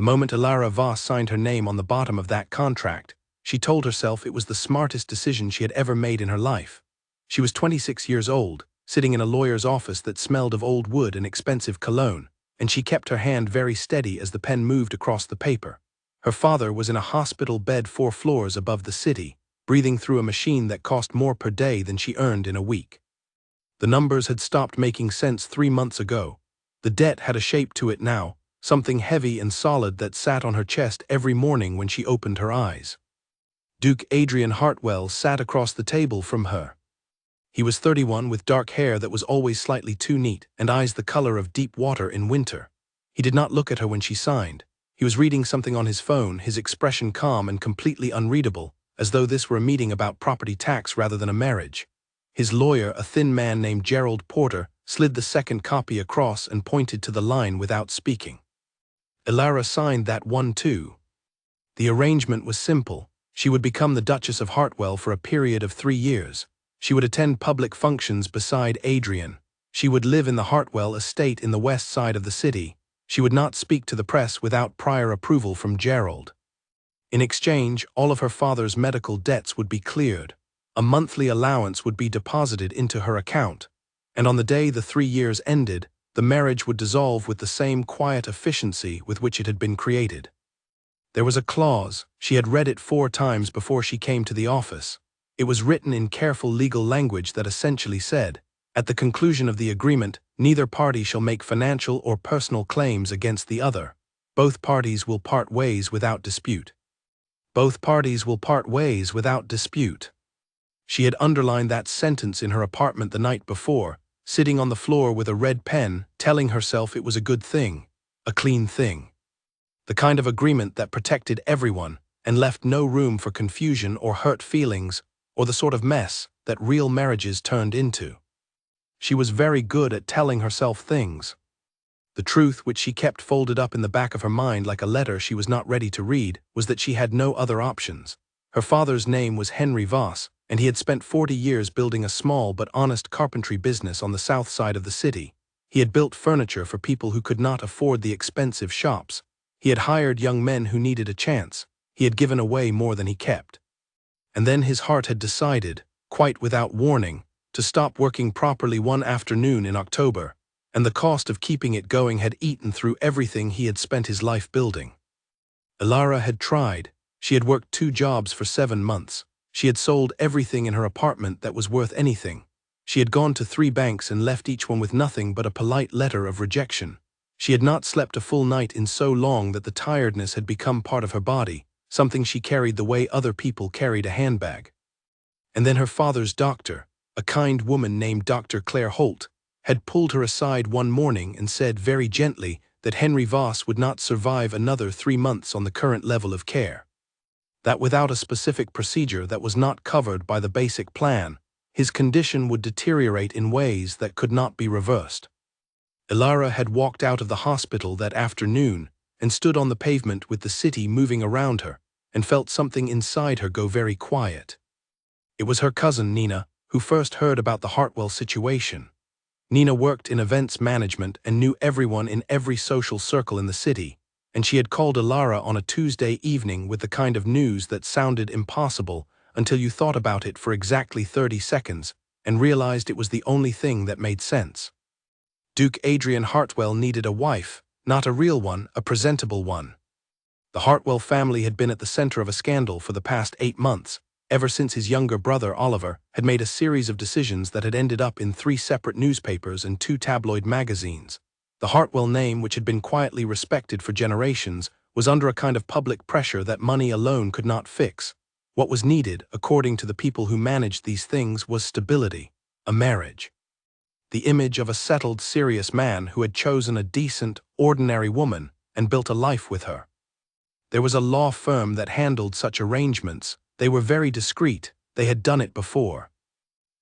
moment Elara Voss signed her name on the bottom of that contract, she told herself it was the smartest decision she had ever made in her life. She was 26 years old, sitting in a lawyer's office that smelled of old wood and expensive cologne, and she kept her hand very steady as the pen moved across the paper. Her father was in a hospital bed 4 floors above the city, breathing through a machine that cost more per day than she earned in a week. The numbers had stopped making sense 3 months ago. The debt had a shape to it now, something heavy and solid that sat on her chest every morning when she opened her eyes. Duke Adrian Hartwell sat across the table from her. He was 31 with dark hair that was always slightly too neat and eyes the color of deep water in winter. He did not look at her when she signed. He was reading something on his phone, his expression calm and completely unreadable, as though this were a meeting about property tax rather than a marriage. His lawyer, a thin man named Gerald Porter, slid the second copy across and pointed to the line without speaking. Elara signed that one too. The arrangement was simple. She would become the Duchess of Hartwell for a period of 3 years. She would attend public functions beside Adrian. She would live in the Hartwell estate in the west side of the city. She would not speak to the press without prior approval from Gerald. In exchange, all of her father's medical debts would be cleared. A monthly allowance would be deposited into her account. And on the day the 3 years ended, the marriage would dissolve with the same quiet efficiency with which it had been created. There was a clause. She had read it 4 times before she came to the office. It was written in careful legal language that essentially said, at the conclusion of the agreement, neither party shall make financial or personal claims against the other. Both parties will part ways without dispute. Both parties will part ways without dispute. She had underlined that sentence in her apartment the night before, sitting on the floor with a red pen, telling herself it was a good thing, a clean thing. The kind of agreement that protected everyone and left no room for confusion or hurt feelings, or the sort of mess that real marriages turned into. She was very good at telling herself things. The truth, which she kept folded up in the back of her mind like a letter she was not ready to read, was that she had no other options. Her father's name was Henry Voss, and he had spent 40 years building a small but honest carpentry business on the south side of the city. He had built furniture for people who could not afford the expensive shops. He had hired young men who needed a chance. He had given away more than he kept. And then his heart had decided, quite without warning, to stop working properly one afternoon in October, and the cost of keeping it going had eaten through everything he had spent his life building. Elara had tried. She had worked 2 jobs for 7 months. She had sold everything in her apartment that was worth anything. She had gone to 3 banks and left each one with nothing but a polite letter of rejection. She had not slept a full night in so long that the tiredness had become part of her body, something she carried the way other people carried a handbag. And then her father's doctor, a kind woman named Dr. Claire Holt, had pulled her aside one morning and said very gently that Henry Voss would not survive another 3 months on the current level of care. That without a specific procedure that was not covered by the basic plan, his condition would deteriorate in ways that could not be reversed. Elara had walked out of the hospital that afternoon and stood on the pavement with the city moving around her, and felt something inside her go very quiet. It was her cousin Nina who first heard about the Hartwell situation. Nina worked in events management and knew everyone in every social circle in the city, and she had called Elara on a Tuesday evening with the kind of news that sounded impossible until you thought about it for exactly 30 seconds and realized it was the only thing that made sense. Duke Adrian Hartwell needed a wife, not a real one, a presentable one. The Hartwell family had been at the center of a scandal for the past 8 months, ever since his younger brother Oliver had made a series of decisions that had ended up in 3 separate newspapers and 2 tabloid magazines. The Hartwell name, which had been quietly respected for generations, was under a kind of public pressure that money alone could not fix. What was needed, according to the people who managed these things, was stability, a marriage. The image of a settled, serious man who had chosen a decent, ordinary woman and built a life with her. There was a law firm that handled such arrangements. They were very discreet. They had done it before.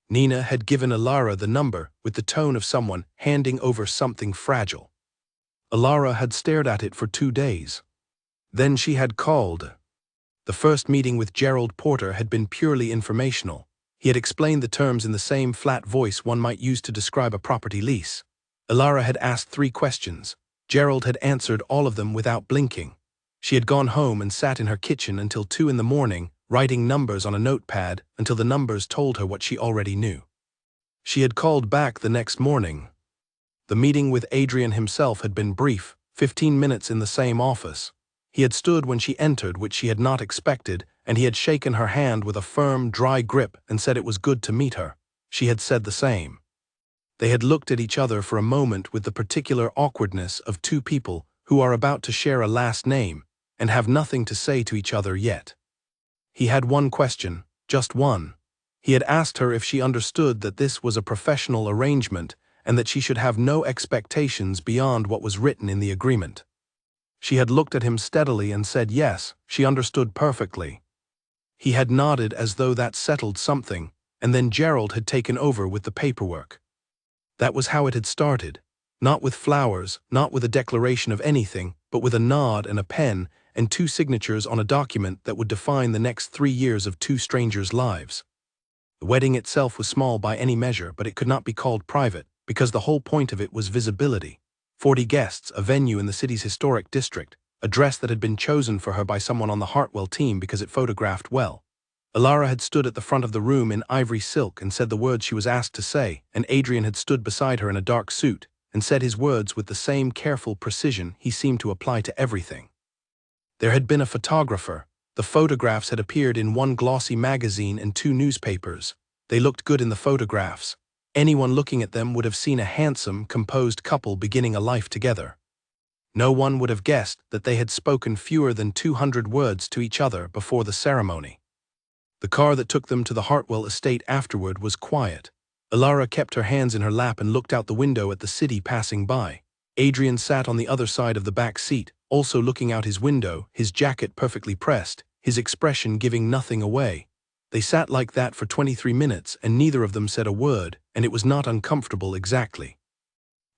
Nina had given Elara the number with the tone of someone handing over something fragile. Elara had stared at it for 2 days. Then she had called. The first meeting with Gerald Porter had been purely informational. He had explained the terms in the same flat voice one might use to describe a property lease. Elara had asked 3 questions. Gerald had answered all of them without blinking. She had gone home and sat in her kitchen until 2 in the morning, writing numbers on a notepad until the numbers told her what she already knew. She had called back the next morning. The meeting with Adrian himself had been brief, 15 minutes in the same office. He had stood when she entered, which she had not expected, and he had shaken her hand with a firm, dry grip and said it was good to meet her. She had said the same. They had looked at each other for a moment with the particular awkwardness of two people who are about to share a last name and have nothing to say to each other yet. He had one question, just one. He had asked her if she understood that this was a professional arrangement and that she should have no expectations beyond what was written in the agreement. She had looked at him steadily and said yes, she understood perfectly. He had nodded as though that settled something, and then Gerald had taken over with the paperwork. That was how it had started, not with flowers, not with a declaration of anything, but with a nod and a pen and two signatures on a document that would define the next 3 years of two strangers' lives. The wedding itself was small by any measure, but it could not be called private, because the whole point of it was visibility. 40 guests, a venue in the city's historic district, a dress that had been chosen for her by someone on the Hartwell team because it photographed well. Alara had stood at the front of the room in ivory silk and said the words she was asked to say, and Adrian had stood beside her in a dark suit and said his words with the same careful precision he seemed to apply to everything. There had been a photographer. The photographs had appeared in one glossy magazine and 2 newspapers. They looked good in the photographs. Anyone looking at them would have seen a handsome, composed couple beginning a life together. No one would have guessed that they had spoken fewer than 200 words to each other before the ceremony. The car that took them to the Hartwell estate afterward was quiet. Alara kept her hands in her lap and looked out the window at the city passing by. Adrian sat on the other side of the back seat, also looking out his window, his jacket perfectly pressed, his expression giving nothing away. They sat like that for 23 minutes and neither of them said a word, and it was not uncomfortable exactly.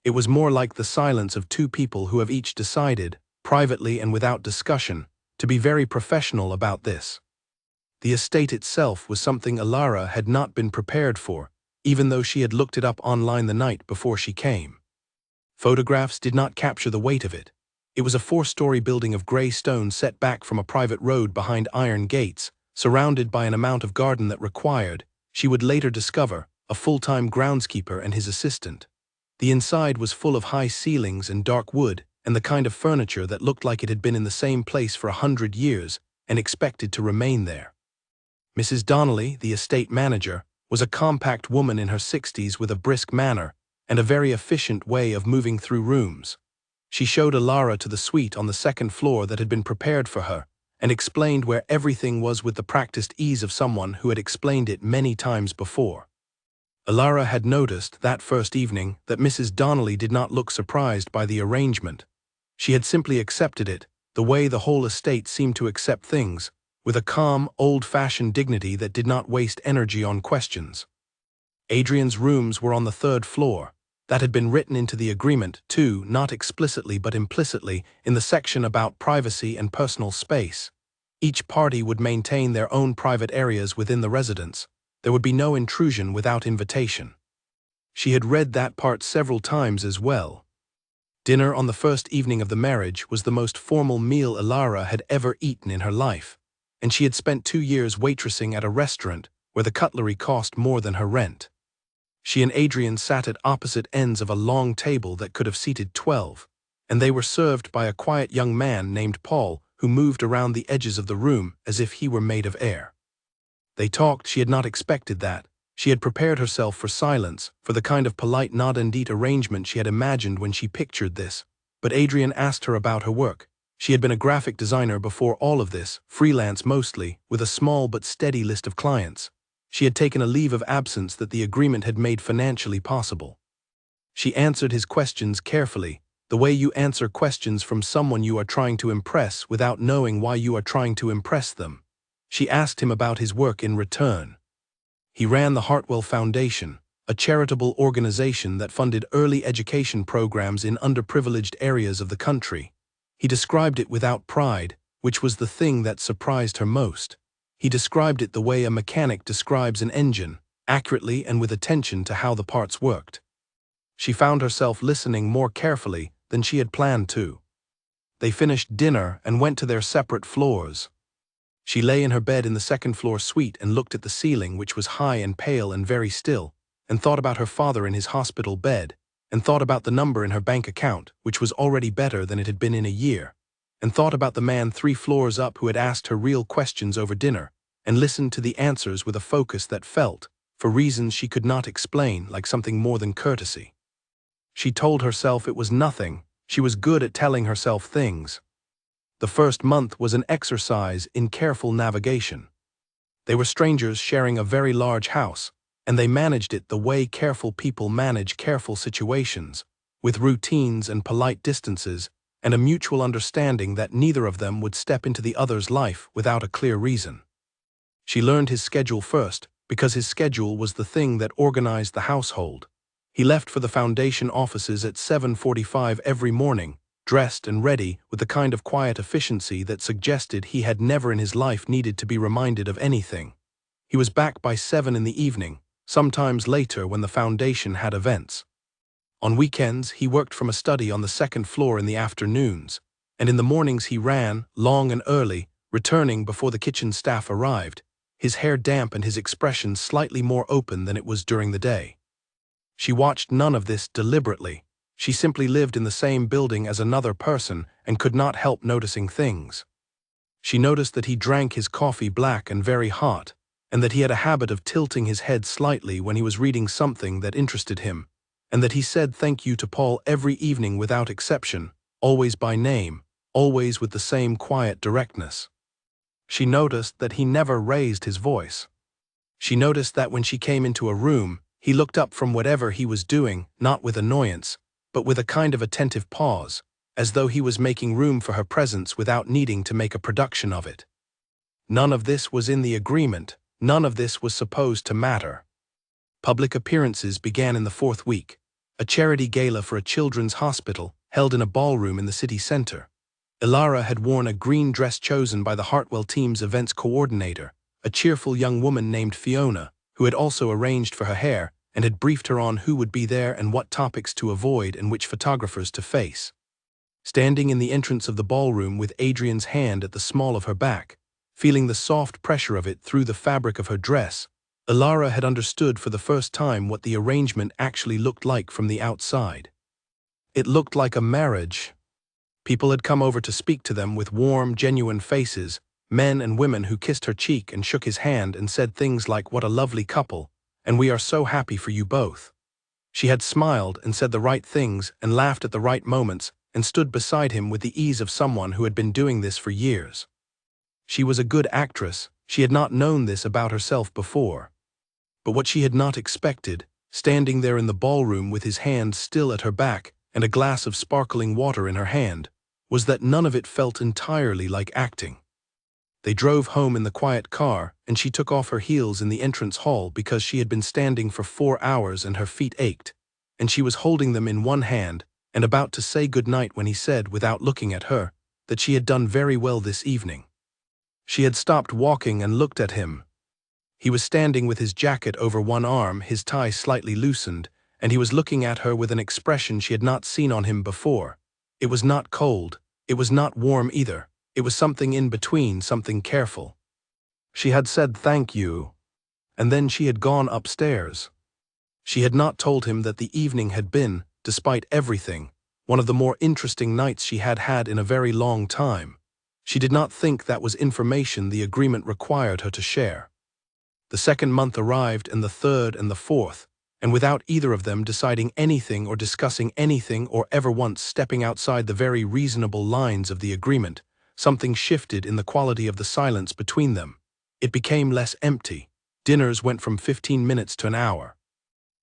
It was more like the silence of two people who have each decided, privately and without discussion, to be very professional about this. The estate itself was something Alara had not been prepared for, even though she had looked it up online the night before she came. Photographs did not capture the weight of it. It was a 4-story building of grey stone set back from a private road behind iron gates, surrounded by an amount of garden that required, she would later discover, a full-time groundskeeper and his assistant. The inside was full of high ceilings and dark wood, and the kind of furniture that looked like it had been in the same place for 100 years and expected to remain there. Mrs. Donnelly, the estate manager, was a compact woman in her 60s with a brisk manner and a very efficient way of moving through rooms. She showed Alara to the suite on the 2nd floor that had been prepared for her and explained where everything was with the practiced ease of someone who had explained it many times before. Alara had noticed that first evening that Mrs. Donnelly did not look surprised by the arrangement. She had simply accepted it, the way the whole estate seemed to accept things, with a calm, old-fashioned dignity that did not waste energy on questions. Adrian's rooms were on the 3rd floor. That had been written into the agreement, too, not explicitly but implicitly, in the section about privacy and personal space. Each party would maintain their own private areas within the residence. There would be no intrusion without invitation. She had read that part several times as well. Dinner on the first evening of the marriage was the most formal meal Alara had ever eaten in her life, and she had spent 2 years waitressing at a restaurant where the cutlery cost more than her rent. She and Adrian sat at opposite ends of a long table that could have seated 12, and they were served by a quiet young man named Paul who moved around the edges of the room as if he were made of air. They talked. She had not expected that. She had prepared herself for silence, for the kind of polite not-indeed arrangement she had imagined when she pictured this. But Adrian asked her about her work. She had been a graphic designer before all of this, freelance mostly, with a small but steady list of clients. She had taken a leave of absence that the agreement had made financially possible. She answered his questions carefully, the way you answer questions from someone you are trying to impress without knowing why you are trying to impress them. She asked him about his work in return. He ran the Hartwell Foundation, a charitable organization that funded early education programs in underprivileged areas of the country. He described it without pride, which was the thing that surprised her most. He described it the way a mechanic describes an engine, accurately and with attention to how the parts worked. She found herself listening more carefully than she had planned to. They finished dinner and went to their separate floors. She lay in her bed in the second-floor suite and looked at the ceiling, which was high and pale and very still, and thought about her father in his hospital bed, and thought about the number in her bank account, which was already better than it had been in a year, and thought about the man 3 floors up who had asked her real questions over dinner, and listened to the answers with a focus that felt, for reasons she could not explain, like something more than courtesy. She told herself it was nothing. She was good at telling herself things. The first month was an exercise in careful navigation. They were strangers sharing a very large house, and they managed it the way careful people manage careful situations, with routines and polite distances, and a mutual understanding that neither of them would step into the other's life without a clear reason. She learned his schedule first, because his schedule was the thing that organized the household. He left for the foundation offices at 7:45 every morning, dressed and ready with the kind of quiet efficiency that suggested he had never in his life needed to be reminded of anything. He was back by 7 in the evening, sometimes later when the foundation had events. On weekends, he worked from a study on the second floor in the afternoons, and in the mornings he ran, long and early, returning before the kitchen staff arrived, his hair damp and his expression slightly more open than it was during the day. She watched none of this deliberately. She simply lived in the same building as another person and could not help noticing things. She noticed that he drank his coffee black and very hot, and that he had a habit of tilting his head slightly when he was reading something that interested him, and that he said thank you to Paul every evening without exception, always by name, always with the same quiet directness. She noticed that he never raised his voice. She noticed that when she came into a room, he looked up from whatever he was doing, not with annoyance, but with a kind of attentive pause, as though he was making room for her presence without needing to make a production of it. None of this was in the agreement, none of this was supposed to matter. Public appearances began in the 4th week, a charity gala for a children's hospital held in a ballroom in the city center. Ilara had worn a green dress chosen by the Hartwell team's events coordinator, a cheerful young woman named Fiona, who had also arranged for her hair and had briefed her on who would be there and what topics to avoid and which photographers to face. Standing in the entrance of the ballroom with Adrian's hand at the small of her back, feeling the soft pressure of it through the fabric of her dress, Ilara had understood for the first time what the arrangement actually looked like from the outside. It looked like a marriage. People had come over to speak to them with warm, genuine faces, men and women who kissed her cheek and shook his hand and said things like, "What a lovely couple, and we are so happy for you both." She had smiled and said the right things and laughed at the right moments and stood beside him with the ease of someone who had been doing this for years. She was a good actress. She had not known this about herself before. But what she had not expected, standing there in the ballroom with his hand still at her back and a glass of sparkling water in her hand, was that none of it felt entirely like acting. They drove home in the quiet car, and she took off her heels in the entrance hall because she had been standing for 4 hours and her feet ached, and she was holding them in one hand and about to say good night when he said, without looking at her, that she had done very well this evening. She had stopped walking and looked at him. He was standing with his jacket over one arm, his tie slightly loosened, and he was looking at her with an expression she had not seen on him before. It was not cold, it was not warm either. It was something in between, something careful. She had said thank you, and then she had gone upstairs. She had not told him that the evening had been, despite everything, one of the more interesting nights she had had in a very long time. She did not think that was information the agreement required her to share. The 2nd month arrived, and the 3rd and the 4th, and without either of them deciding anything or discussing anything or ever once stepping outside the very reasonable lines of the agreement, something shifted in the quality of the silence between them. It became less empty. Dinners went from 15 minutes to an hour.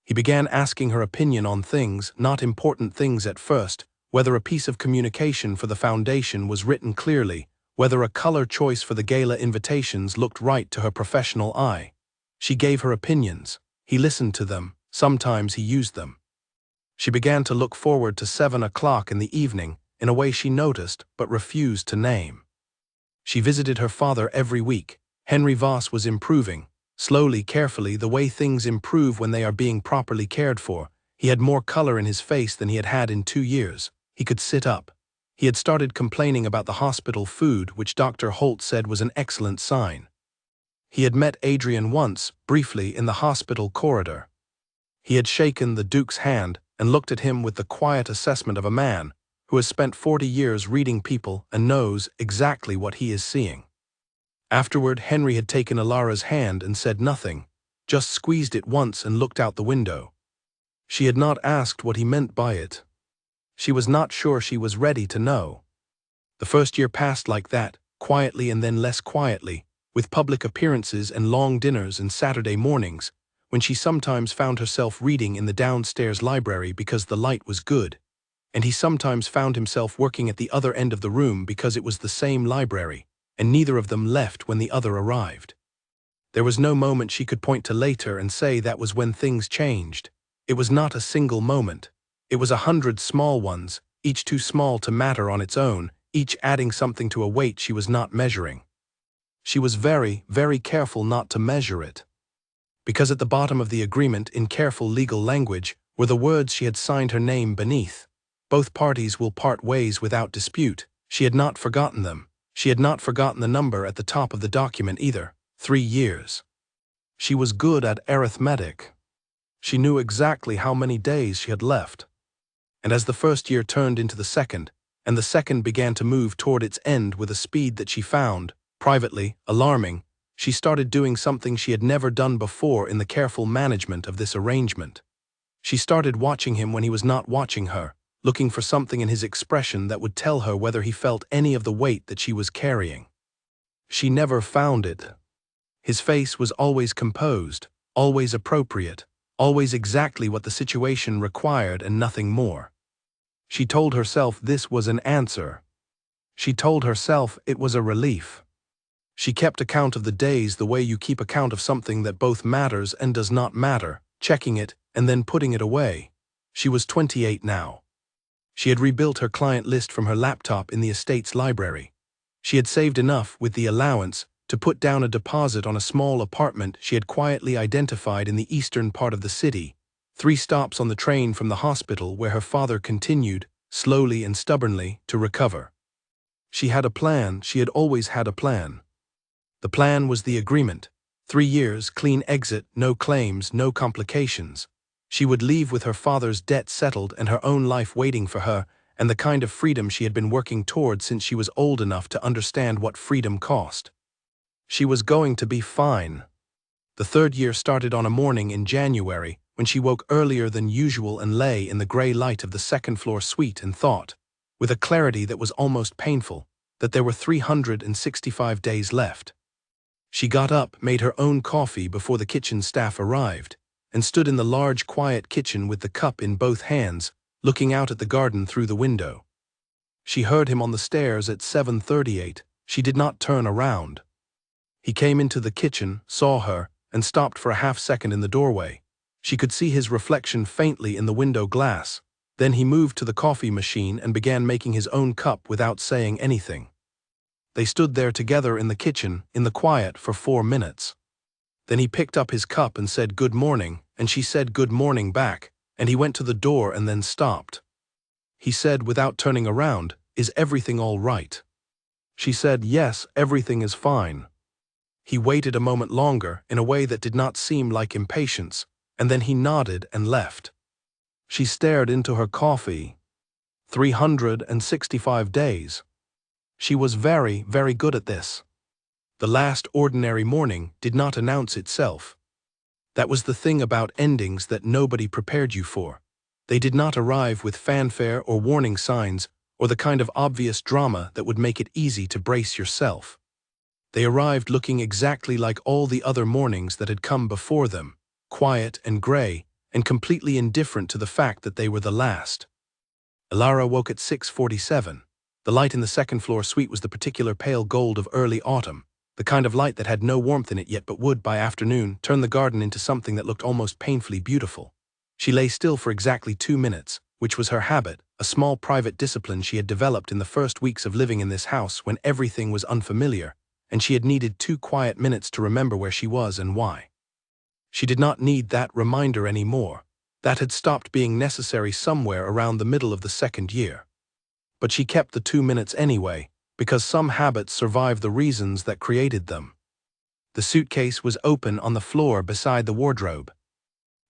He began asking her opinion on things, not important things at first, whether a piece of communication for the foundation was written clearly, whether a color choice for the gala invitations looked right to her professional eye. She gave her opinions. He listened to them. Sometimes he used them. She began to look forward to 7 o'clock in the evening, in a way she noticed but refused to name. She visited her father every week. Henry Voss was improving, slowly, carefully, the way things improve when they are being properly cared for. He had more color in his face than he had had in 2 years. He could sit up. He had started complaining about the hospital food, which Dr. Holt said was an excellent sign. He had met Adrian once, briefly, in the hospital corridor. He had shaken the Duke's hand and looked at him with the quiet assessment of a man who has spent 40 years reading people and knows exactly what he is seeing. Afterward, Henry had taken Alara's hand and said nothing, just squeezed it once and looked out the window. She had not asked what he meant by it. She was not sure she was ready to know. The first year passed like that, quietly and then less quietly, with public appearances and long dinners and Saturday mornings, when she sometimes found herself reading in the downstairs library because the light was good, and he sometimes found himself working at the other end of the room because it was the same library, and neither of them left when the other arrived. There was no moment she could point to later and say that was when things changed. It was not a single moment. It was 100 small ones, each too small to matter on its own, each adding something to a weight she was not measuring. She was very, very careful not to measure it. Because at the bottom of the agreement, in careful legal language, were the words she had signed her name beneath. Both parties will part ways without dispute. She had not forgotten them. She had not forgotten the number at the top of the document either. 3 years. She was good at arithmetic. She knew exactly how many days she had left. And as the first year turned into the second, and the second began to move toward its end with a speed that she found, privately, alarming, she started doing something she had never done before in the careful management of this arrangement. She started watching him when he was not watching her, looking for something in his expression that would tell her whether he felt any of the weight that she was carrying. She never found it. His face was always composed, always appropriate, always exactly what the situation required and nothing more. She told herself this was an answer. She told herself it was a relief. She kept account of the days the way you keep account of something that both matters and does not matter, checking it and then putting it away. She was 28 now. She had rebuilt her client list from her laptop in the estate's library. She had saved enough, with the allowance, to put down a deposit on a small apartment she had quietly identified in the eastern part of the city, 3 stops on the train from the hospital where her father continued, slowly and stubbornly, to recover. She had a plan. She had always had a plan. The plan was the agreement. 3 years, clean exit, no claims, no complications. She would leave with her father's debt settled and her own life waiting for her, and the kind of freedom she had been working toward since she was old enough to understand what freedom cost. She was going to be fine. The 3rd year started on a morning in January when she woke earlier than usual and lay in the gray light of the 2nd-floor suite and thought, with a clarity that was almost painful, that there were 365 days left. She got up, made her own coffee before the kitchen staff arrived, and stood in the large, quiet kitchen with the cup in both hands, looking out at the garden through the window. She heard him on the stairs at 7:38. She did not turn around. He came into the kitchen, saw her, and stopped for a half-second in the doorway. She could see his reflection faintly in the window glass. Then he moved to the coffee machine and began making his own cup without saying anything. They stood there together in the kitchen, in the quiet, for 4 minutes. Then he picked up his cup and said good morning, and she said good morning back, and he went to the door and then stopped. He said without turning around, "Is everything all right?" She said, "Yes, everything is fine." He waited a moment longer in a way that did not seem like impatience, and then he nodded and left. She stared into her coffee. 365 days. She was very, very good at this. The last ordinary morning did not announce itself. That was the thing about endings that nobody prepared you for. They did not arrive with fanfare or warning signs or the kind of obvious drama that would make it easy to brace yourself. They arrived looking exactly like all the other mornings that had come before them, quiet and gray, and completely indifferent to the fact that they were the last. Alara woke at 6:47. The light in the 2nd-floor suite was the particular pale gold of early autumn, the kind of light that had no warmth in it yet but would, by afternoon, turn the garden into something that looked almost painfully beautiful. She lay still for exactly 2 minutes, which was her habit, a small private discipline she had developed in the first weeks of living in this house when everything was unfamiliar, and she had needed 2 quiet minutes to remember where she was and why. She did not need that reminder anymore. That had stopped being necessary somewhere around the middle of the 2nd year. But she kept the 2 minutes anyway, because some habits survive the reasons that created them. The suitcase was open on the floor beside the wardrobe.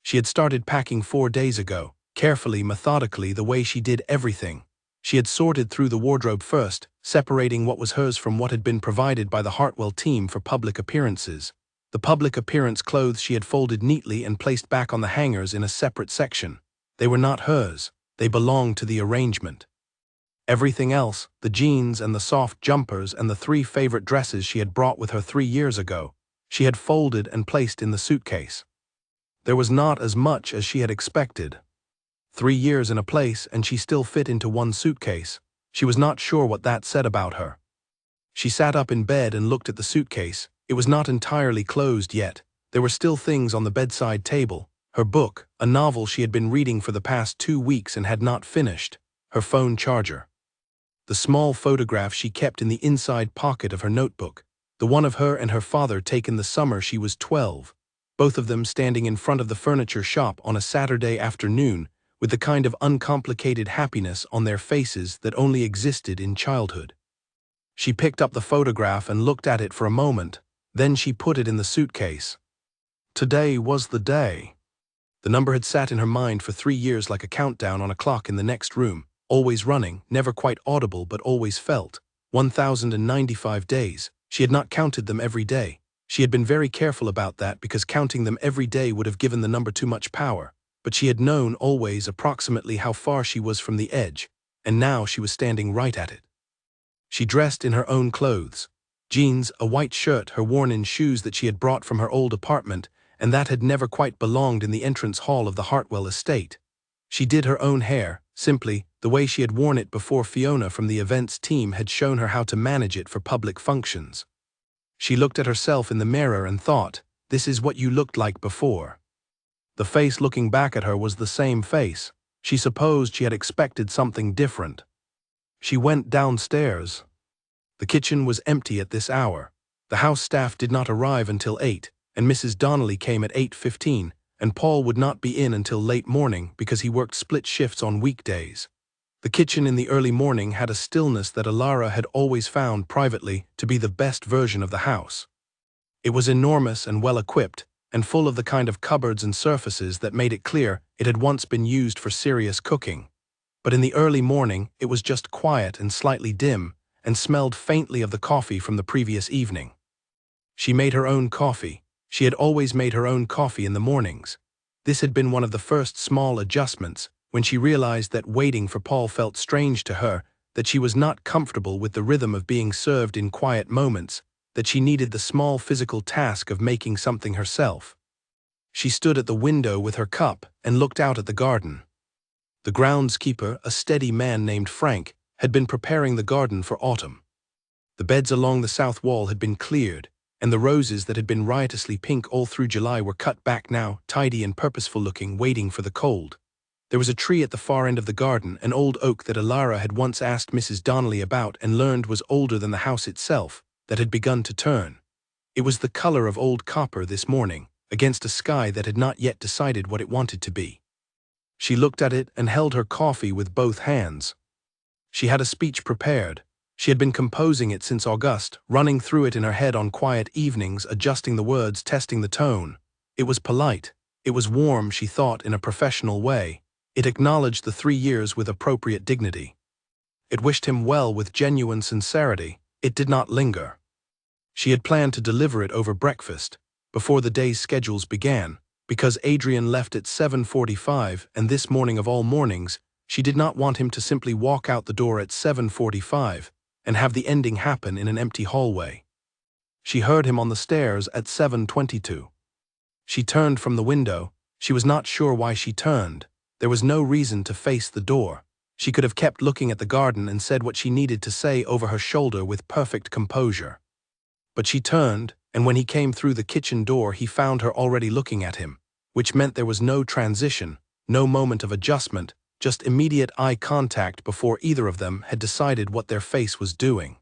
She had started packing 4 days ago, carefully, methodically, the way she did everything. She had sorted through the wardrobe first, separating what was hers from what had been provided by the Hartwell team for public appearances. The public appearance clothes she had folded neatly and placed back on the hangers in a separate section. They were not hers, they belonged to the arrangement. Everything else, the jeans and the soft jumpers and the 3 favorite dresses she had brought with her 3 years ago, she had folded and placed in the suitcase. There was not as much as she had expected. 3 years in a place and she still fit into one suitcase. She was not sure what that said about her. She sat up in bed and looked at the suitcase. It was not entirely closed yet. There were still things on the bedside table. Her book, a novel she had been reading for the past 2 weeks and had not finished. Her phone charger. The small photograph she kept in the inside pocket of her notebook. The one of her and her father taken the summer she was 12. Both of them standing in front of the furniture shop on a Saturday afternoon, with the kind of uncomplicated happiness on their faces that only existed in childhood. She picked up the photograph and looked at it for a moment, then she put it in the suitcase. Today was the day. The number had sat in her mind for 3 years like a countdown on a clock in the next room, always running, never quite audible but always felt. 1,095 days. She had not counted them every day. She had been very careful about that because counting them every day would have given the number too much power. But she had known always approximately how far she was from the edge, and now she was standing right at it. She dressed in her own clothes. Jeans, a white shirt, her worn-in shoes that she had brought from her old apartment, and that had never quite belonged in the entrance hall of the Hartwell estate. She did her own hair, simply, the way she had worn it before Fiona from the events team had shown her how to manage it for public functions. She looked at herself in the mirror and thought, this is what you looked like before. The face looking back at her was the same face. She supposed she had expected something different. She went downstairs. The kitchen was empty at this hour. The house staff did not arrive until 8, and Mrs. Donnelly came at 8:15, and Paul would not be in until late morning because he worked split shifts on weekdays. The kitchen in the early morning had a stillness that Alara had always found privately to be the best version of the house. It was enormous and well-equipped, and full of the kind of cupboards and surfaces that made it clear it had once been used for serious cooking. But in the early morning, it was just quiet and slightly dim, and smelled faintly of the coffee from the previous evening. She made her own coffee. She had always made her own coffee in the mornings. This had been one of the first small adjustments, when she realized that waiting for Paul felt strange to her, that she was not comfortable with the rhythm of being served in quiet moments, that she needed the small physical task of making something herself. She stood at the window with her cup and looked out at the garden. The groundskeeper, a steady man named Frank, had been preparing the garden for autumn. The beds along the south wall had been cleared, and the roses that had been riotously pink all through July were cut back now, tidy and purposeful-looking, waiting for the cold. There was a tree at the far end of the garden, an old oak that Alara had once asked Mrs. Donnelly about and learned was older than the house itself, that had begun to turn. It was the color of old copper this morning, against a sky that had not yet decided what it wanted to be. She looked at it and held her coffee with both hands. She had a speech prepared. She had been composing it since August, running through it in her head on quiet evenings, adjusting the words, testing the tone. It was polite. It was warm, she thought, in a professional way. It acknowledged the 3 years with appropriate dignity. It wished him well with genuine sincerity. It did not linger. She had planned to deliver it over breakfast, before the day's schedules began, because Adrian left at 7:45, and this morning of all mornings, she did not want him to simply walk out the door at 7:45 and have the ending happen in an empty hallway. She heard him on the stairs at 7:22. She turned from the window. She was not sure why she turned. There was no reason to face the door. She could have kept looking at the garden and said what she needed to say over her shoulder with perfect composure. But she turned, and when he came through the kitchen door he found her already looking at him, which meant there was no transition, no moment of adjustment, just immediate eye contact before either of them had decided what their face was doing.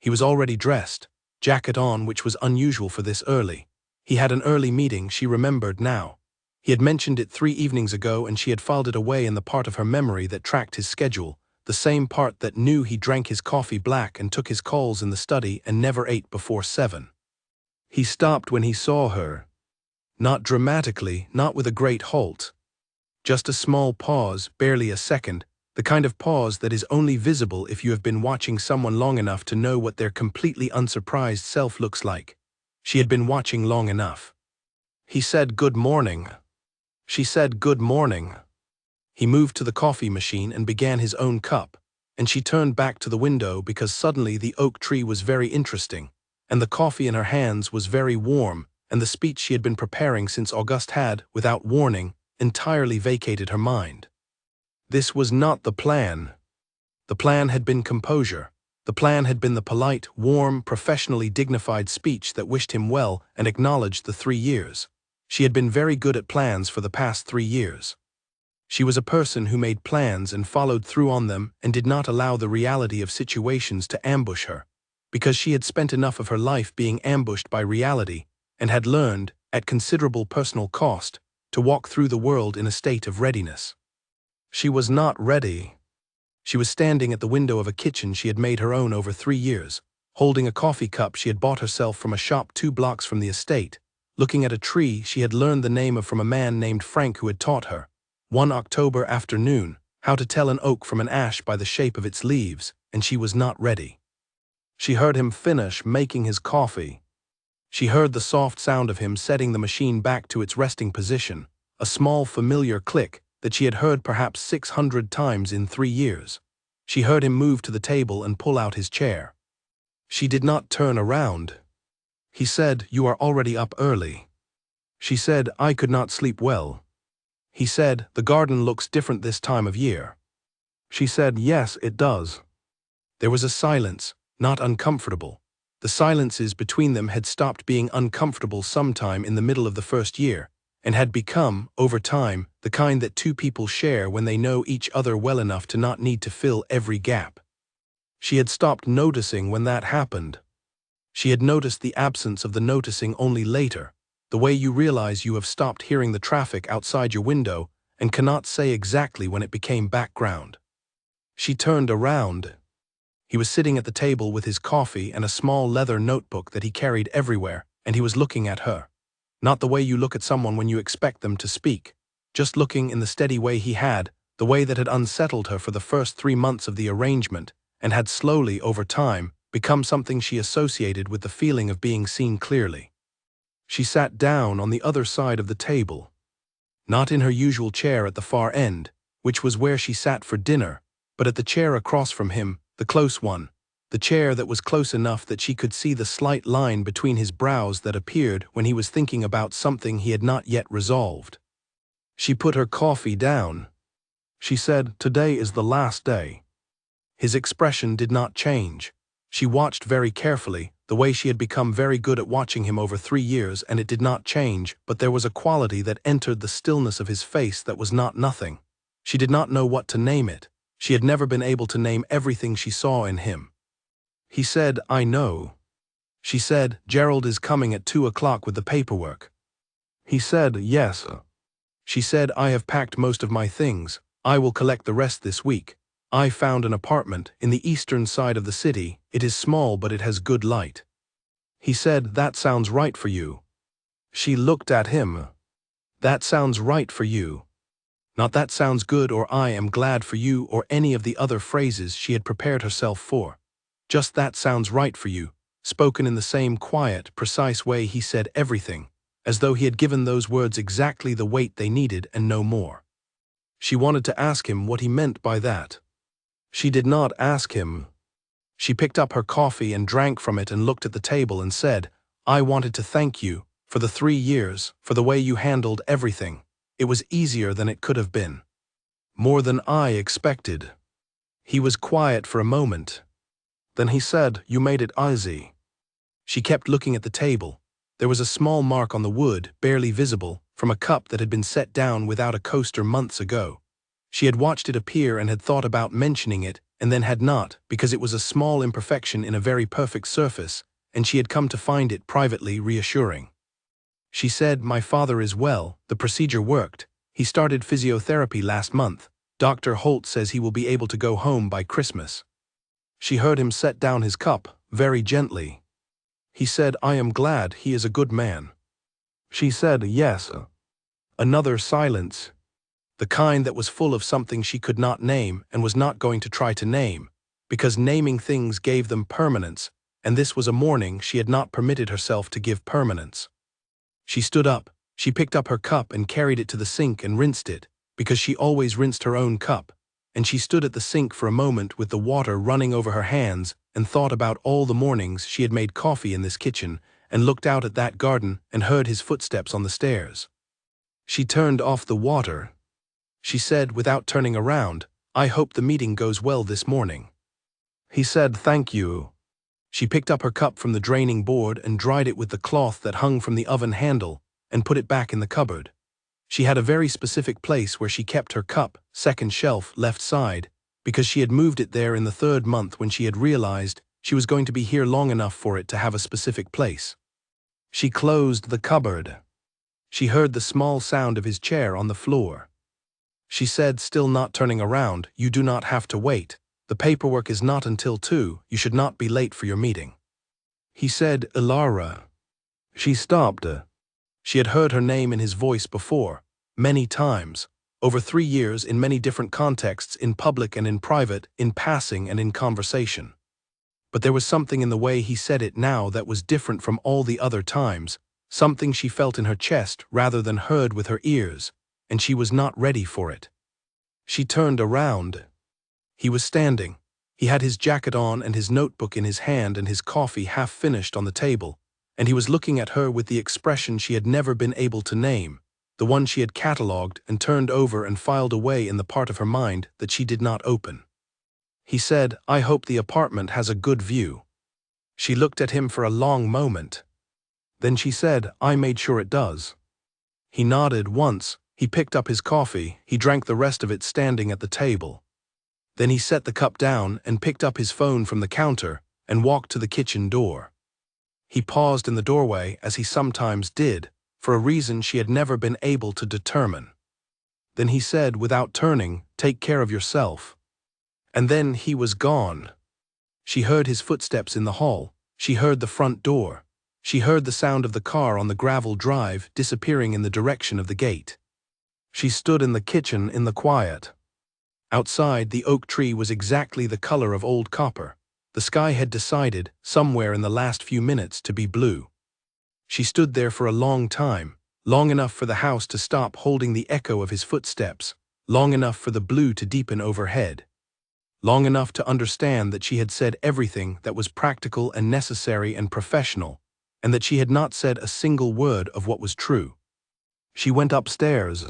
He was already dressed, jacket on, which was unusual for this early. He had an early meeting, she remembered now. He had mentioned it 3 evenings ago and she had filed it away in the part of her memory that tracked his schedule, the same part that knew he drank his coffee black and took his calls in the study and never ate before 7. He stopped when he saw her. Not dramatically, not with a great halt. Just a small pause, barely a second, the kind of pause that is only visible if you have been watching someone long enough to know what their completely unsurprised self looks like. She had been watching long enough. He said, "Good morning." She said, "Good morning." He moved to the coffee machine and began his own cup, and she turned back to the window because suddenly the oak tree was very interesting, and the coffee in her hands was very warm, and the speech she had been preparing since August had, without warning, entirely vacated her mind. This was not the plan. The plan had been composure. The plan had been the polite, warm, professionally dignified speech that wished him well and acknowledged the 3 years. She had been very good at plans for the past 3 years. She was a person who made plans and followed through on them and did not allow the reality of situations to ambush her, because she had spent enough of her life being ambushed by reality and had learned, at considerable personal cost, to walk through the world in a state of readiness. She was not ready. She was standing at the window of a kitchen she had made her own over 3 years, holding a coffee cup she had bought herself from a shop 2 blocks from the estate, looking at a tree she had learned the name of from a man named Frank who had taught her, one October afternoon, how to tell an oak from an ash by the shape of its leaves, and she was not ready. She heard him finish making his coffee. She heard the soft sound of him setting the machine back to its resting position, a small familiar click that she had heard perhaps 600 times in 3 years. She heard him move to the table and pull out his chair. She did not turn around. He said, "You are already up early." She said, "I could not sleep well." He said, "The garden looks different this time of year." She said, "Yes, it does." There was a silence, not uncomfortable. The silences between them had stopped being uncomfortable sometime in the middle of the first year, and had become, over time, the kind that 2 people share when they know each other well enough to not need to fill every gap. She had stopped noticing when that happened. She had noticed the absence of the noticing only later, the way you realize you have stopped hearing the traffic outside your window and cannot say exactly when it became background. She turned around. He was sitting at the table with his coffee and a small leather notebook that he carried everywhere, and he was looking at her. Not the way you look at someone when you expect them to speak, just looking in the steady way he had, the way that had unsettled her for the first 3 months of the arrangement, and had slowly, over time, become something she associated with the feeling of being seen clearly. She sat down on the other side of the table. Not in her usual chair at the far end, which was where she sat for dinner, but at the chair across from him, the close one, the chair that was close enough that she could see the slight line between his brows that appeared when he was thinking about something he had not yet resolved. She put her coffee down. She said, "Today is the last day." His expression did not change. She watched very carefully, the way she had become very good at watching him over 3 years, and it did not change, but there was a quality that entered the stillness of his face that was not nothing. She did not know what to name it. She had never been able to name everything she saw in him. He said, "I know." She said, "Gerald is coming at 2 o'clock with the paperwork." He said, "Yes." She said, "I have packed most of my things. I will collect the rest this week. I found an apartment in the eastern side of the city. It is small, but it has good light." He said, "That sounds right for you." She looked at him. "That sounds right for you." Not "that sounds good" or "I am glad for you" or any of the other phrases she had prepared herself for. Just "that sounds right for you," spoken in the same quiet, precise way he said everything, as though he had given those words exactly the weight they needed and no more. She wanted to ask him what he meant by that. She did not ask him. She picked up her coffee and drank from it and looked at the table and said, "I wanted to thank you for the 3 years, for the way you handled everything. It was easier than it could have been. More than I expected." He was quiet for a moment. Then he said, "You made it easy." She kept looking at the table. There was a small mark on the wood, barely visible, from a cup that had been set down without a coaster months ago. She had watched it appear and had thought about mentioning it, and then had not, because it was a small imperfection in a very perfect surface, and she had come to find it privately reassuring. She said, "My father is well, the procedure worked. He started physiotherapy last month. Dr. Holt says he will be able to go home by Christmas. She heard him set down his cup, very gently. He said, I am glad he is a good man. She said, yes. Another silence. The kind that was full of something she could not name and was not going to try to name, because naming things gave them permanence, and this was a morning she had not permitted herself to give permanence. She stood up, she picked up her cup and carried it to the sink and rinsed it, because she always rinsed her own cup, and she stood at the sink for a moment with the water running over her hands and thought about all the mornings she had made coffee in this kitchen and looked out at that garden and heard his footsteps on the stairs. She turned off the water. She said, without turning around, I hope the meeting goes well this morning. He said, thank you. She picked up her cup from the draining board and dried it with the cloth that hung from the oven handle and put it back in the cupboard. She had a very specific place where she kept her cup, second shelf, left side, because she had moved it there in the 3rd month when she had realized she was going to be here long enough for it to have a specific place. She closed the cupboard. She heard the small sound of his chair on the floor. She said, still not turning around, you do not have to wait. The paperwork is not until 2, you should not be late for your meeting. He said, Ilara. She stopped. She had heard her name in his voice before, many times, over 3 years in many different contexts, in public and in private, in passing and in conversation. But there was something in the way he said it now that was different from all the other times, something she felt in her chest rather than heard with her ears, and she was not ready for it. She turned around. He was standing. He had his jacket on and his notebook in his hand and his coffee half finished on the table, and he was looking at her with the expression she had never been able to name, the one she had catalogued and turned over and filed away in the part of her mind that she did not open. He said, I hope the apartment has a good view. She looked at him for a long moment. Then she said, I made sure it does. He nodded once, he picked up his coffee, he drank the rest of it standing at the table. Then he set the cup down and picked up his phone from the counter and walked to the kitchen door. He paused in the doorway, as he sometimes did, for a reason she had never been able to determine. Then he said, without turning, take care of yourself. And then he was gone. She heard his footsteps in the hall. She heard the front door. She heard the sound of the car on the gravel drive disappearing in the direction of the gate. She stood in the kitchen in the quiet. Outside, the oak tree was exactly the color of old copper. The sky had decided, somewhere in the last few minutes, to be blue. She stood there for a long time, long enough for the house to stop holding the echo of his footsteps, long enough for the blue to deepen overhead, long enough to understand that she had said everything that was practical and necessary and professional, and that she had not said a single word of what was true. She went upstairs.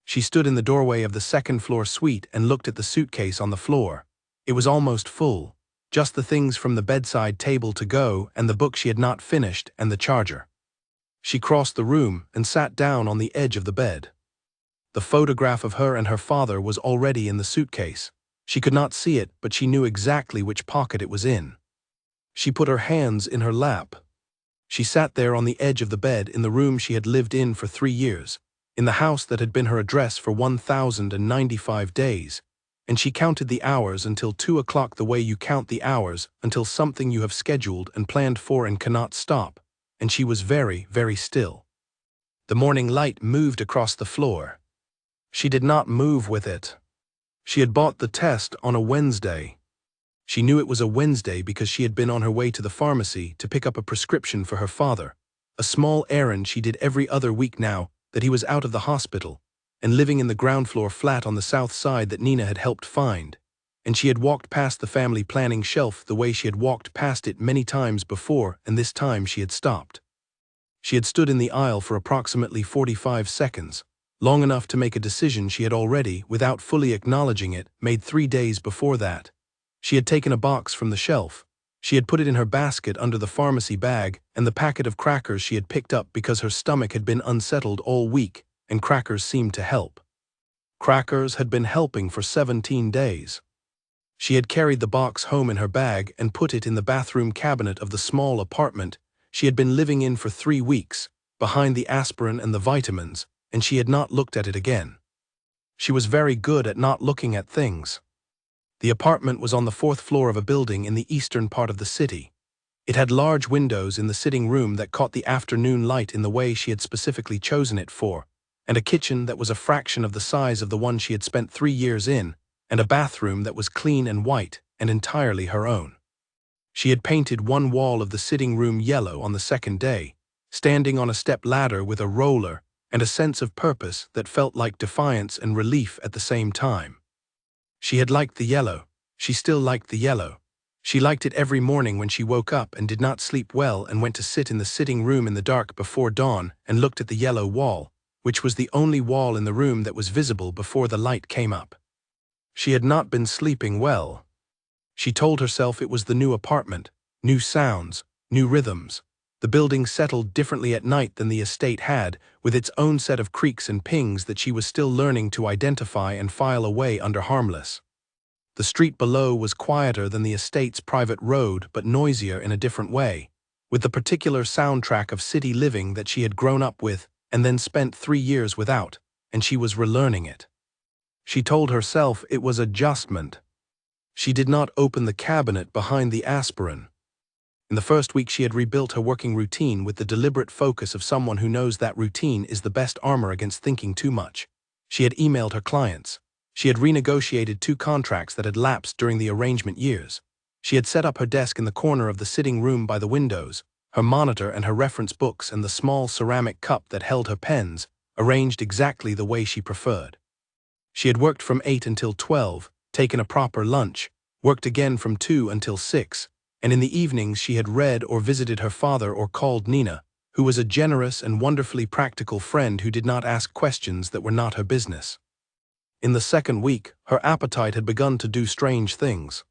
She stood in the doorway of the 2nd-floor suite and looked at the suitcase on the floor. It was almost full. Just the things from the bedside table to go and the book she had not finished and the charger. She crossed the room and sat down on the edge of the bed. The photograph of her and her father was already in the suitcase. She could not see it, but she knew exactly which pocket it was in. She put her hands in her lap. She sat there on the edge of the bed in the room she had lived in for 3 years, in the house that had been her address for 1,095 days, and she counted the hours until 2 o'clock the way you count the hours until something you have scheduled and planned for and cannot stop, and she was very, very still. The morning light moved across the floor. She did not move with it. She had bought the test on a Wednesday. She knew it was a Wednesday because she had been on her way to the pharmacy to pick up a prescription for her father, a small errand she did every other week now that he was out of the hospital and living in the ground-floor flat on the south side that Nina had helped find, and she had walked past the family planning shelf the way she had walked past it many times before, and this time she had stopped. She had stood in the aisle for approximately 45 seconds, long enough to make a decision she had already, without fully acknowledging it, made 3 days before that. She had taken a box from the shelf. She had put it in her basket under the pharmacy bag and the packet of crackers she had picked up because her stomach had been unsettled all week, and crackers seemed to help. Crackers had been helping for 17 days. She had carried the box home in her bag and put it in the bathroom cabinet of the small apartment she had been living in for 3 weeks, behind the aspirin and the vitamins, and she had not looked at it again. She was very good at not looking at things. The apartment was on the fourth floor of a building in the eastern part of the city. It had large windows in the sitting room that caught the afternoon light in the way she had specifically chosen it for, and a kitchen that was a fraction of the size of the one she had spent 3 years in, and a bathroom that was clean and white and entirely her own. She had painted one wall of the sitting room yellow on the second day, standing on a step ladder with a roller and a sense of purpose that felt like defiance and relief at the same time. She had liked the yellow. She still liked the yellow. She liked it every morning when she woke up and did not sleep well and went to sit in the sitting room in the dark before dawn and looked at the yellow wall, which was the only wall in the room that was visible before the light came up. She had not been sleeping well. She told herself it was the new apartment, new sounds, new rhythms. The building settled differently at night than the estate had, with its own set of creaks and pings that she was still learning to identify and file away under harmless. The street below was quieter than the estate's private road, but noisier in a different way, with the particular soundtrack of city living that she had grown up with and then spent 3 years without, and she was relearning it. She told herself it was adjustment. She did not open the cabinet behind the aspirin. In the first week she had rebuilt her working routine with the deliberate focus of someone who knows that routine is the best armor against thinking too much. She had emailed her clients. She had renegotiated 2 contracts that had lapsed during the arrangement years. She had set up her desk in the corner of the sitting room by the windows, her monitor and her reference books and the small ceramic cup that held her pens, arranged exactly the way she preferred. She had worked from 8 until 12, taken a proper lunch, worked again from 2 until 6, and in the evenings she had read or visited her father or called Nina, who was a generous and wonderfully practical friend who did not ask questions that were not her business. In the second week, her appetite had begun to do strange things.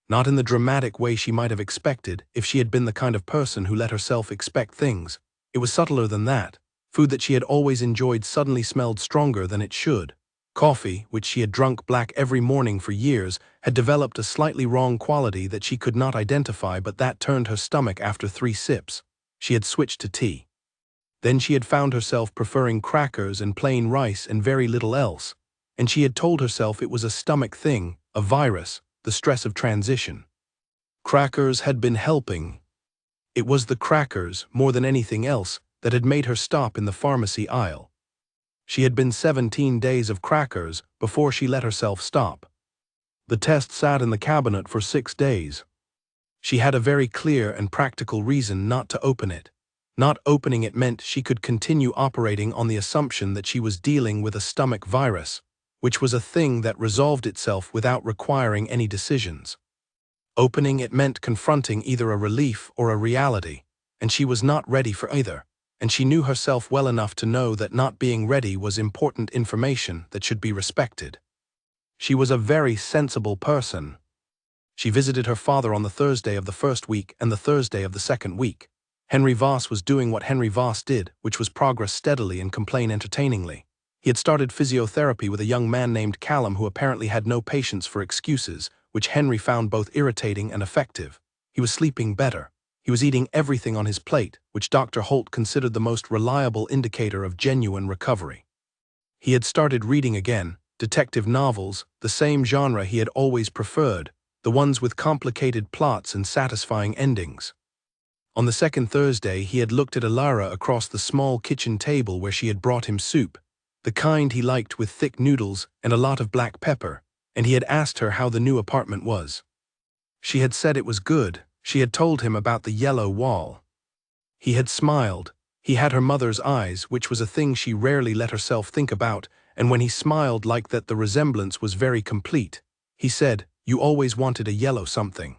Not in the dramatic way she might have expected if she had been the kind of person who let herself expect things. It was subtler than that. Food that she had always enjoyed suddenly smelled stronger than it should. Coffee, which she had drunk black every morning for years, had developed a slightly wrong quality that she could not identify, but that turned her stomach after 3 sips. She had switched to tea. Then she had found herself preferring crackers and plain rice and very little else. And she had told herself it was a stomach thing, a virus, the stress of transition. Crackers had been helping. It was the crackers, more than anything else, that had made her stop in the pharmacy aisle. She had been 17 days of crackers before she let herself stop. The test sat in the cabinet for 6 days. She had a very clear and practical reason not to open it. Not opening it meant she could continue operating on the assumption that she was dealing with a stomach virus, which was a thing that resolved itself without requiring any decisions. Opening it meant confronting either a relief or a reality, and she was not ready for either, and she knew herself well enough to know that not being ready was important information that should be respected. She was a very sensible person. She visited her father on the Thursday of the first week and the Thursday of the second week. Henry Voss was doing what Henry Voss did, which was progress steadily and complain entertainingly. He had started physiotherapy with a young man named Callum who apparently had no patience for excuses, which Henry found both irritating and effective. He was sleeping better. He was eating everything on his plate, which Dr. Holt considered the most reliable indicator of genuine recovery. He had started reading again, detective novels, the same genre he had always preferred, the ones with complicated plots and satisfying endings. On the second Thursday, he had looked at Alara across the small kitchen table where she had brought him soup, the kind he liked with thick noodles and a lot of black pepper, and he had asked her how the new apartment was. She had said it was good. She had told him about the yellow wall. He had smiled. He had her mother's eyes, which was a thing she rarely let herself think about, and when he smiled like that the resemblance was very complete. He said, "You always wanted a yellow something."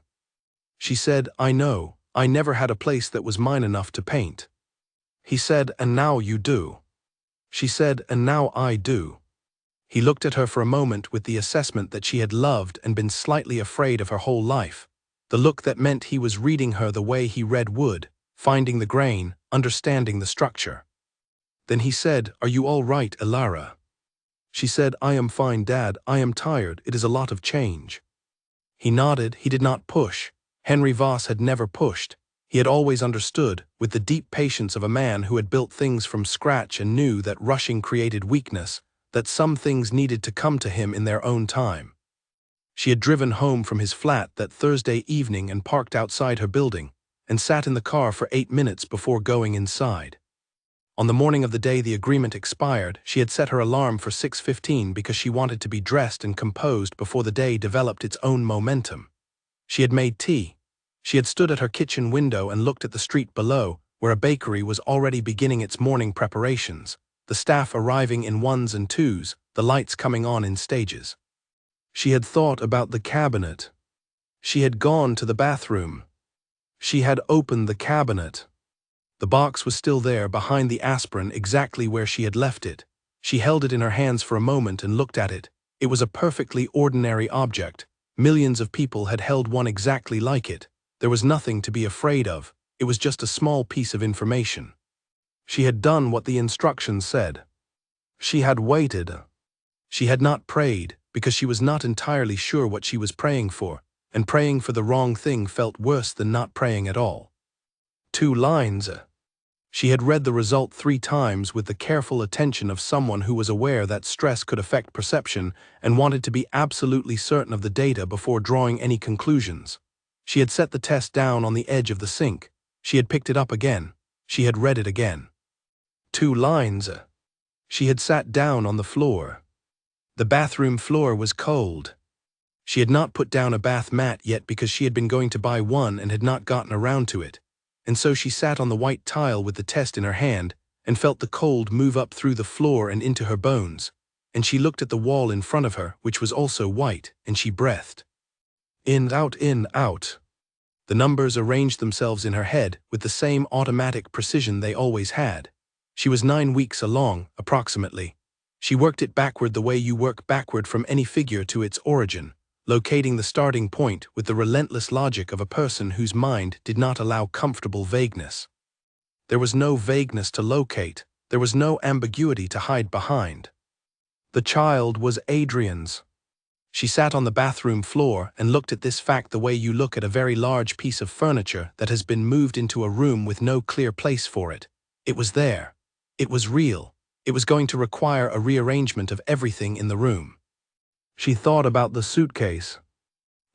She said, "I know, I never had a place that was mine enough to paint." He said, "And now you do." She said, "And now I do." He looked at her for a moment with the assessment that she had loved and been slightly afraid of her whole life, the look that meant he was reading her the way he read wood, finding the grain, understanding the structure. Then he said, "Are you all right, Alara?" She said, "I am fine, Dad. I am tired. It is a lot of change." He nodded. He did not push. Henry Voss had never pushed. He had always understood, with the deep patience of a man who had built things from scratch and knew that rushing created weakness, that some things needed to come to him in their own time. She had driven home from his flat that Thursday evening and parked outside her building, and sat in the car for 8 minutes before going inside. On the morning of the day the agreement expired, she had set her alarm for 6:15 because she wanted to be dressed and composed before the day developed its own momentum. She had made tea. She had stood at her kitchen window and looked at the street below, where a bakery was already beginning its morning preparations, the staff arriving in ones and twos, the lights coming on in stages. She had thought about the cabinet. She had gone to the bathroom. She had opened the cabinet. The box was still there behind the aspirin exactly where she had left it. She held it in her hands for a moment and looked at it. It was a perfectly ordinary object. Millions of people had held one exactly like it. There was nothing to be afraid of. It was just a small piece of information. She had done what the instructions said. She had waited. She had not prayed, because she was not entirely sure what she was praying for, and praying for the wrong thing felt worse than not praying at all. 2 lines. She had read the result 3 times with the careful attention of someone who was aware that stress could affect perception and wanted to be absolutely certain of the data before drawing any conclusions. She had set the test down on the edge of the sink. She had picked it up again. She had read it again. 2 lines. She had sat down on the floor. The bathroom floor was cold. She had not put down a bath mat yet because she had been going to buy one and had not gotten around to it. And so she sat on the white tile with the test in her hand and felt the cold move up through the floor and into her bones. And she looked at the wall in front of her, which was also white, and she breathed. In, out, in, out. The numbers arranged themselves in her head with the same automatic precision they always had. She was 9 weeks along, approximately. She worked it backward the way you work backward from any figure to its origin, locating the starting point with the relentless logic of a person whose mind did not allow comfortable vagueness. There was no vagueness to locate. There was no ambiguity to hide behind. The child was Adrian's. She sat on the bathroom floor and looked at this fact the way you look at a very large piece of furniture that has been moved into a room with no clear place for it. It was there. It was real. It was going to require a rearrangement of everything in the room. She thought about the suitcase.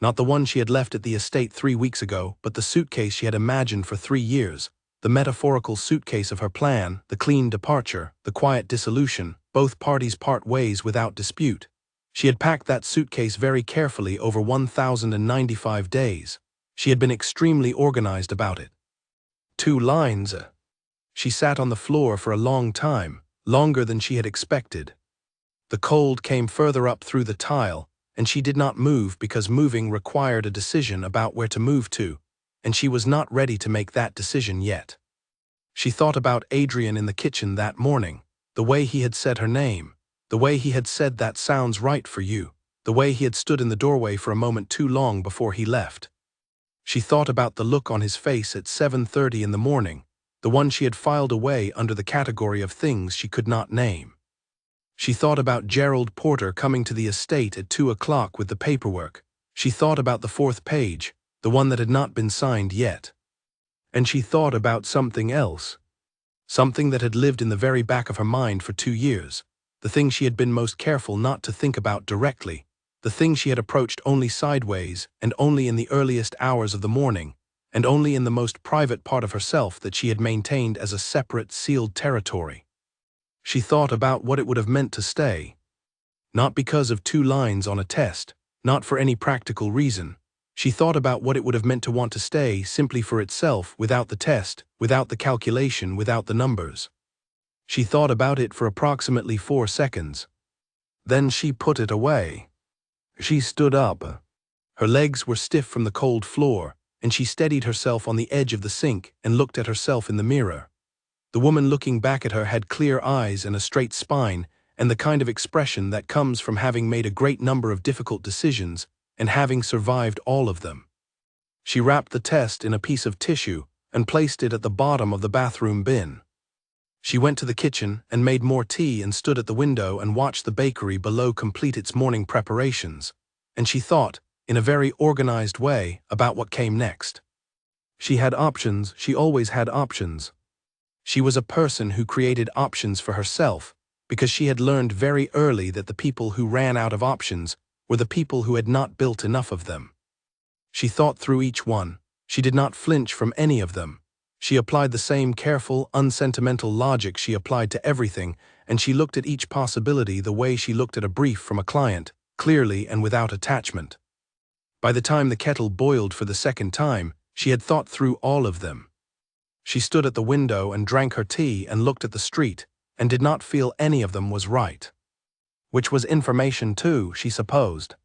Not the one she had left at the estate 3 weeks ago, but the suitcase she had imagined for 3 years, the metaphorical suitcase of her plan, the clean departure, the quiet dissolution, both parties part ways without dispute. She had packed that suitcase very carefully over 1,095 days. She had been extremely organized about it. 2 lines. She sat on the floor for a long time, longer than she had expected. The cold came further up through the tile, and she did not move because moving required a decision about where to move to, and she was not ready to make that decision yet. She thought about Adrian in the kitchen that morning, the way he had said her name, the way he had said "that sounds right for you," the way he had stood in the doorway for a moment too long before he left. She thought about the look on his face at 7:30 in the morning, the one she had filed away under the category of things she could not name. She thought about Gerald Porter coming to the estate at 2 o'clock with the paperwork. She thought about the 4th page, the one that had not been signed yet. And she thought about something else. Something that had lived in the very back of her mind for 2 years. The thing she had been most careful not to think about directly. The thing she had approached only sideways and only in the earliest hours of the morning, and only in the most private part of herself that she had maintained as a separate, sealed territory. She thought about what it would have meant to stay. Not because of 2 lines on a test, not for any practical reason. She thought about what it would have meant to want to stay simply for itself, without the test, without the calculation, without the numbers. She thought about it for approximately 4 seconds. Then she put it away. She stood up. Her legs were stiff from the cold floor, and she steadied herself on the edge of the sink and looked at herself in the mirror. The woman looking back at her had clear eyes and a straight spine, and the kind of expression that comes from having made a great number of difficult decisions and having survived all of them. She wrapped the test in a piece of tissue and placed it at the bottom of the bathroom bin. She went to the kitchen and made more tea and stood at the window and watched the bakery below complete its morning preparations, and she thought, in a very organized way, about what came next. She had options. She always had options. She was a person who created options for herself, because she had learned very early that the people who ran out of options were the people who had not built enough of them. She thought through each one. She did not flinch from any of them. She applied the same careful, unsentimental logic she applied to everything, and she looked at each possibility the way she looked at a brief from a client, clearly and without attachment. By the time the kettle boiled for the second time, she had thought through all of them. She stood at the window and drank her tea and looked at the street, and did not feel any of them was right. Which was information too, she supposed.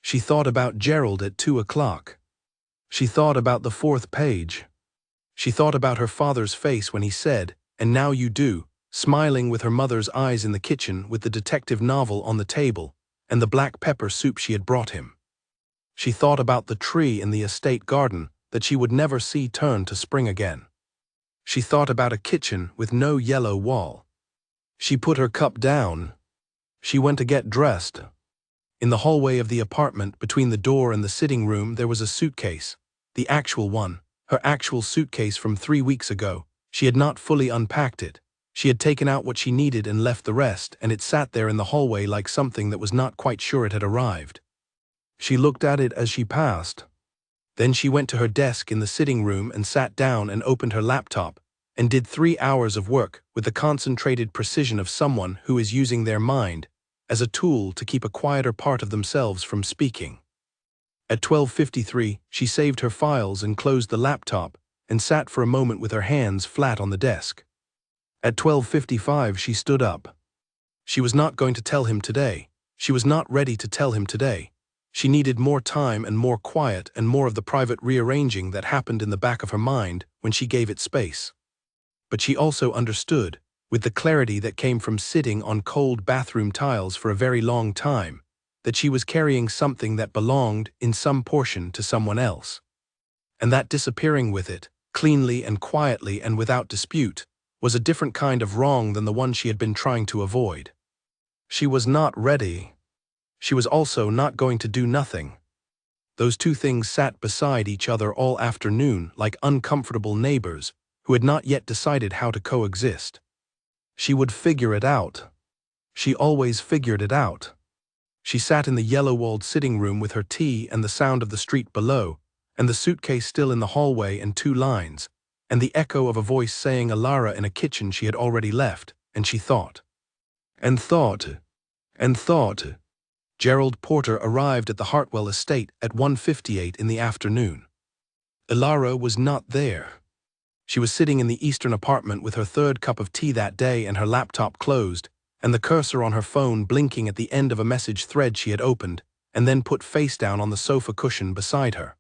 She thought about Gerald at 2 o'clock. She thought about the 4th page. She thought about her father's face when he said, "And now you do," smiling with her mother's eyes in the kitchen with the detective novel on the table, and the black pepper soup she had brought him. She thought about the tree in the estate garden that she would never see turn to spring again. She thought about a kitchen with no yellow wall. She put her cup down. She went to get dressed. In the hallway of the apartment, between the door and the sitting room, there was a suitcase. The actual one, her actual suitcase from 3 weeks ago. She had not fully unpacked it. She had taken out what she needed and left the rest, and it sat there in the hallway like something that was not quite sure it had arrived. She looked at it as she passed. Then she went to her desk in the sitting room and sat down and opened her laptop, and did 3 hours of work with the concentrated precision of someone who is using their mind as a tool to keep a quieter part of themselves from speaking. At 12:53, she saved her files and closed the laptop and sat for a moment with her hands flat on the desk. At 12:55, she stood up. She was not going to tell him today. She was not ready to tell him today. She needed more time and more quiet and more of the private rearranging that happened in the back of her mind when she gave it space. But she also understood, with the clarity that came from sitting on cold bathroom tiles for a very long time, that she was carrying something that belonged, in some portion, to someone else. And that disappearing with it, cleanly and quietly and without dispute, was a different kind of wrong than the one she had been trying to avoid. She was not ready. She was also not going to do nothing. Those two things sat beside each other all afternoon like uncomfortable neighbors who had not yet decided how to coexist. She would figure it out. She always figured it out. She sat in the yellow-walled sitting room with her tea and the sound of the street below, and the suitcase still in the hallway and 2 lines, and the echo of a voice saying Alara in a kitchen she had already left, and she thought. And thought. And thought. Gerald Porter arrived at the Hartwell estate at 1:58 in the afternoon. Alara was not there. She was sitting in the eastern apartment with her 3rd cup of tea that day and her laptop closed, and the cursor on her phone blinking at the end of a message thread she had opened, and then put face down on the sofa cushion beside her.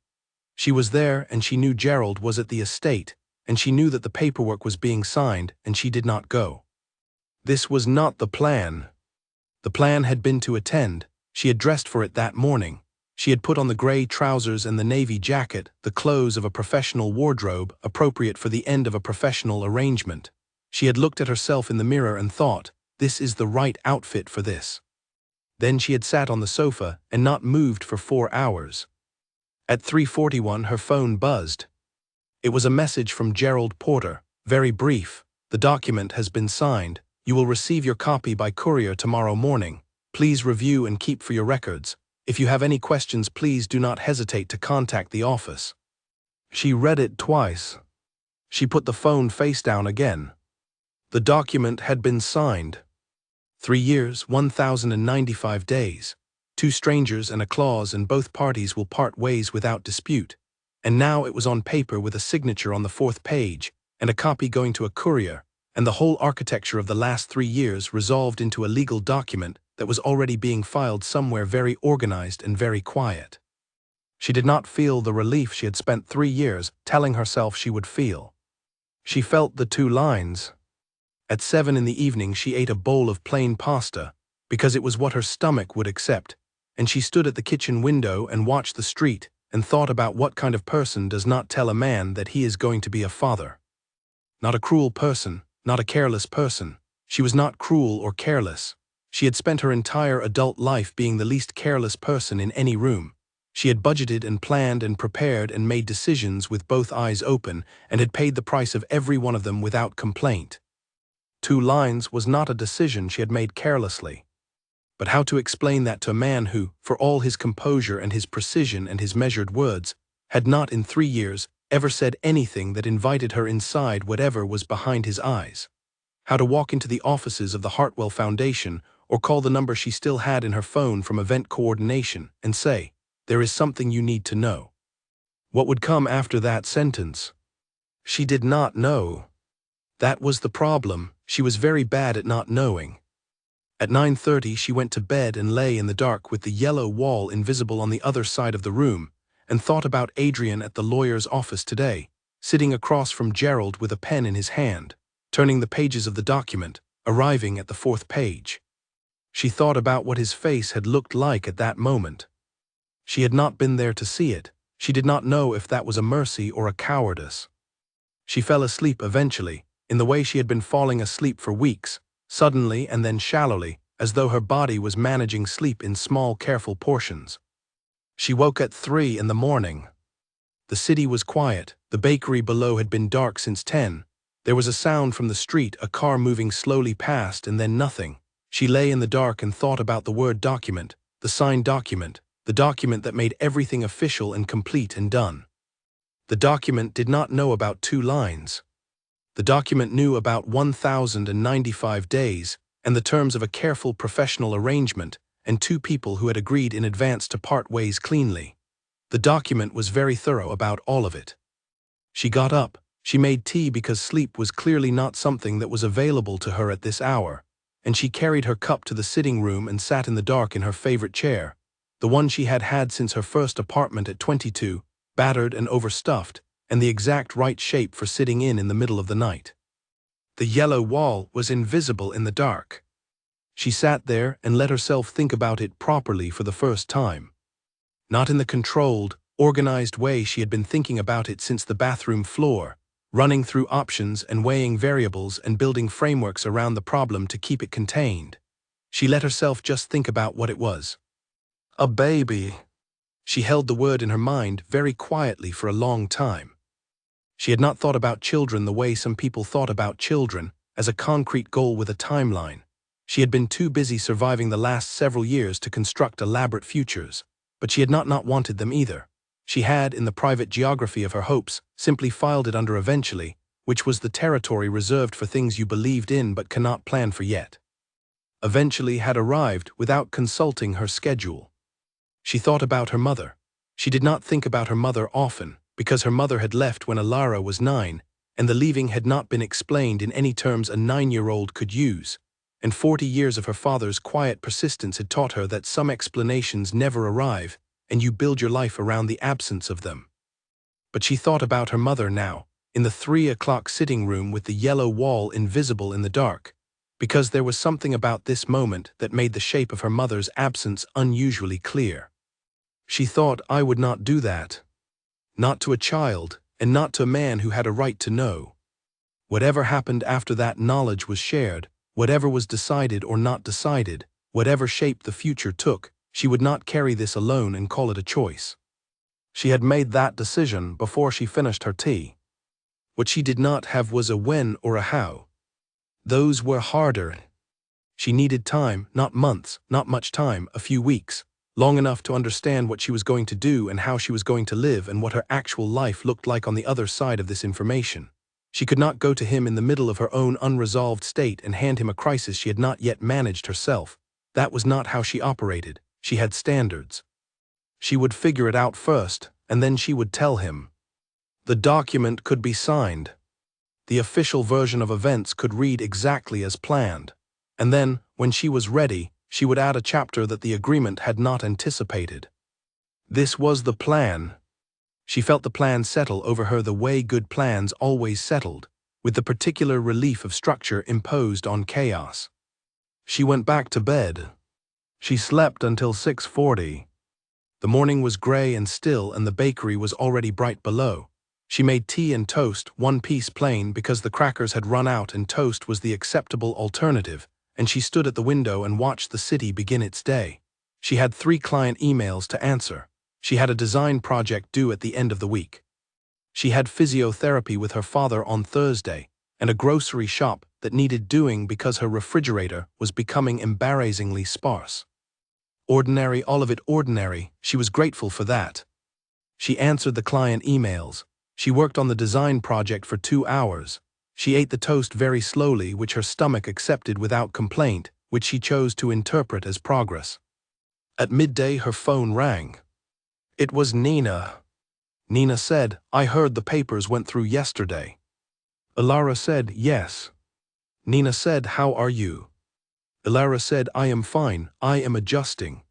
She was there, and she knew Gerald was at the estate, and she knew that the paperwork was being signed, and she did not go. This was not the plan. The plan had been to attend. She had dressed for it that morning. She had put on the gray trousers and the navy jacket, the clothes of a professional wardrobe, appropriate for the end of a professional arrangement. She had looked at herself in the mirror and thought, this is the right outfit for this. Then she had sat on the sofa and not moved for 4 hours. At 3:41, her phone buzzed. It was a message from Gerald Porter, very brief. The document has been signed. You will receive your copy by courier tomorrow morning. Please review and keep for your records. If you have any questions, please do not hesitate to contact the office. She read it twice. She put the phone face down again. The document had been signed. 3 years, 1,095 days. 2 strangers and a clause, and both parties will part ways without dispute. And now it was on paper with a signature on the 4th page, and a copy going to a courier, and the whole architecture of the last 3 years resolved into a legal document that was already being filed somewhere very organized and very quiet. She did not feel the relief she had spent 3 years telling herself she would feel. She felt the 2 lines. At 7 in the evening she ate a bowl of plain pasta, because it was what her stomach would accept, and she stood at the kitchen window and watched the street and thought about what kind of person does not tell a man that he is going to be a father. Not a cruel person, not a careless person. She was not cruel or careless. She had spent her entire adult life being the least careless person in any room. She had budgeted and planned and prepared and made decisions with both eyes open and had paid the price of every one of them without complaint. 2 lines was not a decision she had made carelessly. But how to explain that to a man who, for all his composure and his precision and his measured words, had not in 3 years ever said anything that invited her inside whatever was behind his eyes? How to walk into the offices of the Hartwell Foundation or call the number she still had in her phone from event coordination and say, "There is something you need to know." What would come after that sentence? She did not know. That was the problem. She was very bad at not knowing. At 9:30 she went to bed and lay in the dark with the yellow wall invisible on the other side of the room, and thought about Adrian at the lawyer's office today, sitting across from Gerald with a pen in his hand, turning the pages of the document, arriving at the 4th page. She thought about what his face had looked like at that moment. She had not been there to see it. She did not know if that was a mercy or a cowardice. She fell asleep eventually, in the way she had been falling asleep for weeks, suddenly and then shallowly, as though her body was managing sleep in small, careful portions. She woke at 3 in the morning. The city was quiet. The bakery below had been dark since 10. There was a sound from the street, a car moving slowly past, and then nothing. She lay in the dark and thought about the word document, the signed document, the document that made everything official and complete and done. The document did not know about 2 lines. The document knew about 1,095 days and the terms of a careful professional arrangement and 2 people who had agreed in advance to part ways cleanly. The document was very thorough about all of it. She got up. She made tea because sleep was clearly not something that was available to her at this hour, and she carried her cup to the sitting room and sat in the dark in her favorite chair, the one she had had since her first apartment at 22, battered and overstuffed, and the exact right shape for sitting in the middle of the night. The yellow wall was invisible in the dark. She sat there and let herself think about it properly for the first time. Not in the controlled, organized way she had been thinking about it since the bathroom floor, running through options and weighing variables and building frameworks around the problem to keep it contained. She let herself just think about what it was. A baby. She held the word in her mind very quietly for a long time. She had not thought about children the way some people thought about children, as a concrete goal with a timeline. She had been too busy surviving the last several years to construct elaborate futures, but she had not wanted them either. She had, in the private geography of her hopes, simply filed it under eventually, which was the territory reserved for things you believed in but cannot plan for yet. Eventually had arrived without consulting her schedule. She thought about her mother. She did not think about her mother often, because her mother had left when Alara was 9, and the leaving had not been explained in any terms a 9-year-old could use, and 40 years of her father's quiet persistence had taught her that some explanations never arrive, and you build your life around the absence of them. But she thought about her mother now, in the 3 o'clock sitting room with the yellow wall invisible in the dark, because there was something about this moment that made the shape of her mother's absence unusually clear. She thought, I would not do that. Not to a child, and not to a man who had a right to know. Whatever happened after that knowledge was shared, whatever was decided or not decided, whatever shape the future took, she would not carry this alone and call it a choice. She had made that decision before she finished her tea. What she did not have was a when or a how. Those were harder. She needed time, not months, not much time, a few weeks, long enough to understand what she was going to do and how she was going to live and what her actual life looked like on the other side of this information. She could not go to him in the middle of her own unresolved state and hand him a crisis she had not yet managed herself. That was not how she operated. She had standards. She would figure it out first, and then she would tell him. The document could be signed. The official version of events could read exactly as planned. And then, when she was ready, she would add a chapter that the agreement had not anticipated. This was the plan. She felt the plan settle over her the way good plans always settled, with the particular relief of structure imposed on chaos. She went back to bed. She slept until 6:40. The morning was gray and still, and the bakery was already bright below. She made tea and toast, one piece plain because the crackers had run out and toast was the acceptable alternative, and she stood at the window and watched the city begin its day. She had 3 client emails to answer. She had a design project due at the end of the week. She had physiotherapy with her father on Thursday, and a grocery shop that needed doing because her refrigerator was becoming embarrassingly sparse. Ordinary, all of it ordinary, she was grateful for that. She answered the client emails. She worked on the design project for 2 hours. She ate the toast very slowly, which her stomach accepted without complaint, which she chose to interpret as progress. At midday, her phone rang. It was Nina. Nina said, "I heard the papers went through yesterday." Ilara said, "Yes." Nina said, "How are you?" Ilara said, "I am fine, I am adjusting."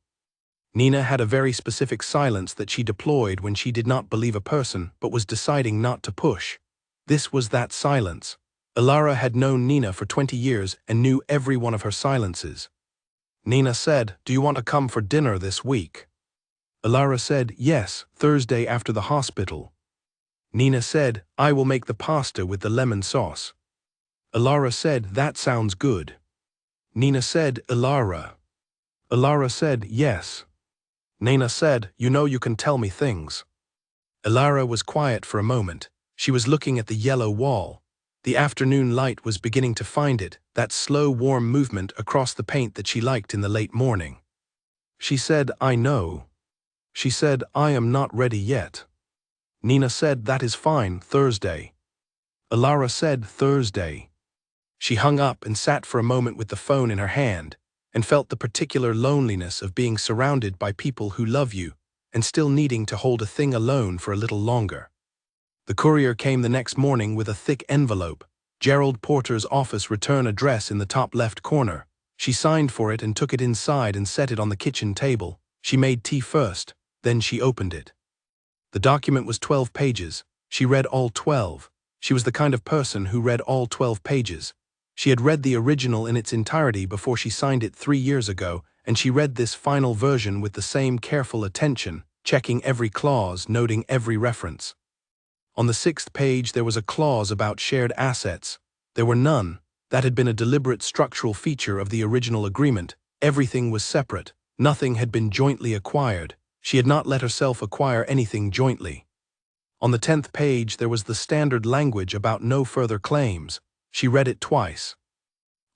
Nina had a very specific silence that she deployed when she did not believe a person but was deciding not to push. This was that silence. Ilara had known Nina for 20 years and knew every one of her silences. Nina said, "Do you want to come for dinner this week?" Ilara said, "Yes, Thursday after the hospital." Nina said, "I will make the pasta with the lemon sauce." Ilara said, "That sounds good." Nina said, "Ilara." Ilara said, "Yes." Nina said, "You know you can tell me things." Ilara was quiet for a moment. She was looking at the yellow wall. The afternoon light was beginning to find it, that slow, warm movement across the paint that she liked in the late morning. She said, "I know." She said, "I am not ready yet." Nina said, "That is fine, Thursday." Ilara said, "Thursday." She hung up and sat for a moment with the phone in her hand, and felt the particular loneliness of being surrounded by people who love you and still needing to hold a thing alone for a little longer. The courier came the next morning with a thick envelope. Gerald Porter's office return address in the top left corner. She signed for it and took it inside and set it on the kitchen table. She made tea first, then she opened it. The document was 12 pages. She read all 12. She was the kind of person who read all 12 pages. She had read the original in its entirety before she signed it 3 years ago, and she read this final version with the same careful attention, checking every clause, noting every reference. On the 6th page there was a clause about shared assets. There were none. That had been a deliberate structural feature of the original agreement. Everything was separate. Nothing had been jointly acquired. She had not let herself acquire anything jointly. On the 10th page there was the standard language about no further claims. She read it twice.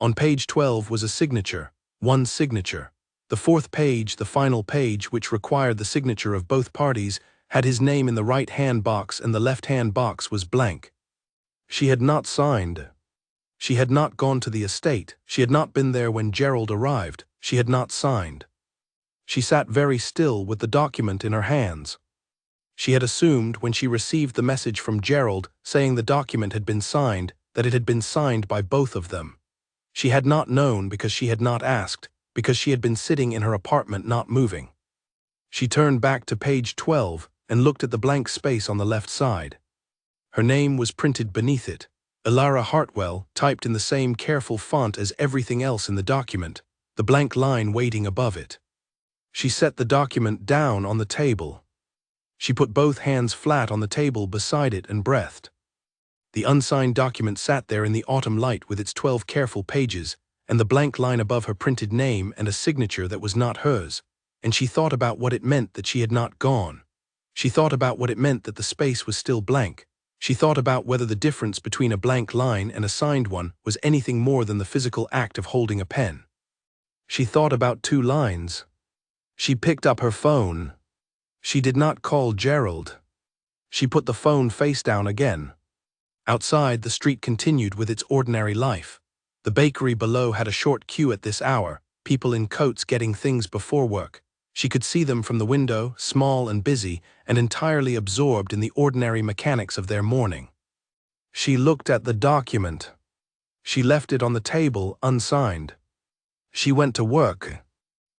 On page 12 was a signature, one signature. The 4th page, the final page, which required the signature of both parties, had his name in the right-hand box and the left-hand box was blank. She had not signed. She had not gone to the estate. She had not been there when Gerald arrived. She had not signed. She sat very still with the document in her hands. She had assumed when she received the message from Gerald saying the document had been signed, that it had been signed by both of them. She had not known because she had not asked, because she had been sitting in her apartment not moving. She turned back to page 12 and looked at the blank space on the left side. Her name was printed beneath it. Ilara Hartwell, typed in the same careful font as everything else in the document, the blank line waiting above it. She set the document down on the table. She put both hands flat on the table beside it and breathed. The unsigned document sat there in the autumn light with its 12 careful pages, and the blank line above her printed name and a signature that was not hers, and she thought about what it meant that she had not gone. She thought about what it meant that the space was still blank. She thought about whether the difference between a blank line and a signed one was anything more than the physical act of holding a pen. She thought about 2 lines. She picked up her phone. She did not call Gerald. She put the phone face down again. Outside, the street continued with its ordinary life. The bakery below had a short queue at this hour, people in coats getting things before work. She could see them from the window, small and busy, and entirely absorbed in the ordinary mechanics of their morning. She looked at the document. She left it on the table, unsigned. She went to work.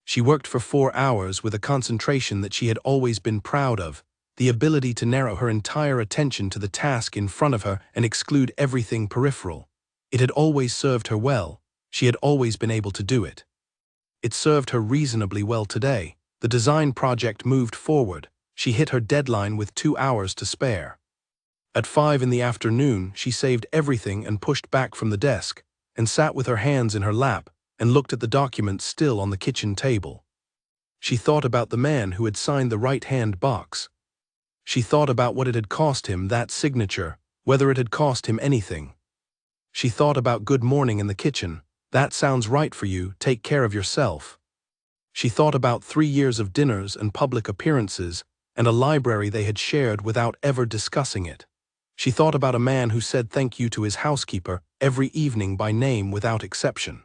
She worked for 4 hours with a concentration that she had always been proud of, the ability to narrow her entire attention to the task in front of her and exclude everything peripheral. It had always served her well. She had always been able to do it. It served her reasonably well today. The design project moved forward. She hit her deadline with 2 hours to spare. At 5 in the afternoon, she saved everything and pushed back from the desk, and sat with her hands in her lap, and looked at the document still on the kitchen table. She thought about the man who had signed the right-hand box. She thought about what it had cost him, that signature, whether it had cost him anything. She thought about good morning in the kitchen. That sounds right for you, take care of yourself. She thought about 3 years of dinners and public appearances, and a library they had shared without ever discussing it. She thought about a man who said thank you to his housekeeper every evening by name without exception.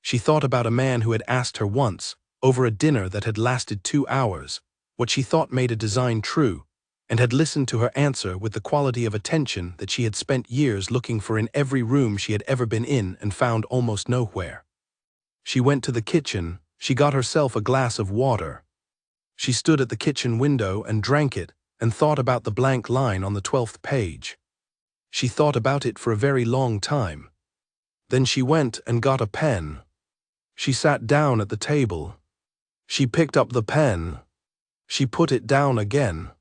She thought about a man who had asked her once, over a dinner that had lasted 2 hours, what she thought made a design true, and had listened to her answer with the quality of attention that she had spent years looking for in every room she had ever been in and found almost nowhere. She went to the kitchen. She got herself a glass of water. She stood at the kitchen window and drank it and thought about the blank line on the 12th page. She thought about it for a very long time. Then she went and got a pen. She sat down at the table. She picked up the pen. She put it down again.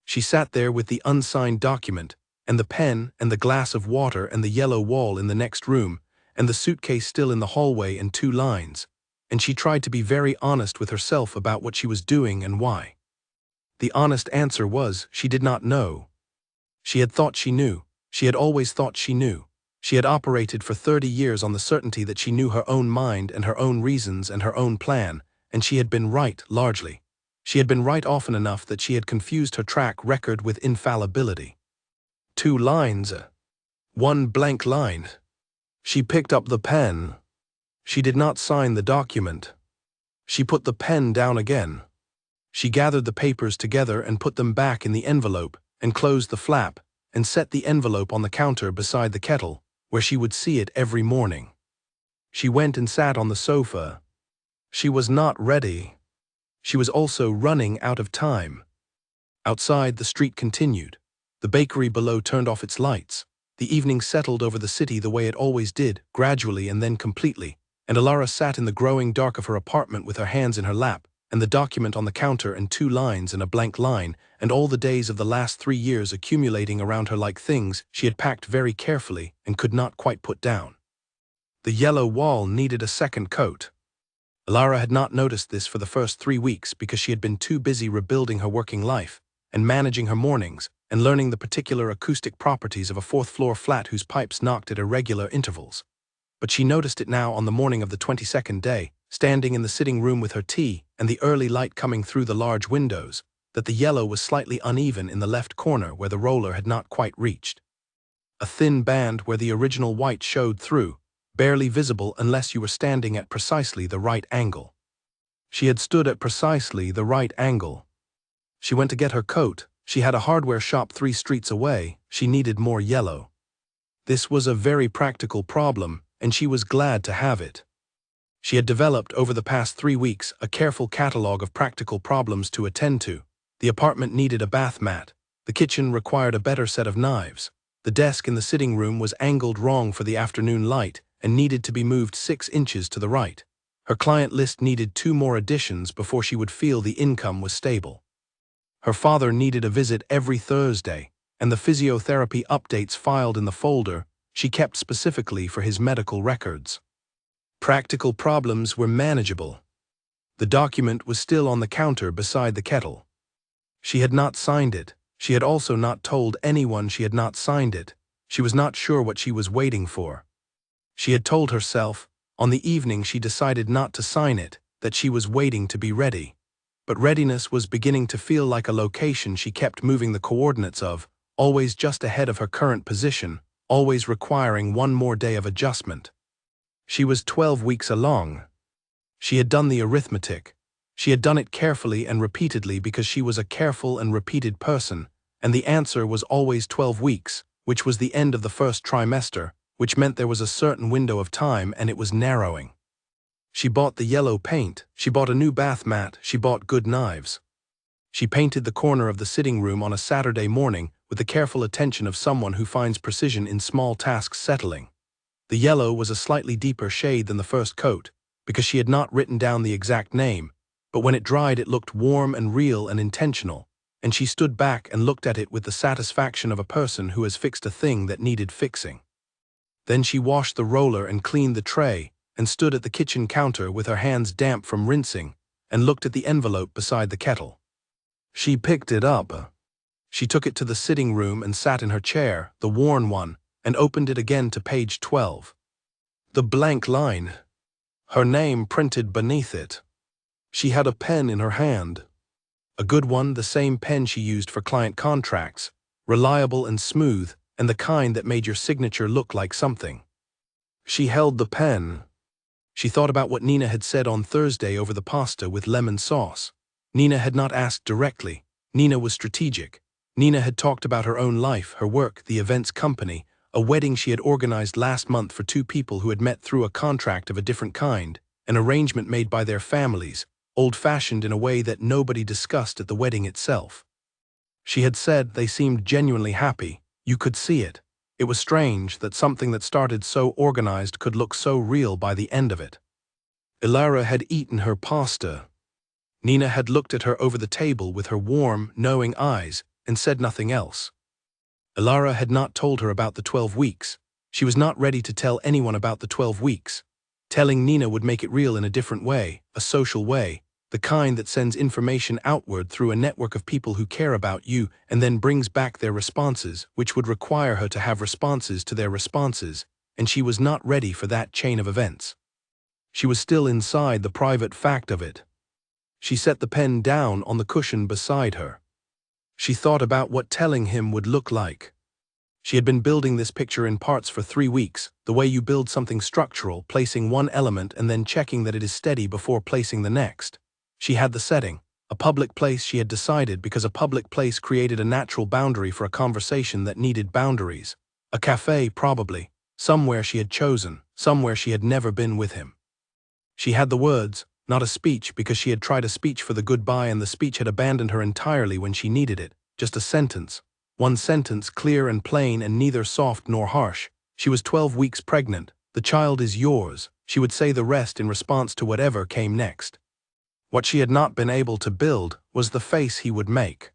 She sat there with the unsigned document, and the pen, and the glass of water, and the yellow wall in the next room, and the suitcase still in the hallway, and 2 lines. And she tried to be very honest with herself about what she was doing and why. The honest answer was, she did not know. She had thought she knew. She had always thought she knew. She had operated for 30 years on the certainty that she knew her own mind and her own reasons and her own plan, and she had been right, largely. She had been right often enough that she had confused her track record with infallibility. 2 lines. 1 blank line. She picked up the pen. She did not sign the document. She put the pen down again. She gathered the papers together and put them back in the envelope, and closed the flap, and set the envelope on the counter beside the kettle, where she would see it every morning. She went and sat on the sofa. She was not ready. She was also running out of time. Outside, the street continued. The bakery below turned off its lights. The evening settled over the city the way it always did, gradually and then completely, and Alara sat in the growing dark of her apartment with her hands in her lap, and the document on the counter and 2 lines and a blank line, and all the days of the last 3 years accumulating around her like things she had packed very carefully and could not quite put down. The yellow wall needed a second coat. Alara had not noticed this for the first 3 weeks because she had been too busy rebuilding her working life, and managing her mornings, and learning the particular acoustic properties of a 4th-floor flat whose pipes knocked at irregular intervals. But she noticed it now on the morning of the 22nd day, standing in the sitting room with her tea and the early light coming through the large windows, that the yellow was slightly uneven in the left corner where the roller had not quite reached. A thin band where the original white showed through, barely visible unless you were standing at precisely the right angle. She had stood at precisely the right angle. She went to get her coat. She had a hardware shop 3 streets away. She needed more yellow. This was a very practical problem, and she was glad to have it. She had developed over the past 3 weeks a careful catalogue of practical problems to attend to. The apartment needed a bath mat. The kitchen required a better set of knives. The desk in the sitting room was angled wrong for the afternoon light and needed to be moved 6 inches to the right. Her client list needed 2 more additions before she would feel the income was stable. Her father needed a visit every Thursday, and the physiotherapy updates filed in the folder she kept specifically for his medical records. Practical problems were manageable. The document was still on the counter beside the kettle. She had not signed it. She had also not told anyone she had not signed it. She was not sure what she was waiting for. She had told herself, on the evening she decided not to sign it, that she was waiting to be ready. But readiness was beginning to feel like a location she kept moving the coordinates of, always just ahead of her current position, always requiring 1 more day of adjustment. She was 12 weeks along. She had done the arithmetic. She had done it carefully and repeatedly because she was a careful and repeated person, and the answer was always 12 weeks, which was the end of the first trimester, which meant there was a certain window of time and it was narrowing. She bought the yellow paint, she bought a new bath mat, she bought good knives. She painted the corner of the sitting room on a Saturday morning with the careful attention of someone who finds precision in small tasks settling. The yellow was a slightly deeper shade than the first coat, because she had not written down the exact name, but when it dried it looked warm and real and intentional, and she stood back and looked at it with the satisfaction of a person who has fixed a thing that needed fixing. Then she washed the roller and cleaned the tray, and stood at the kitchen counter with her hands damp from rinsing, and looked at the envelope beside the kettle. She picked it up. She took it to the sitting room and sat in her chair, the worn one, and opened it again to page 12. The blank line. Her name printed beneath it. She had a pen in her hand. A good one, the same pen she used for client contracts, reliable and smooth, and the kind that made your signature look like something. She held the pen. She thought about what Nina had said on Thursday over the pasta with lemon sauce. Nina had not asked directly. Nina was strategic. Nina had talked about her own life, her work, the events company, a wedding she had organized last month for two people who had met through a contract of a different kind, an arrangement made by their families, old-fashioned in a way that nobody discussed at the wedding itself. She had said they seemed genuinely happy. You could see it. It was strange that something that started so organized could look so real by the end of it. Ilara had eaten her pasta. Nina had looked at her over the table with her warm, knowing eyes and said nothing else. Ilara had not told her about the 12 weeks. She was not ready to tell anyone about the 12 weeks. Telling Nina would make it real in a different way, a social way, the kind that sends information outward through a network of people who care about you and then brings back their responses, which would require her to have responses to their responses, and she was not ready for that chain of events. She was still inside the private fact of it. She set the pen down on the cushion beside her. She thought about what telling him would look like. She had been building this picture in parts for 3 weeks, the way you build something structural, placing one element and then checking that it is steady before placing the next. She had the setting, a public place she had decided because a public place created a natural boundary for a conversation that needed boundaries. A cafe, probably, somewhere she had chosen, somewhere she had never been with him. She had the words, not a speech because she had tried a speech for the goodbye and the speech had abandoned her entirely when she needed it, just a sentence. One sentence, clear and plain and neither soft nor harsh. She was 12 weeks pregnant. The child is yours. She would say the rest in response to whatever came next. What she had not been able to build was the face he would make.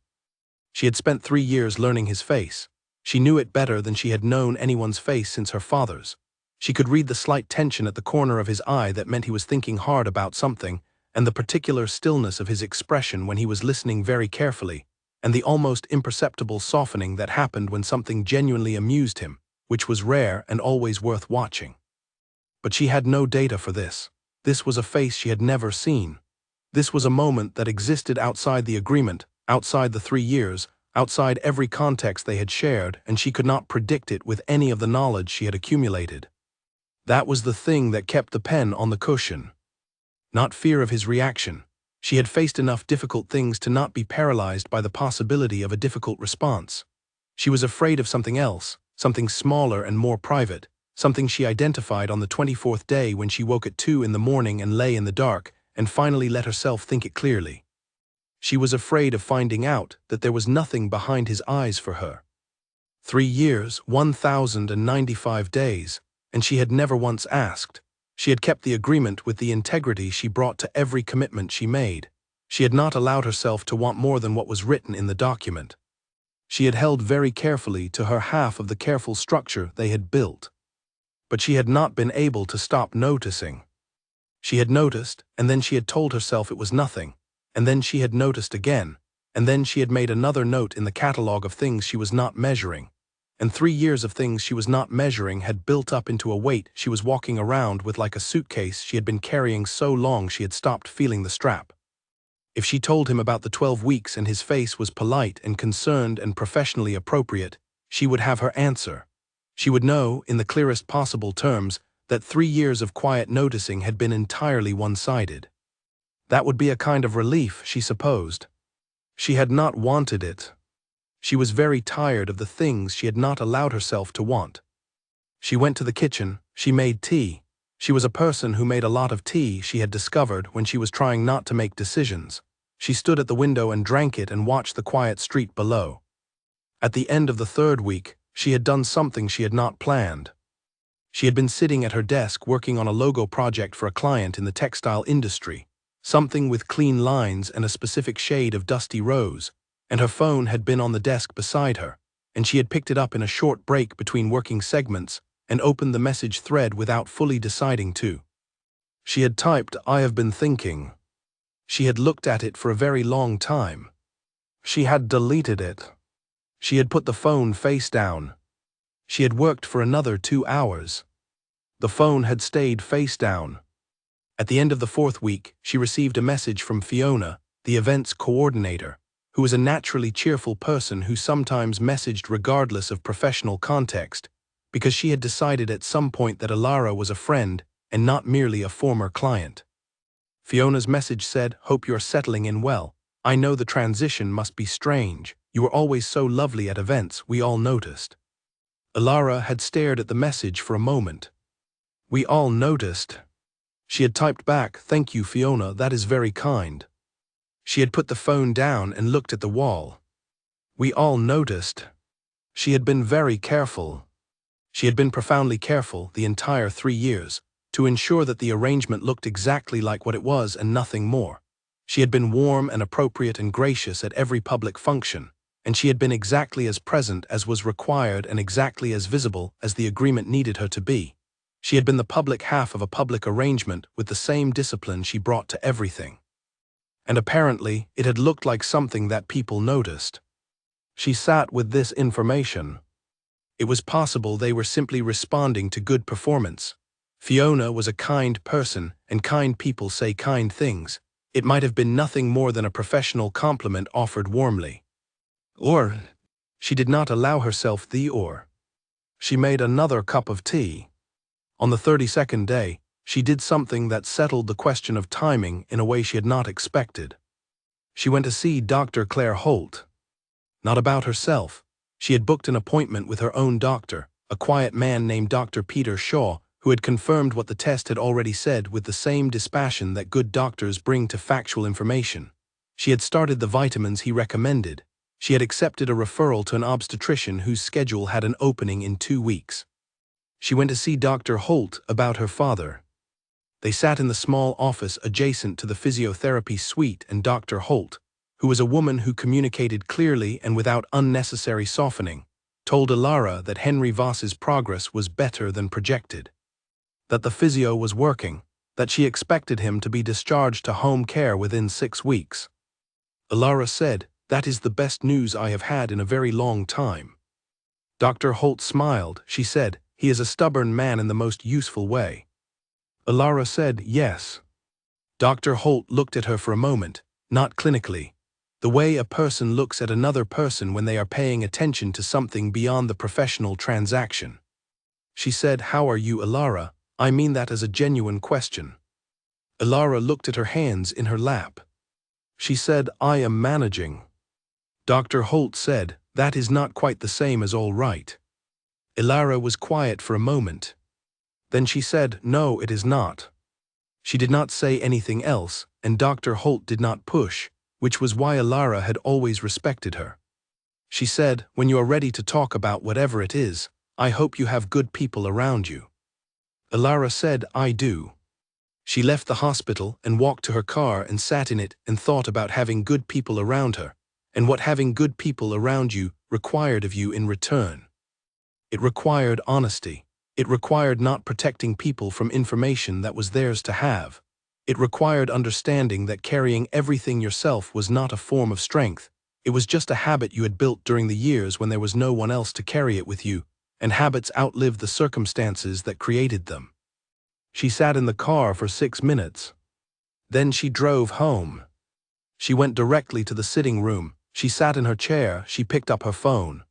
She had spent 3 years learning his face. She knew it better than she had known anyone's face since her father's. She could read the slight tension at the corner of his eye that meant he was thinking hard about something, and the particular stillness of his expression when he was listening very carefully, and the almost imperceptible softening that happened when something genuinely amused him, which was rare and always worth watching. But she had no data for this. This was a face she had never seen. This was a moment that existed outside the agreement, outside the 3 years, outside every context they had shared, and she could not predict it with any of the knowledge she had accumulated. That was the thing that kept the pen on the cushion. Not fear of his reaction. She had faced enough difficult things to not be paralyzed by the possibility of a difficult response. She was afraid of something else, something smaller and more private, something she identified on the 24th day when she woke at 2 in the morning and lay in the dark, and finally let herself think it clearly. She was afraid of finding out that there was nothing behind his eyes for her. 3 years, 1,095 days, and she had never once asked. She had kept the agreement with the integrity she brought to every commitment she made. She had not allowed herself to want more than what was written in the document. She had held very carefully to her half of the careful structure they had built. But she had not been able to stop noticing. She had noticed, and then she had told herself it was nothing, and then she had noticed again, and then she had made another note in the catalogue of things she was not measuring. And 3 years of things she was not measuring had built up into a weight she was walking around with like a suitcase she had been carrying so long she had stopped feeling the strap. If she told him about the 12 weeks and his face was polite and concerned and professionally appropriate, she would have her answer. She would know, in the clearest possible terms, that 3 years of quiet noticing had been entirely one-sided. That would be a kind of relief, she supposed. She had not wanted it. She was very tired of the things she had not allowed herself to want. She went to the kitchen, she made tea. She was a person who made a lot of tea, she had discovered when she was trying not to make decisions. She stood at the window and drank it and watched the quiet street below. At the end of the 3rd week, she had done something she had not planned. She had been sitting at her desk working on a logo project for a client in the textile industry, something with clean lines and a specific shade of dusty rose, and her phone had been on the desk beside her, and she had picked it up in a short break between working segments and opened the message thread without fully deciding to. She had typed, "I have been thinking." She had looked at it for a very long time. She had deleted it. She had put the phone face down. She had worked for another 2 hours. The phone had stayed face down. At the end of the 4th week, she received a message from Fiona, the events coordinator, who was a naturally cheerful person who sometimes messaged regardless of professional context, because she had decided at some point that Alara was a friend and not merely a former client. Fiona's message said, "Hope you're settling in well. I know the transition must be strange. You were always so lovely at events, we all noticed." Alara had stared at the message for a moment. "We all noticed." She had typed back, "Thank you, Fiona, that is very kind." She had put the phone down and looked at the wall. "We all noticed." She had been very careful. She had been profoundly careful the entire 3 years to ensure that the arrangement looked exactly like what it was and nothing more. She had been warm and appropriate and gracious at every public function, and she had been exactly as present as was required and exactly as visible as the agreement needed her to be. She had been the public half of a public arrangement with the same discipline she brought to everything. And apparently, it had looked like something that people noticed. She sat with this information. It was possible they were simply responding to good performance. Fiona was a kind person, and kind people say kind things. It might have been nothing more than a professional compliment offered warmly. Or, she did not allow herself the or. She made another cup of tea. On the 32nd day, she did something that settled the question of timing in a way she had not expected. She went to see Dr. Claire Holt. Not about herself. She had booked an appointment with her own doctor, a quiet man named Dr. Peter Shaw, who had confirmed what the test had already said with the same dispassion that good doctors bring to factual information. She had started the vitamins he recommended. She had accepted a referral to an obstetrician whose schedule had an opening in 2 weeks. She went to see Dr. Holt about her father. They sat in the small office adjacent to the physiotherapy suite, and Dr. Holt, who was a woman who communicated clearly and without unnecessary softening, told Alara that Henry Voss's progress was better than projected. That the physio was working, that she expected him to be discharged to home care within 6 weeks. Alara said, "That is the best news I have had in a very long time." Dr. Holt smiled. She said, "He is a stubborn man in the most useful way." Alara said, "Yes." Dr. Holt looked at her for a moment, not clinically. The way a person looks at another person when they are paying attention to something beyond the professional transaction. She said, "How are you, Alara? I mean that as a genuine question." Alara looked at her hands in her lap. She said, "I am managing." Dr. Holt said, "That is not quite the same as all right." Alara was quiet for a moment. Then she said, "No, it is not." She did not say anything else, and Dr. Holt did not push, which was why Alara had always respected her. She said, "When you are ready to talk about whatever it is, I hope you have good people around you." Alara said, "I do." She left the hospital and walked to her car and sat in it and thought about having good people around her, and what having good people around you required of you in return. It required honesty. It required not protecting people from information that was theirs to have. It required understanding that carrying everything yourself was not a form of strength. It was just a habit you had built during the years when there was no one else to carry it with you, and habits outlive the circumstances that created them. She sat in the car for 6 minutes. Then she drove home. She went directly to the sitting room. She sat in her chair. She picked up her phone.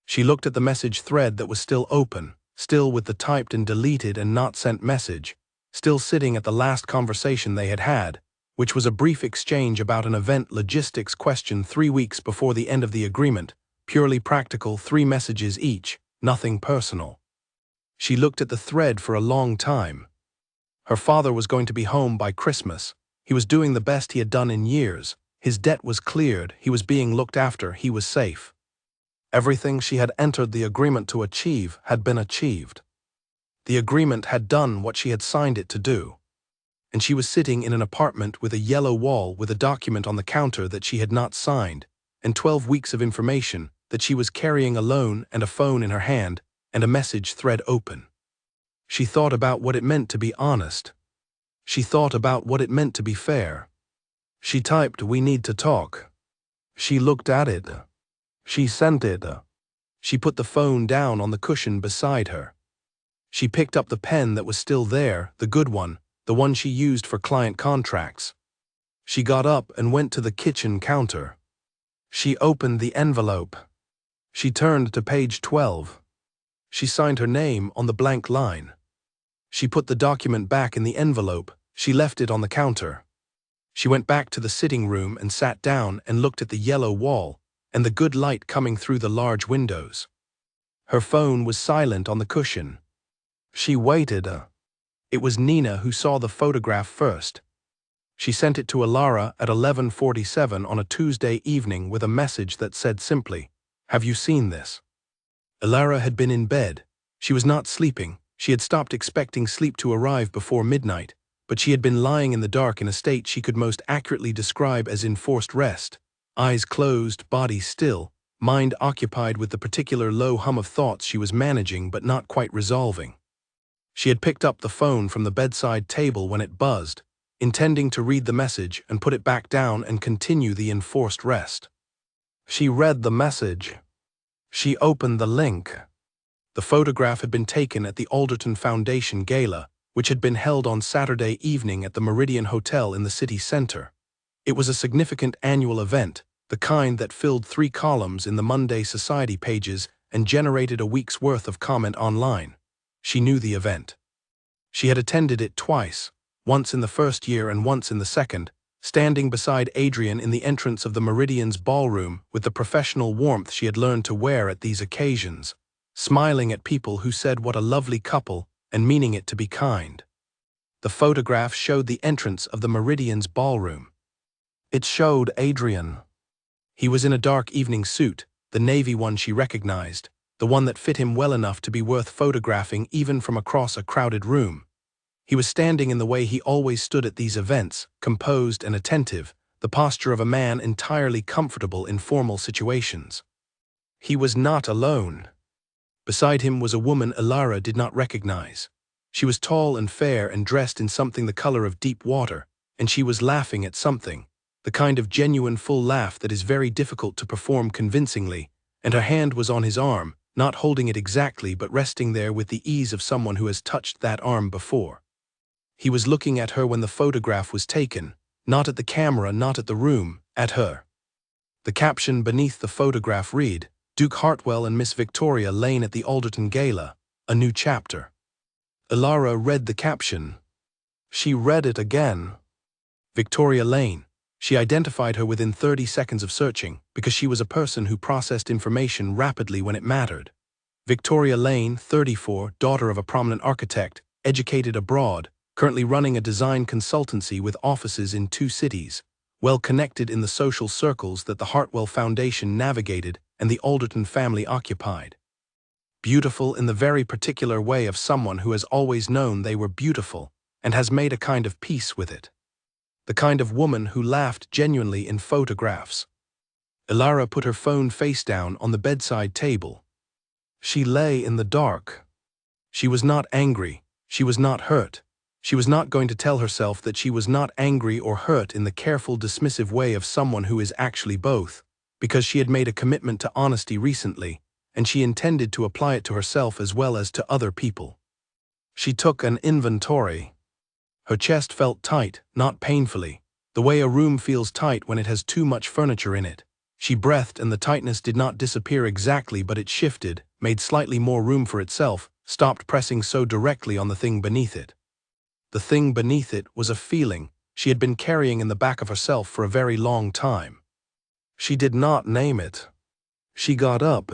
She looked at the message thread that was still open, still with the typed and deleted and not sent message, still sitting at the last conversation they had had, which was a brief exchange about an event logistics question 3 weeks before the end of the agreement, purely practical, 3 messages each, nothing personal. She looked at the thread for a long time. Her father was going to be home by Christmas. He was doing the best he had done in years. His debt was cleared. He was being looked after. He was safe. Everything she had entered the agreement to achieve had been achieved. The agreement had done what she had signed it to do. And she was sitting in an apartment with a yellow wall with a document on the counter that she had not signed, and 12 weeks of information that she was carrying alone, and a phone in her hand, and a message thread open. She thought about what it meant to be honest. She thought about what it meant to be fair. She typed, "We need to talk." She looked at it. She sent it. She put the phone down on the cushion beside her. She picked up the pen that was still there, the good one, the one she used for client contracts. She got up and went to the kitchen counter. She opened the envelope. She turned to page 12. She signed her name on the blank line. She put the document back in the envelope. She left it on the counter. She went back to the sitting room and sat down and looked at the yellow wall and the good light coming through the large windows. Her phone was silent on the cushion. She waited. It was Nina who saw the photograph first. She sent it to Ilara at 11:47 on a Tuesday evening with a message that said simply, "Have you seen this?" Ilara had been in bed. She was not sleeping. She had stopped expecting sleep to arrive before midnight, but she had been lying in the dark in a state she could most accurately describe as enforced rest, eyes closed, body still, mind occupied with the particular low hum of thoughts she was managing but not quite resolving. She had picked up the phone from the bedside table when it buzzed, intending to read the message and put it back down and continue the enforced rest. She read the message. She opened the link. The photograph had been taken at the Alderton Foundation Gala, which had been held on Saturday evening at the Meridian Hotel in the city center. It was a significant annual event, the kind that filled 3 columns in the Monday Society pages and generated a week's worth of comment online. She knew the event. She had attended it twice, once in the first year and once in the second, standing beside Adrian in the entrance of the Meridian's ballroom with the professional warmth she had learned to wear at these occasions, smiling at people who said what a lovely couple and meaning it to be kind. The photograph showed the entrance of the Meridian's ballroom. It showed Adrian. He was in a dark evening suit, the navy one she recognized, the one that fit him well enough to be worth photographing even from across a crowded room. He was standing in the way he always stood at these events, composed and attentive, the posture of a man entirely comfortable in formal situations. He was not alone. Beside him was a woman Ilara did not recognize. She was tall and fair and dressed in something the color of deep water, and she was laughing at something, the kind of genuine full laugh that is very difficult to perform convincingly, and her hand was on his arm, not holding it exactly but resting there with the ease of someone who has touched that arm before. He was looking at her when the photograph was taken, not at the camera, not at the room, at her. The caption beneath the photograph read, "Duke Hartwell and Miss Victoria Lane at the Alderton Gala, a new chapter." Ilara read the caption. She read it again. Victoria Lane. She identified her within 30 seconds of searching, because she was a person who processed information rapidly when it mattered. Victoria Lane, 34, daughter of a prominent architect, educated abroad, currently running a design consultancy with offices in 2 cities, well connected in the social circles that the Hartwell Foundation navigated and the Alderton family occupied. Beautiful in the very particular way of someone who has always known they were beautiful and has made a kind of peace with it. The kind of woman who laughed genuinely in photographs. Ilara put her phone face down on the bedside table. She lay in the dark. She was not angry. She was not hurt. She was not going to tell herself that she was not angry or hurt in the careful, dismissive way of someone who is actually both, because she had made a commitment to honesty recently, and she intended to apply it to herself as well as to other people. She took an inventory. Her chest felt tight, not painfully, the way a room feels tight when it has too much furniture in it. She breathed and the tightness did not disappear exactly, but it shifted, made slightly more room for itself, stopped pressing so directly on the thing beneath it. The thing beneath it was a feeling she had been carrying in the back of herself for a very long time. She did not name it. She got up.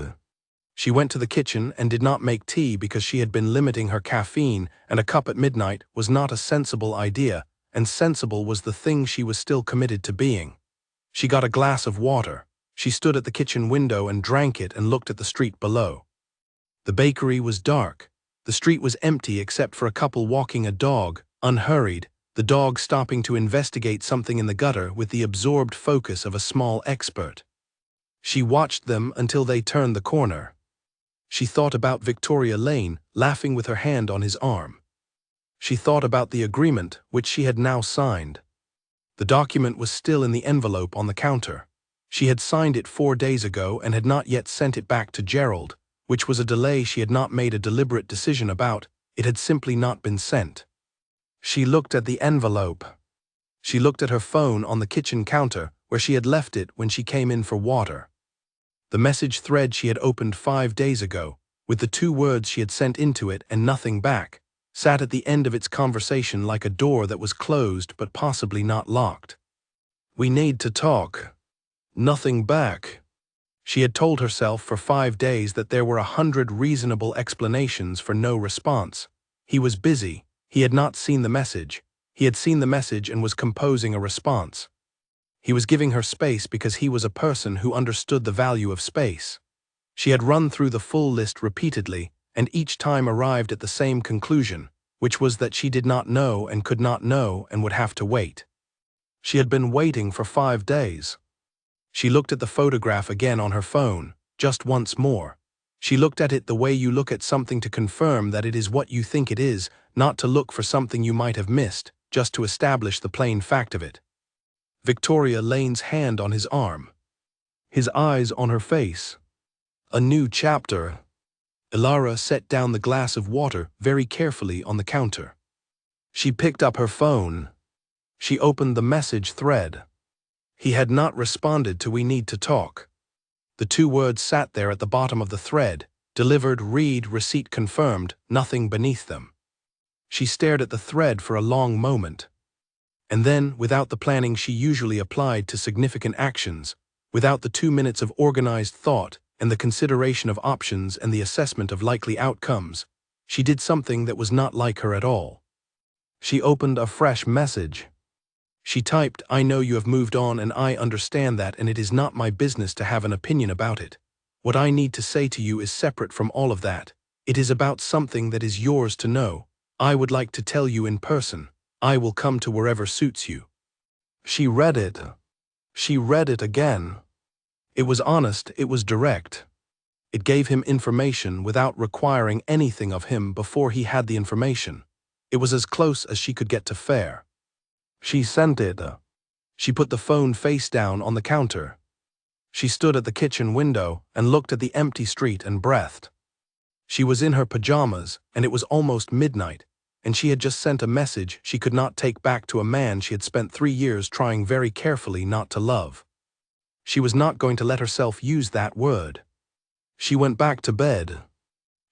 She went to the kitchen and did not make tea because she had been limiting her caffeine, and a cup at midnight was not a sensible idea, and sensible was the thing she was still committed to being. She got a glass of water. She stood at the kitchen window and drank it and looked at the street below. The bakery was dark. The street was empty except for a couple walking a dog, unhurried, the dog stopping to investigate something in the gutter with the absorbed focus of a small expert. She watched them until they turned the corner. She thought about Victoria Lane, laughing with her hand on his arm. She thought about the agreement, which she had now signed. The document was still in the envelope on the counter. She had signed it 4 days ago and had not yet sent it back to Gerald, which was a delay she had not made a deliberate decision about. It had simply not been sent. She looked at the envelope. She looked at her phone on the kitchen counter, where she had left it when she came in for water. The message thread she had opened 5 days ago, with the 2 words she had sent into it and nothing back, sat at the end of its conversation like a door that was closed but possibly not locked. "We need to talk." Nothing back. She had told herself for 5 days that there were 100 reasonable explanations for no response. He was busy. He had not seen the message. He had seen the message and was composing a response. He was giving her space because he was a person who understood the value of space. She had run through the full list repeatedly, and each time arrived at the same conclusion, which was that she did not know and could not know and would have to wait. She had been waiting for 5 days. She looked at the photograph again on her phone, just once more. She looked at it the way you look at something to confirm that it is what you think it is, not to look for something you might have missed, just to establish the plain fact of it. Victoria Lane's hand on his arm. His eyes on her face. A new chapter. Ilara set down the glass of water very carefully on the counter. She picked up her phone. She opened the message thread. He had not responded to "We need to talk." The 2 words sat there at the bottom of the thread, delivered, read, receipt confirmed, nothing beneath them. She stared at the thread for a long moment. And then, without the planning she usually applied to significant actions, without the 2 minutes of organized thought and the consideration of options and the assessment of likely outcomes, she did something that was not like her at all. She opened a fresh message. She typed, "I know you have moved on and I understand that, and it is not my business to have an opinion about it. What I need to say to you is separate from all of that. It is about something that is yours to know. I would like to tell you in person. I will come to wherever suits you." She read it. She read it again. It was honest, it was direct. It gave him information without requiring anything of him before he had the information. It was as close as she could get to fair. She sent it. She put the phone face down on the counter. She stood at the kitchen window and looked at the empty street and breathed. She was in her pajamas, and it was almost midnight, and she had just sent a message she could not take back to a man she had spent 3 years trying very carefully not to love. She was not going to let herself use that word. She went back to bed.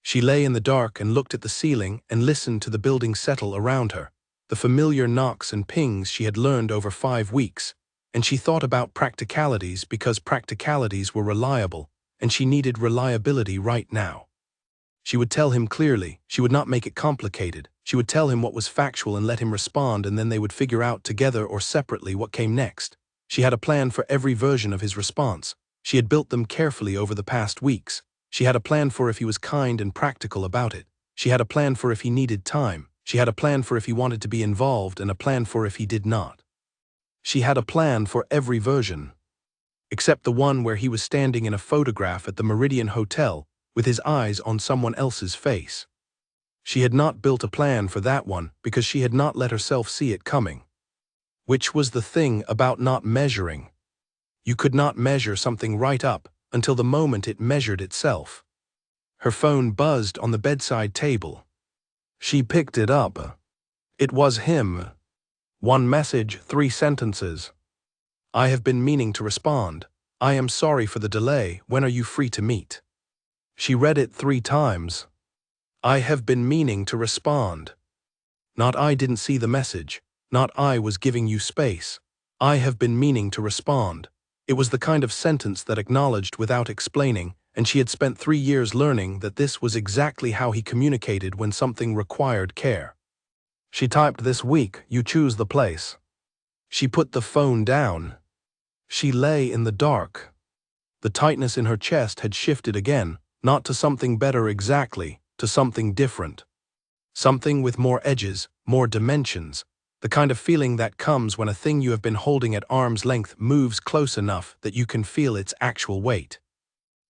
She lay in the dark and looked at the ceiling and listened to the building settle around her, the familiar knocks and pings she had learned over 5 weeks, and she thought about practicalities because practicalities were reliable, and she needed reliability right now. She would tell him clearly, she would not make it complicated, she would tell him what was factual and let him respond, and then they would figure out together or separately what came next. She had a plan for every version of his response. She had built them carefully over the past weeks. She had a plan for if he was kind and practical about it. She had a plan for if he needed time. She had a plan for if he wanted to be involved and a plan for if he did not. She had a plan for every version, except the one where he was standing in a photograph at the Meridian Hotel with his eyes on someone else's face. She had not built a plan for that one because she had not let herself see it coming. Which was the thing about not measuring. You could not measure something right up until the moment it measured itself. Her phone buzzed on the bedside table. She picked it up. It was him. 1 message, 3 sentences. "I have been meaning to respond. I am sorry for the delay. When are you free to meet?" She read it 3 times. "I have been meaning to respond." Not "I didn't see the message." Not "I was giving you space." "I have been meaning to respond." It was the kind of sentence that acknowledged without explaining, and she had spent 3 years learning that this was exactly how he communicated when something required care. She typed, "This week, you choose the place." She put the phone down. She lay in the dark. The tightness in her chest had shifted again, not to something better exactly, to something different. Something with more edges, more dimensions. The kind of feeling that comes when a thing you have been holding at arm's length moves close enough that you can feel its actual weight.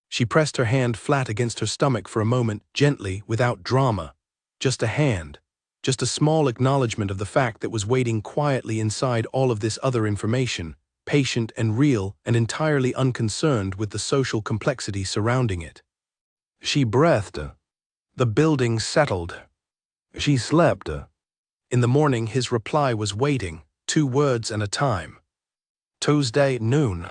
She pressed her hand flat against her stomach for a moment, gently, without drama. Just a hand. Just a small acknowledgement of the fact that was waiting quietly inside all of this other information, patient and real and entirely unconcerned with the social complexity surrounding it. She breathed. The building settled. She slept. In the morning his reply was waiting, 2 words and a time. Tuesday, noon.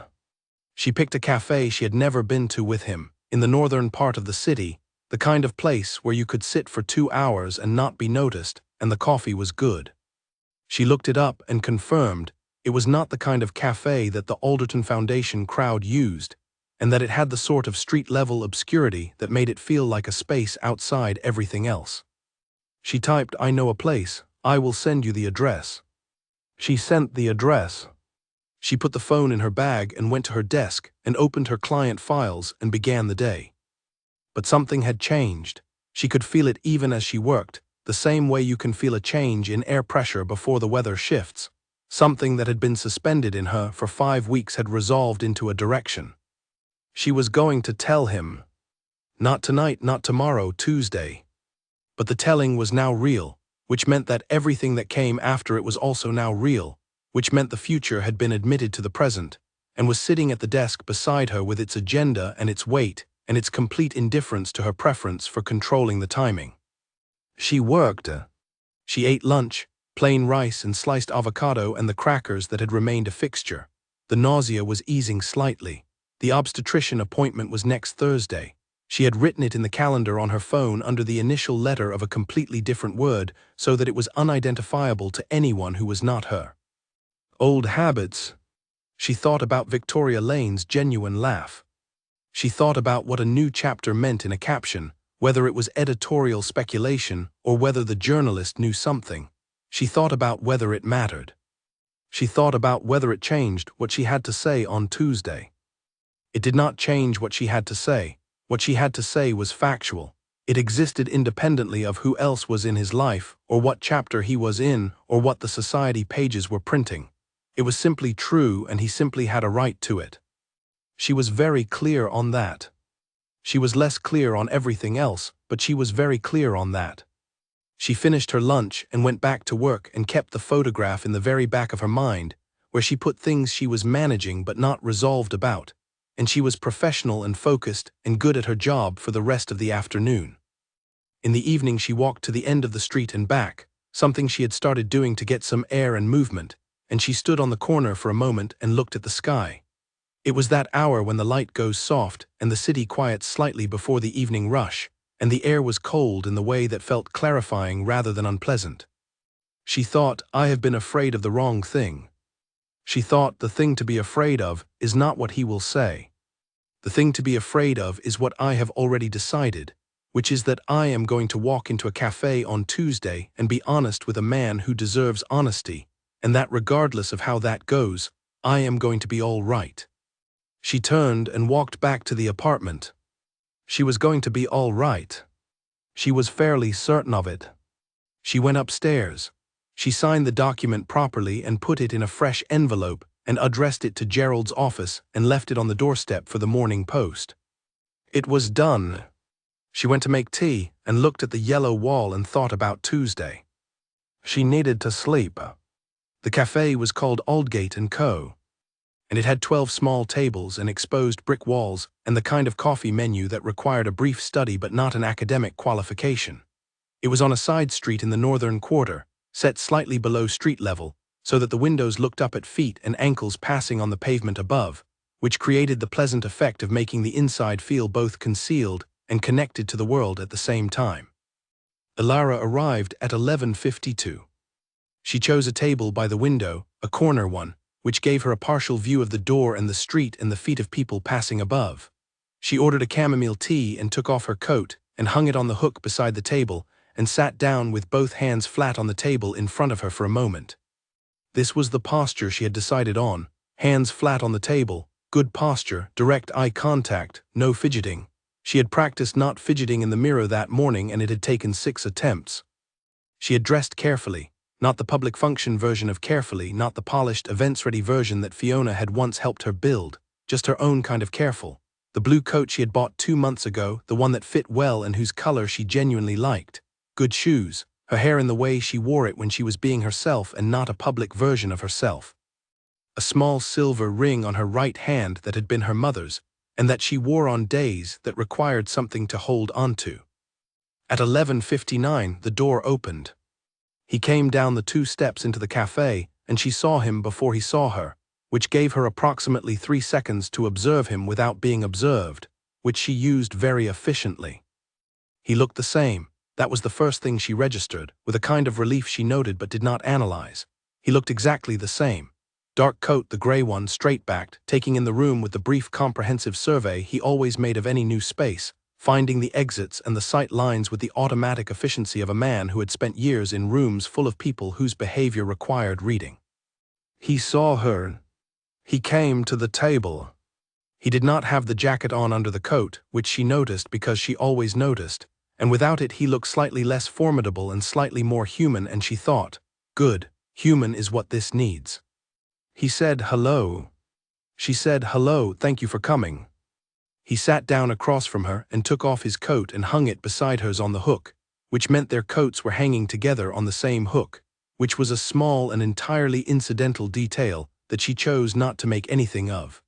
She picked a cafe she had never been to with him, in the northern part of the city, the kind of place where you could sit for 2 hours and not be noticed, and the coffee was good. She looked it up and confirmed it was not the kind of cafe that the Alderton Foundation crowd used, and that it had the sort of street-level obscurity that made it feel like a space outside everything else. She typed, "I know a place, I will send you the address." She sent the address. She put the phone in her bag and went to her desk and opened her client files and began the day. But something had changed. She could feel it even as she worked, the same way you can feel a change in air pressure before the weather shifts. Something that had been suspended in her for 5 weeks had resolved into a direction. She was going to tell him. Not tonight, not tomorrow, Tuesday. But the telling was now real, which meant that everything that came after it was also now real, which meant the future had been admitted to the present, and was sitting at the desk beside her with its agenda and its weight, and its complete indifference to her preference for controlling the timing. She worked. She ate lunch, plain rice and sliced avocado and the crackers that had remained a fixture. The nausea was easing slightly. The obstetrician appointment was next Thursday. She had written it in the calendar on her phone under the initial letter of a completely different word so that it was unidentifiable to anyone who was not her. Old habits. She thought about Victoria Lane's genuine laugh. She thought about what a new chapter meant in a caption, whether it was editorial speculation or whether the journalist knew something. She thought about whether it mattered. She thought about whether it changed what she had to say on Tuesday. It did not change what she had to say. What she had to say was factual. It existed independently of who else was in his life, or what chapter he was in, or what the society pages were printing. It was simply true, and he simply had a right to it. She was very clear on that. She was less clear on everything else, but she was very clear on that. She finished her lunch and went back to work and kept the photograph in the very back of her mind, where she put things she was managing but not resolved about, and she was professional and focused and good at her job for the rest of the afternoon. In the evening she walked to the end of the street and back, something she had started doing to get some air and movement, and she stood on the corner for a moment and looked at the sky. It was that hour when the light goes soft and the city quiets slightly before the evening rush, and the air was cold in the way that felt clarifying rather than unpleasant. She thought, I have been afraid of the wrong thing. She thought the thing to be afraid of is not what he will say. The thing to be afraid of is what I have already decided, which is that I am going to walk into a cafe on Tuesday and be honest with a man who deserves honesty, and that regardless of how that goes, I am going to be all right. She turned and walked back to the apartment. She was going to be all right. She was fairly certain of it. She went upstairs. She signed the document properly and put it in a fresh envelope and addressed it to Gerald's office and left it on the doorstep for the morning post. It was done. She went to make tea and looked at the yellow wall and thought about Tuesday. She needed to sleep. The cafe was called Aldgate & Co., and it had 12 small tables and exposed brick walls and the kind of coffee menu that required a brief study but not an academic qualification. It was on a side street in the northern quarter, set slightly below street level, so that the windows looked up at feet and ankles passing on the pavement above, which created the pleasant effect of making the inside feel both concealed and connected to the world at the same time. Ilara arrived at 11:52. She chose a table by the window, a corner one, which gave her a partial view of the door and the street and the feet of people passing above. She ordered a chamomile tea and took off her coat and hung it on the hook beside the table and sat down with both hands flat on the table in front of her for a moment. This was the posture she had decided on, hands flat on the table, good posture, direct eye contact, no fidgeting. She had practiced not fidgeting in the mirror that morning and it had taken 6 attempts. She had dressed carefully, not the public function version of carefully, not the polished, events-ready version that Fiona had once helped her build, just her own kind of careful. The blue coat she had bought 2 months ago, the one that fit well and whose color she genuinely liked. Good shoes, her hair in the way she wore it when she was being herself and not a public version of herself. A small silver ring on her right hand that had been her mother's, and that she wore on days that required something to hold onto. At 11:59, the door opened. He came down the 2 steps into the cafe, and she saw him before he saw her, which gave her approximately 3 seconds to observe him without being observed, which she used very efficiently. He looked the same. That was the first thing she registered, with a kind of relief she noted but did not analyze. He looked exactly the same. Dark coat, the gray one, straight-backed, taking in the room with the brief comprehensive survey he always made of any new space, finding the exits and the sight lines with the automatic efficiency of a man who had spent years in rooms full of people whose behavior required reading. He saw her. He came to the table. He did not have the jacket on under the coat, which she noticed because she always noticed, and without it he looked slightly less formidable and slightly more human, and she thought, good, human is what this needs. He said hello. She said hello, thank you for coming. He sat down across from her and took off his coat and hung it beside hers on the hook, which meant their coats were hanging together on the same hook, which was a small and entirely incidental detail that she chose not to make anything of.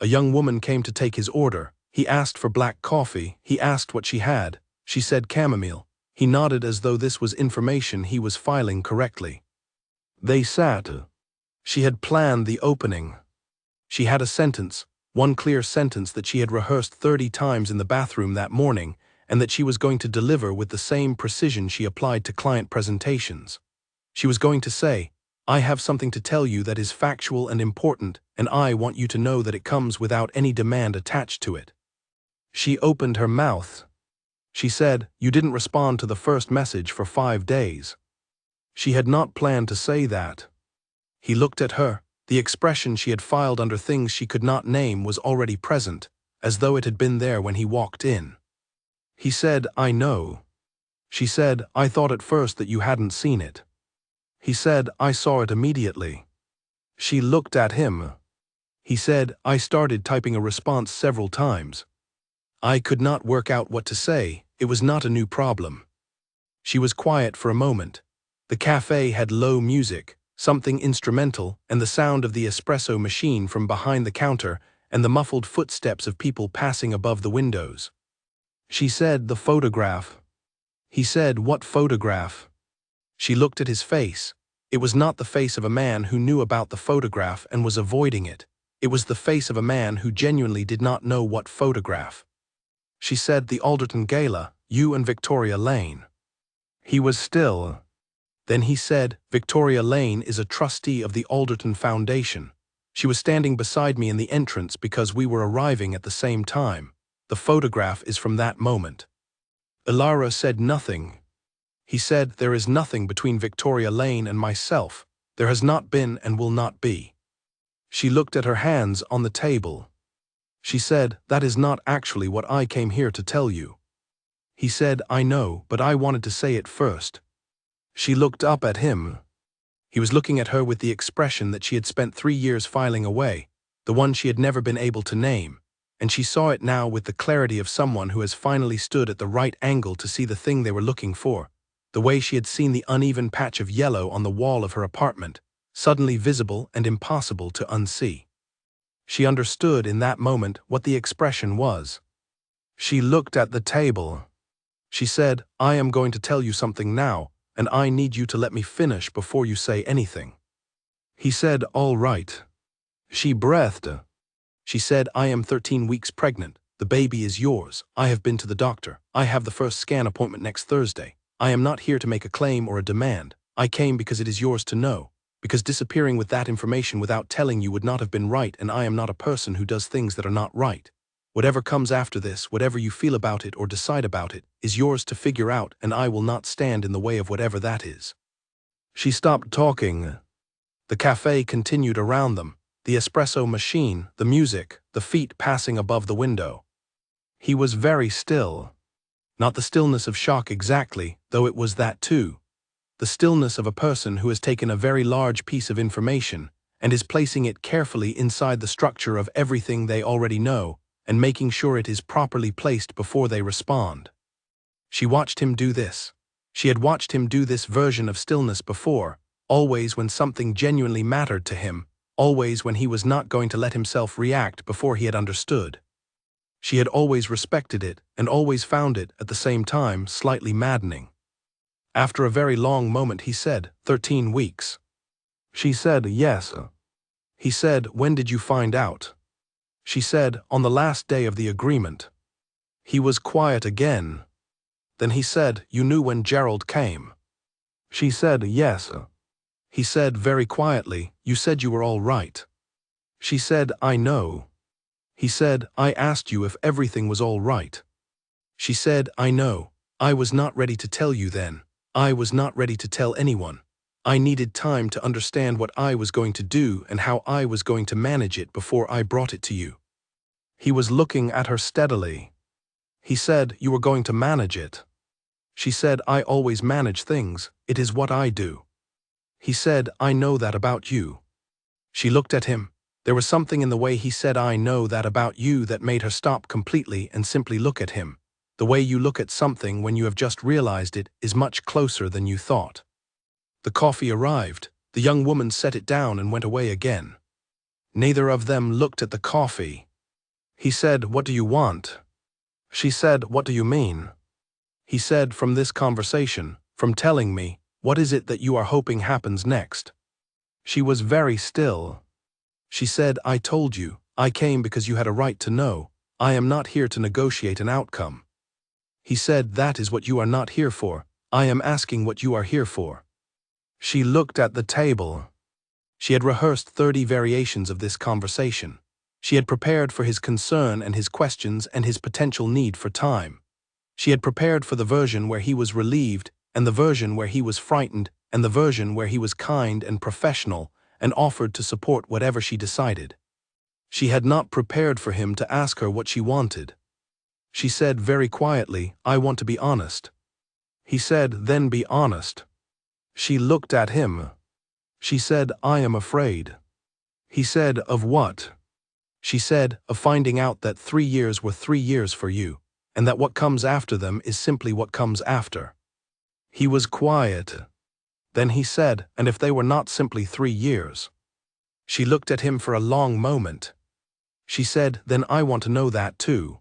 A young woman came to take his order. He asked for black coffee. He asked what she had. She said chamomile. He nodded as though this was information he was filing correctly. They sat. She had planned the opening. She had a sentence, one clear sentence that she had rehearsed 30 times in the bathroom that morning, and that she was going to deliver with the same precision she applied to client presentations. She was going to say, I have something to tell you that is factual and important, and I want you to know that it comes without any demand attached to it. She opened her mouth. She said, you didn't respond to the first message for 5 days. She had not planned to say that. He looked at her. The expression she had filed under things she could not name was already present, as though it had been there when he walked in. He said, I know. She said, I thought at first that you hadn't seen it. He said, I saw it immediately. She looked at him. He said, I started typing a response several times. I could not work out what to say. It was not a new problem. She was quiet for a moment. The cafe had low music, something instrumental, and the sound of the espresso machine from behind the counter and the muffled footsteps of people passing above the windows. She said, the photograph. He said, what photograph? She looked at his face. It was not the face of a man who knew about the photograph and was avoiding it. It was the face of a man who genuinely did not know what photograph. She said, the Alderton Gala, you and Victoria Lane. He was still. Then he said, Victoria Lane is a trustee of the Alderton Foundation. She was standing beside me in the entrance because we were arriving at the same time. The photograph is from that moment. Ilara said nothing. He said, there is nothing between Victoria Lane and myself. There has not been and will not be. She looked at her hands on the table. She said, that is not actually what I came here to tell you. He said, I know, but I wanted to say it first. She looked up at him. He was looking at her with the expression that she had spent 3 years filing away, the one she had never been able to name, and she saw it now with the clarity of someone who has finally stood at the right angle to see the thing they were looking for, the way she had seen the uneven patch of yellow on the wall of her apartment, suddenly visible and impossible to unsee. She understood in that moment what the expression was. She looked at the table. She said, I am going to tell you something now, and I need you to let me finish before you say anything. He said, all right. She breathed. She said, I am 13 weeks pregnant. The baby is yours. I have been to the doctor. I have the first scan appointment next Thursday. I am not here to make a claim or a demand. I came because it is yours to know. Because disappearing with that information without telling you would not have been right, and I am not a person who does things that are not right. Whatever comes after this, whatever you feel about it or decide about it, is yours to figure out, and I will not stand in the way of whatever that is. She stopped talking. The cafe continued around them, the espresso machine, the music, the feet passing above the window. He was very still. Not the stillness of shock exactly, though it was that too. The stillness of a person who has taken a very large piece of information and is placing it carefully inside the structure of everything they already know, and making sure it is properly placed before they respond. She watched him do this. She had watched him do this version of stillness before, always when something genuinely mattered to him, always when he was not going to let himself react before he had understood. She had always respected it and always found it, at the same time, slightly maddening. After a very long moment he said, 13 weeks. She said, yes. He said, when did you find out? She said, on the last day of the agreement. He was quiet again. Then he said, you knew when Gerald came. She said, yes. He said very quietly, you said you were all right. She said, I know. He said, I asked you if everything was all right. She said, I know. I was not ready to tell you then. I was not ready to tell anyone. I needed time to understand what I was going to do and how I was going to manage it before I brought it to you. He was looking at her steadily. He said, you were going to manage it. She said, I always manage things. It is what I do. He said, I know that about you. She looked at him. There was something in the way he said, I know that about you, that made her stop completely and simply look at him. The way you look at something when you have just realized it is much closer than you thought. The coffee arrived. The young woman set it down and went away again. Neither of them looked at the coffee. He said, what do you want? She said, what do you mean? He said, from this conversation, from telling me, what is it that you are hoping happens next? She was very still. She said, I told you, I came because you had a right to know. I am not here to negotiate an outcome. He said, that is what you are not here for. I am asking what you are here for. She looked at the table. She had rehearsed 30 variations of this conversation. She had prepared for his concern and his questions and his potential need for time. She had prepared for the version where he was relieved, and the version where he was frightened, and the version where he was kind and professional, and offered to support whatever she decided. She had not prepared for him to ask her what she wanted. She said very quietly, I want to be honest. He said, then be honest. She looked at him. She said, I am afraid. He said, of what? She said, of finding out that 3 years were 3 years for you, and that what comes after them is simply what comes after. He was quiet. Then he said, and if they were not simply 3 years? She looked at him for a long moment. She said, then I want to know that too.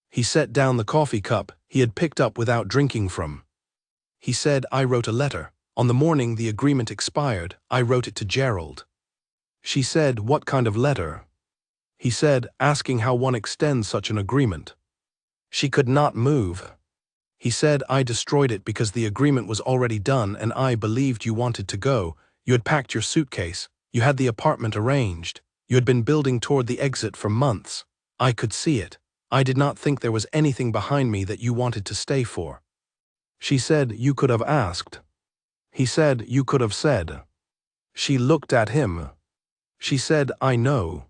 He set down the coffee cup he had picked up without drinking from. He said, I wrote a letter. On the morning the agreement expired, I wrote it to Gerald. She said, what kind of letter? He said, asking how one extends such an agreement. She could not move. He said, I destroyed it because the agreement was already done and I believed you wanted to go. You had packed your suitcase. You had the apartment arranged. You had been building toward the exit for months. I could see it. I did not think there was anything behind me that you wanted to stay for. She said, you could have asked. He said, you could have said. She looked at him. She said, I know.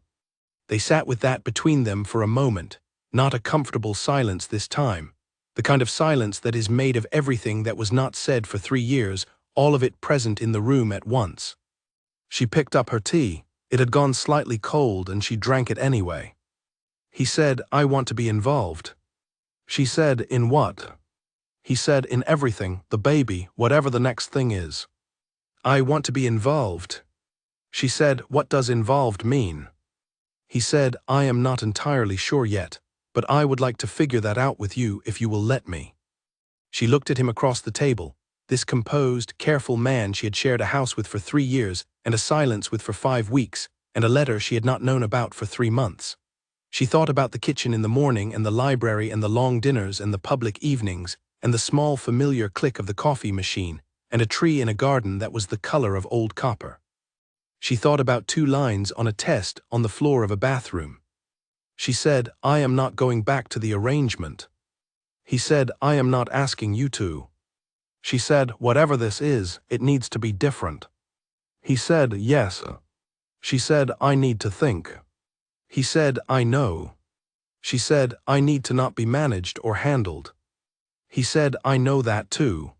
They sat with that between them for a moment, not a comfortable silence this time, the kind of silence that is made of everything that was not said for 3 years, all of it present in the room at once. She picked up her tea. It had gone slightly cold and she drank it anyway. He said, I want to be involved. She said, in what? He said, in everything, the baby, whatever the next thing is. I want to be involved. She said, what does involved mean? He said, I am not entirely sure yet, but I would like to figure that out with you if you will let me. She looked at him across the table, this composed, careful man she had shared a house with for 3 years and a silence with for 5 weeks, and a letter she had not known about for 3 months. She thought about the kitchen in the morning and the library and the long dinners and the public evenings and the small familiar click of the coffee machine and a tree in a garden that was the color of old copper. She thought about 2 lines on a test on the floor of a bathroom. She said, I am not going back to the arrangement. He said, I am not asking you to. She said, whatever this is, it needs to be different. He said, yes. She said, I need to think. He said, I know. She said, I need to not be managed or handled. He said, I know that too.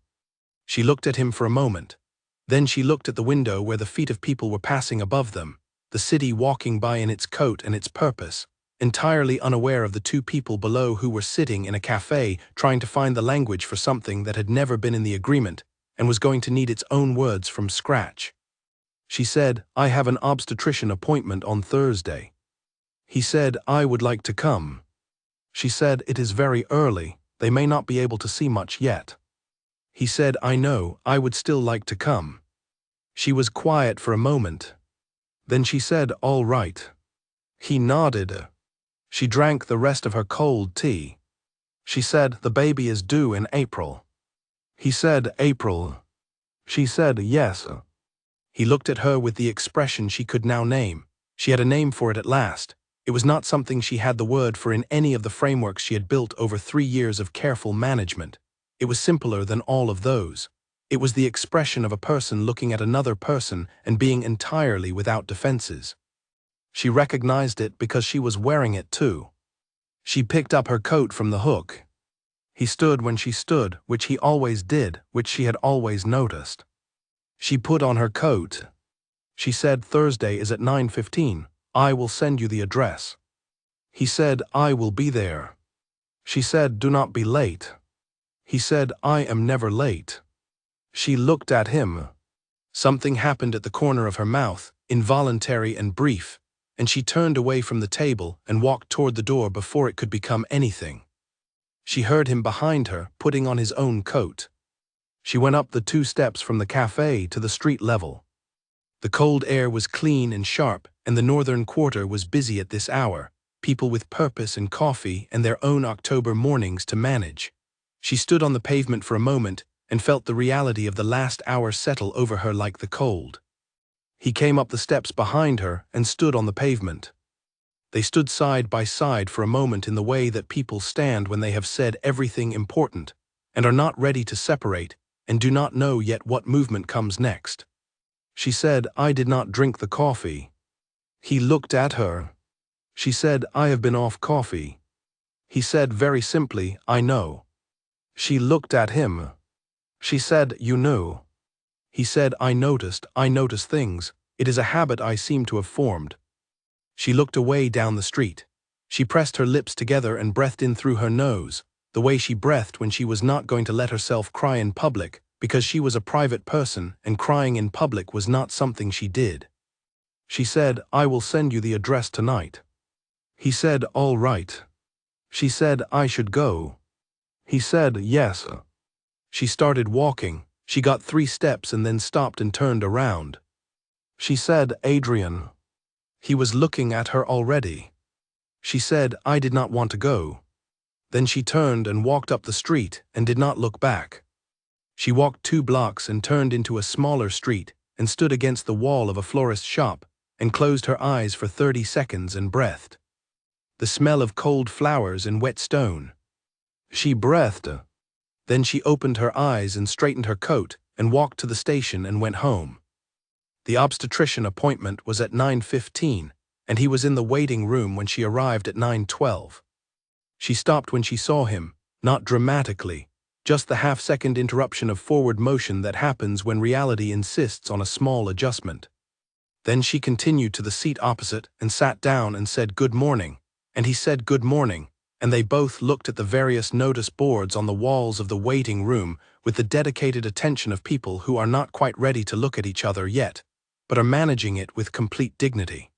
She looked at him for a moment. Then she looked at the window where the feet of people were passing above them, the city walking by in its coat and its purpose, entirely unaware of the 2 people below who were sitting in a cafe trying to find the language for something that had never been in the agreement and was going to need its own words from scratch. She said, I have an obstetrician appointment on Thursday. He said, I would like to come. She said, "It is very early, they may not be able to see much yet." He said, "I know, I would still like to come." She was quiet for a moment. Then she said, "All right." He nodded. She drank the rest of her cold tea. She said, "The baby is due in April." He said, "April." She said, "Yes." He looked at her with the expression she could now name. She had a name for it at last. It was not something she had the word for in any of the frameworks she had built over 3 years of careful management. It was simpler than all of those. It was the expression of a person looking at another person and being entirely without defenses. She recognized it because she was wearing it too. She picked up her coat from the hook. He stood when she stood, which he always did, which she had always noticed. She put on her coat. She said, "Thursday is at 9:15. I will send you the address." He said, "I will be there." She said, "Do not be late." He said, "I am never late." She looked at him. Something happened at the corner of her mouth, involuntary and brief, and she turned away from the table and walked toward the door before it could become anything. She heard him behind her, putting on his own coat. She went up the 2 steps from the cafe to the street level. The cold air was clean and sharp, and the northern quarter was busy at this hour, people with purpose and coffee and their own October mornings to manage. She stood on the pavement for a moment and felt the reality of the last hour settle over her like the cold. He came up the steps behind her and stood on the pavement. They stood side by side for a moment in the way that people stand when they have said everything important, and are not ready to separate, and do not know yet what movement comes next. She said, "I did not drink the coffee." He looked at her. She said, "I have been off coffee." He said very simply, "I know." She looked at him. She said, "You knew." He said, I noticed things. It is a habit I seem to have formed." She looked away down the street. She pressed her lips together and breathed in through her nose, the way she breathed when she was not going to let herself cry in public, because she was a private person and crying in public was not something she did. She said, "I will send you the address tonight." He said, "All right." She said, "I should go." He said, "Yes." She started walking. She got 3 steps and then stopped and turned around. She said, "Adrian." He was looking at her already. She said, "I did not want to go." Then she turned and walked up the street and did not look back. She walked 2 blocks and turned into a smaller street and stood against the wall of a florist's shop and closed her eyes for 30 seconds and breathed. The smell of cold flowers and wet stone. She breathed. Then she opened her eyes and straightened her coat and walked to the station and went home. The obstetrician appointment was at 9:15, and he was in the waiting room when she arrived at 9:12. She stopped when she saw him, not dramatically, just the half-second interruption of forward motion that happens when reality insists on a small adjustment. Then she continued to the seat opposite and sat down and said good morning, and he said good morning, and they both looked at the various notice boards on the walls of the waiting room with the dedicated attention of people who are not quite ready to look at each other yet, but are managing it with complete dignity.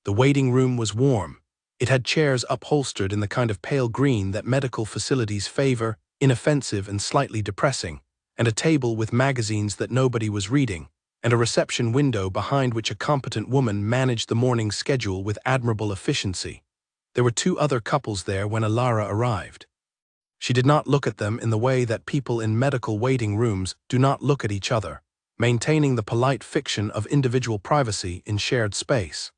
The waiting room was warm. It had chairs upholstered in the kind of pale green that medical facilities favor, inoffensive and slightly depressing, and a table with magazines that nobody was reading, and a reception window behind which a competent woman managed the morning schedule with admirable efficiency. There were 2 other couples there when Alara arrived. She did not look at them in the way that people in medical waiting rooms do not look at each other, maintaining the polite fiction of individual privacy in shared space.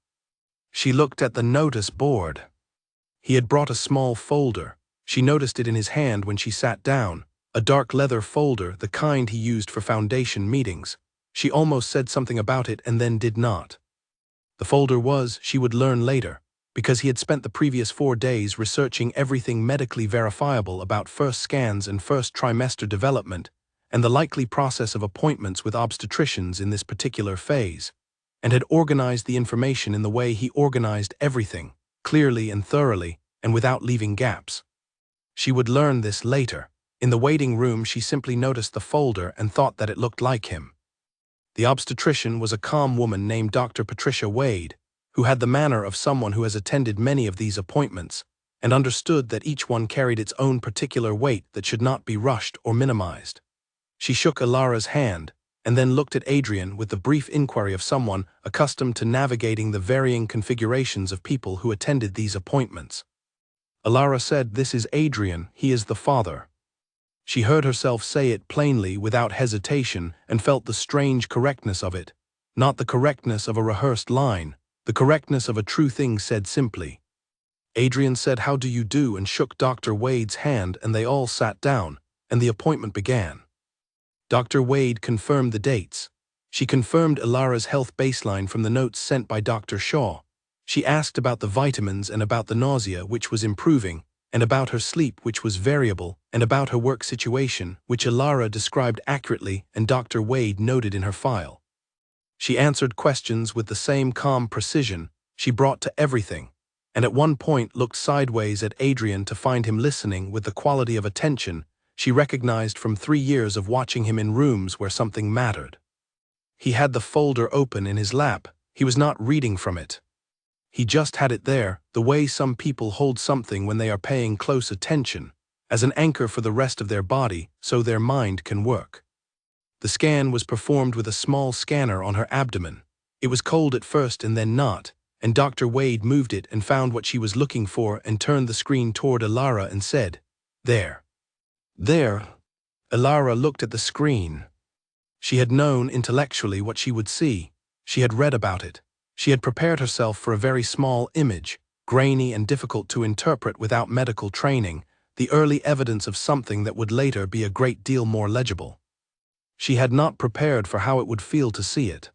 She looked at the notice board. He had brought a small folder. She noticed it in his hand when she sat down, a dark leather folder, the kind he used for foundation meetings. She almost said something about it and then did not. The folder was, she would learn later, because he had spent the previous 4 days researching everything medically verifiable about first scans and first trimester development and the likely process of appointments with obstetricians in this particular phase, and had organized the information in the way he organized everything, clearly and thoroughly, and without leaving gaps. She would learn this later. In the waiting room she simply noticed the folder and thought that it looked like him. The obstetrician was a calm woman named Dr. Patricia Wade, who had the manner of someone who has attended many of these appointments, and understood that each one carried its own particular weight that should not be rushed or minimized. She shook Ilara's hand, and then looked at Adrian with the brief inquiry of someone accustomed to navigating the varying configurations of people who attended these appointments. Ilara said, "This is Adrian, he is the father." She heard herself say it plainly without hesitation and felt the strange correctness of it, not the correctness of a rehearsed line, the correctness of a true thing said simply. Adrian said, "How do you do?" and shook Dr. Wade's hand, and they all sat down, and the appointment began. Dr. Wade confirmed the dates. She confirmed Ilara's health baseline from the notes sent by Dr. Shaw. She asked about the vitamins and about the nausea, which was improving, and about her sleep, which was variable, and about her work situation, which Ilara described accurately and Dr. Wade noted in her file. She answered questions with the same calm precision she brought to everything, and at one point looked sideways at Adrian to find him listening with the quality of attention she recognized from 3 years of watching him in rooms where something mattered. He had the folder open in his lap. He was not reading from it. He just had it there, the way some people hold something when they are paying close attention, as an anchor for the rest of their body so their mind can work. The scan was performed with a small scanner on her abdomen. It was cold at first and then not, and Dr. Wade moved it and found what she was looking for and turned the screen toward Ilara and said, "There." There. Ilara looked at the screen. She had known intellectually what she would see. She had read about it. She had prepared herself for a very small image, grainy and difficult to interpret without medical training, the early evidence of something that would later be a great deal more legible. She had not prepared for how it would feel to see it.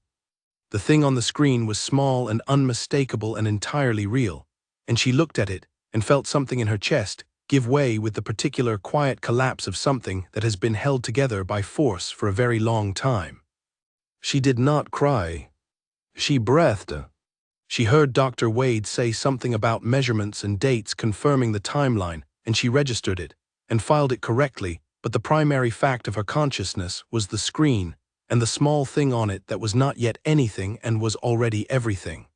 The thing on the screen was small and unmistakable and entirely real, and she looked at it and felt something in her chest give way with the particular quiet collapse of something that has been held together by force for a very long time. She did not cry. She breathed. She heard Dr. Wade say something about measurements and dates confirming the timeline, and she registered it and filed it correctly, but the primary fact of her consciousness was the screen and the small thing on it that was not yet anything and was already everything.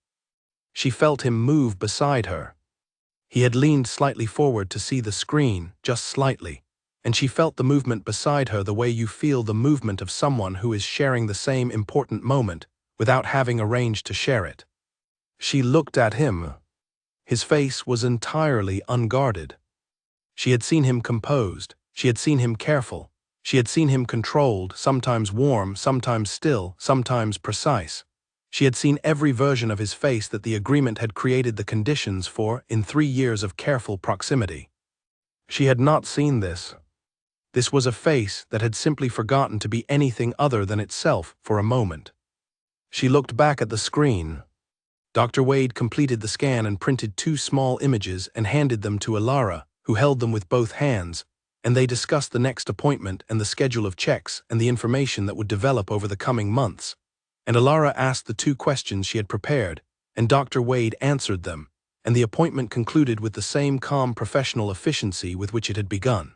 She felt him move beside her. He had leaned slightly forward to see the screen, just slightly, and she felt the movement beside her the way you feel the movement of someone who is sharing the same important moment without having arranged to share it. She looked at him. His face was entirely unguarded. She had seen him composed, she had seen him careful, she had seen him controlled, sometimes warm, sometimes still, sometimes precise. She had seen every version of his face that the agreement had created the conditions for in 3 years of careful proximity. She had not seen this. This was a face that had simply forgotten to be anything other than itself for a moment. She looked back at the screen. Dr. Wade completed the scan and printed 2 small images and handed them to Ilara, who held them with both hands, and they discussed the next appointment and the schedule of checks and the information that would develop over the coming months. And Ilara asked the 2 questions she had prepared, and Dr. Wade answered them, and the appointment concluded with the same calm professional efficiency with which it had begun.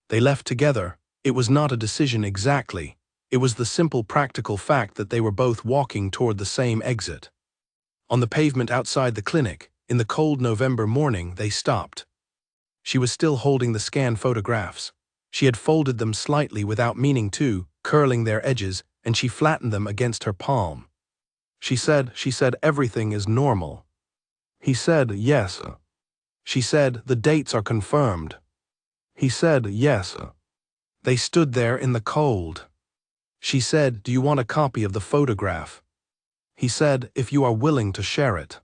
They left together. It was not a decision exactly. It was the simple practical fact that they were both walking toward the same exit. On the pavement outside the clinic, in the cold November morning, they stopped. She was still holding the scan photographs. She had folded them slightly without meaning to, curling their edges, and she flattened them against her palm. She said, "Everything is normal." He said, "Yes." She said, "The dates are confirmed." He said, "Yes." They stood there in the cold. She said, "Do you want a copy of the photograph?" He said, "If you are willing to share it."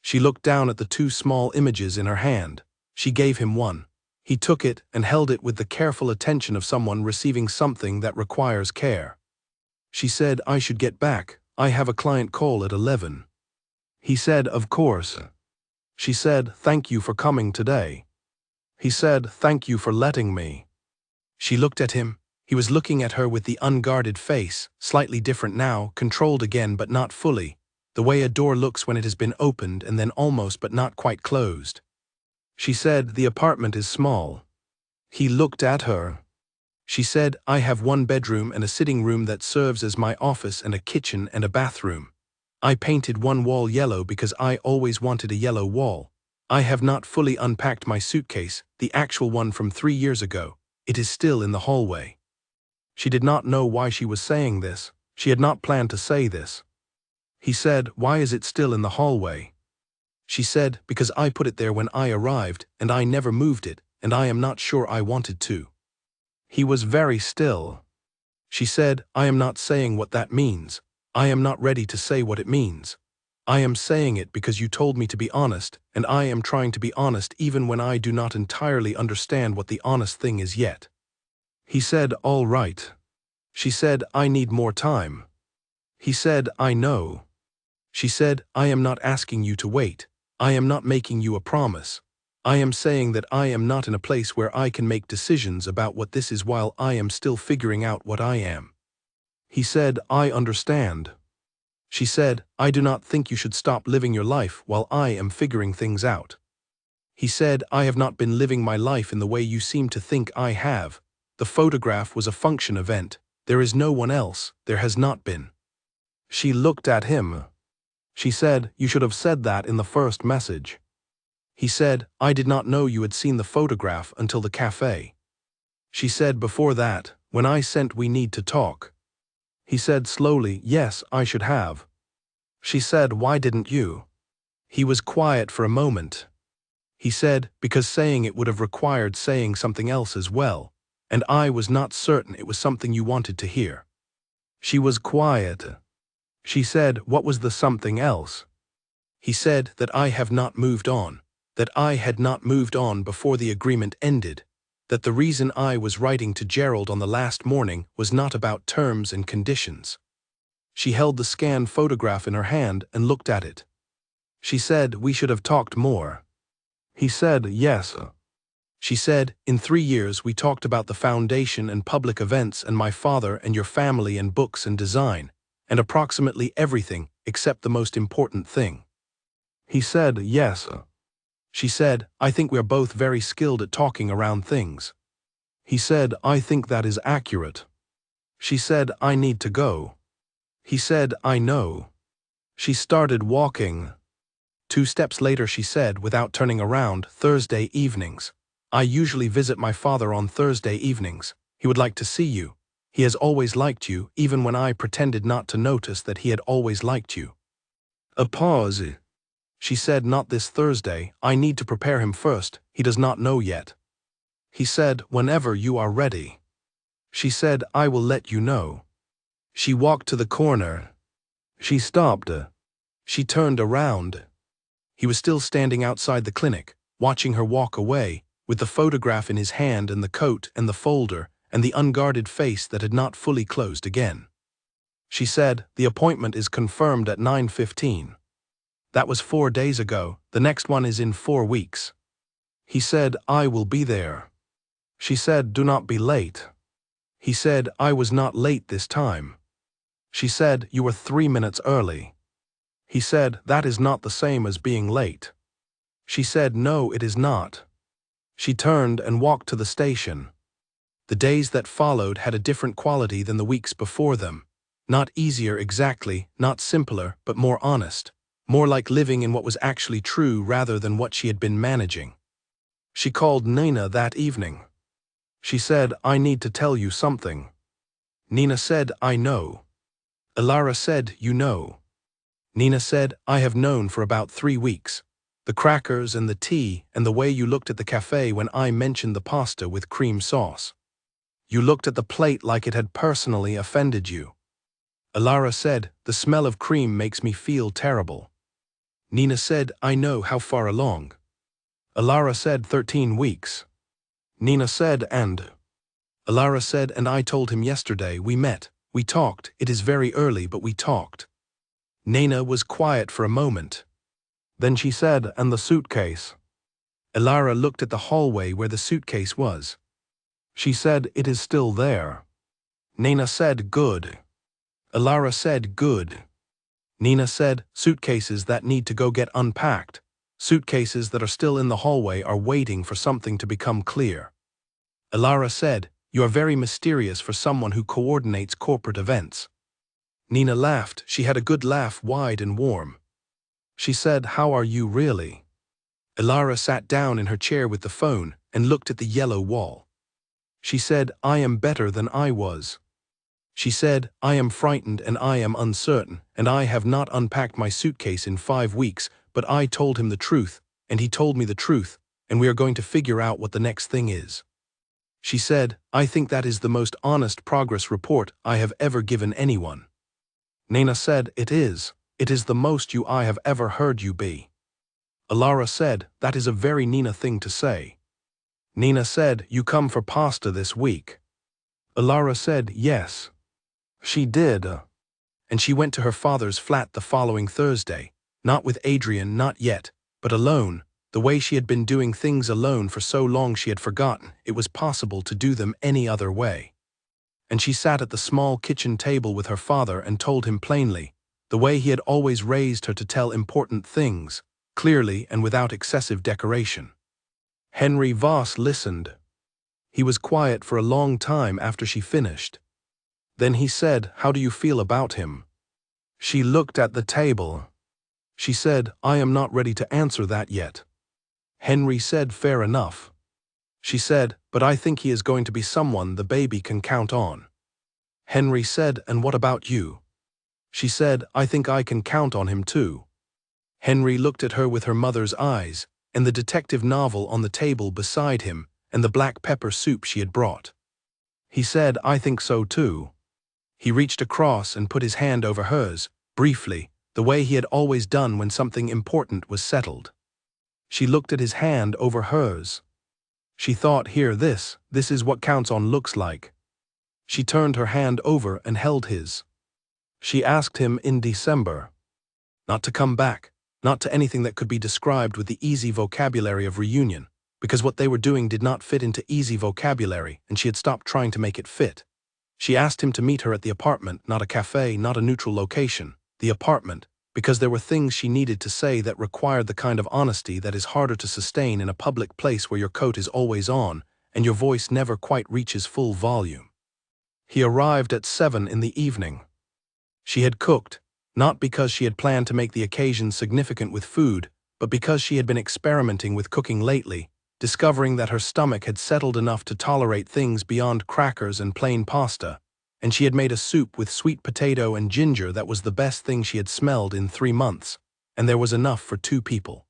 She looked down at the 2 small images in her hand. She gave him one. He took it and held it with the careful attention of someone receiving something that requires care. She said, "I should get back. I have a client call at 11. He said, "Of course." She said, "Thank you for coming today." He said, "Thank you for letting me." She looked at him. He was looking at her with the unguarded face, slightly different now, controlled again but not fully, the way a door looks when it has been opened and then almost but not quite closed. She said, "The apartment is small." He looked at her. She said, "I have 1 bedroom and a sitting room that serves as my office and a kitchen and a bathroom. I painted 1 wall yellow because I always wanted a yellow wall. I have not fully unpacked my suitcase, the actual one from 3 years ago. It is still in the hallway. She did not know why she was saying this. She had not planned to say this. He said, "Why is it still in the hallway?" She said, "Because I put it there when I arrived, and I never moved it, and I am not sure I wanted to." He was very still. She said, "I am not saying what that means. I am not ready to say what it means. I am saying it because you told me to be honest, and I am trying to be honest even when I do not entirely understand what the honest thing is yet." He said, "All right." She said, "I need more time." He said, "I know." She said, "I am not asking you to wait. I am not making you a promise. I am saying that I am not in a place where I can make decisions about what this is while I am still figuring out what I am." He said, "I understand." She said, "I do not think you should stop living your life while I am figuring things out." He said, "I have not been living my life in the way you seem to think I have. The photograph was a function event. There is no one else. There has not been." She looked at him. She said, "You should have said that in the first message." He said, "I did not know you had seen the photograph until the cafe." She said, "Before that, when I sent 'We need to talk.'" He said slowly, "Yes, I should have." She said, "Why didn't you?" He was quiet for a moment. He said, "Because saying it would have required saying something else as well, and I was not certain it was something you wanted to hear." She was quiet. She said, "What was the something else?" He said that I have not moved on, that I had not moved on before the agreement ended, that the reason I was writing to Gerald on the last morning was not about terms and conditions. She held the scanned photograph in her hand and looked at it. She said, "We should have talked more." He said, "Yes." She said, "In 3 years we talked about the foundation and public events and my father and your family and books and design, and approximately everything except the most important thing." He said, "Yes." She said, "I think we are both very skilled at talking around things." He said, "I think that is accurate." She said, "I need to go." He said, "I know." She started walking. 2 steps later she said, without turning around, "Thursday evenings. I usually visit my father on Thursday evenings. He would like to see you. He has always liked you, even when I pretended not to notice that he had always liked you." A pause. She said, "Not this Thursday. I need to prepare him first. He does not know yet." He said, "Whenever you are ready." She said, "I will let you know." She walked to the corner. She stopped. She turned around. He was still standing outside the clinic, watching her walk away, with the photograph in his hand and the coat and the folder and the unguarded face that had not fully closed again. She said, "The appointment is confirmed at 9:15. That was 4 days ago. The next one is in 4 weeks. He said, "I will be there." She said, "Do not be late." He said, "I was not late this time." She said, "You were 3 minutes early." He said, "That is not the same as being late." She said, "No, it is not." She turned and walked to the station. The days that followed had a different quality than the weeks before them. Not easier exactly, not simpler, but more honest. More like living in what was actually true rather than what she had been managing. She called Nina that evening. She said, "I need to tell you something." Nina said, "I know." Ilara said, "You know." Nina said, "I have known for about 3 weeks. The crackers and the tea and the way you looked at the cafe when I mentioned the pasta with cream sauce. You looked at the plate like it had personally offended you." Ilara said, "The smell of cream makes me feel terrible." Nina said, "I know. How far along?" Ilara said, 13 weeks. Nina said, "And?" Ilara said, "And I told him yesterday. We met. We talked. It is very early, but we talked." Nina was quiet for a moment. Then she said, "And the suitcase?" Ilara looked at the hallway where the suitcase was. She said, "It is still there." Nina said, "Good." Ilara said, "Good." Nina said, "Suitcases that need to go get unpacked. Suitcases that are still in the hallway are waiting for something to become clear." Ilara said, "You are very mysterious for someone who coordinates corporate events." Nina laughed. She had a good laugh, wide and warm. She said, "How are you really?" Ilara sat down in her chair with the phone and looked at the yellow wall. She said, I am better than I was. She said, I am frightened and I am uncertain, and I have not unpacked my suitcase in 5 weeks, but I told him the truth, and he told me the truth, and we are going to figure out what the next thing is. She said, I think that is the most honest progress report I have ever given anyone. Nina said, it is. It is the most you I have ever heard you be. Ilara said, that is a very Nina thing to say. Nina said, you come for pasta this week. Ilara said, yes. She did. And she went to her father's flat the following Thursday, not with Adrian, not yet, but alone. The way she had been doing things alone for so long she had forgotten it was possible to do them any other way. And she sat at the small kitchen table with her father and told him plainly, the way he had always raised her to tell important things, clearly and without excessive decoration. Henry Voss listened. He was quiet for a long time after she finished. Then he said, how do you feel about him? She looked at the table. She said, I am not ready to answer that yet. Henry said, fair enough. She said, but I think he is going to be someone the baby can count on. Henry said, and what about you? She said, I think I can count on him too. Henry looked at her with her mother's eyes, and the detective novel on the table beside him, and the black pepper soup she had brought. He said, I think so too. He reached across and put his hand over hers, briefly, the way he had always done when something important was settled. She looked at his hand over hers. She thought, here, this is what counts on looks like. She turned her hand over and held his. She asked him in December. Not to come back, not to anything that could be described with the easy vocabulary of reunion, because what they were doing did not fit into easy vocabulary, and she had stopped trying to make it fit. She asked him to meet her at the apartment, not a cafe, not a neutral location, the apartment, because there were things she needed to say that required the kind of honesty that is harder to sustain in a public place where your coat is always on and your voice never quite reaches full volume. He arrived at 7 in the evening. She had cooked, not because she had planned to make the occasion significant with food, but because she had been experimenting with cooking lately, discovering that her stomach had settled enough to tolerate things beyond crackers and plain pasta, and she had made a soup with sweet potato and ginger that was the best thing she had smelled in 3 months, and there was enough for 2 people.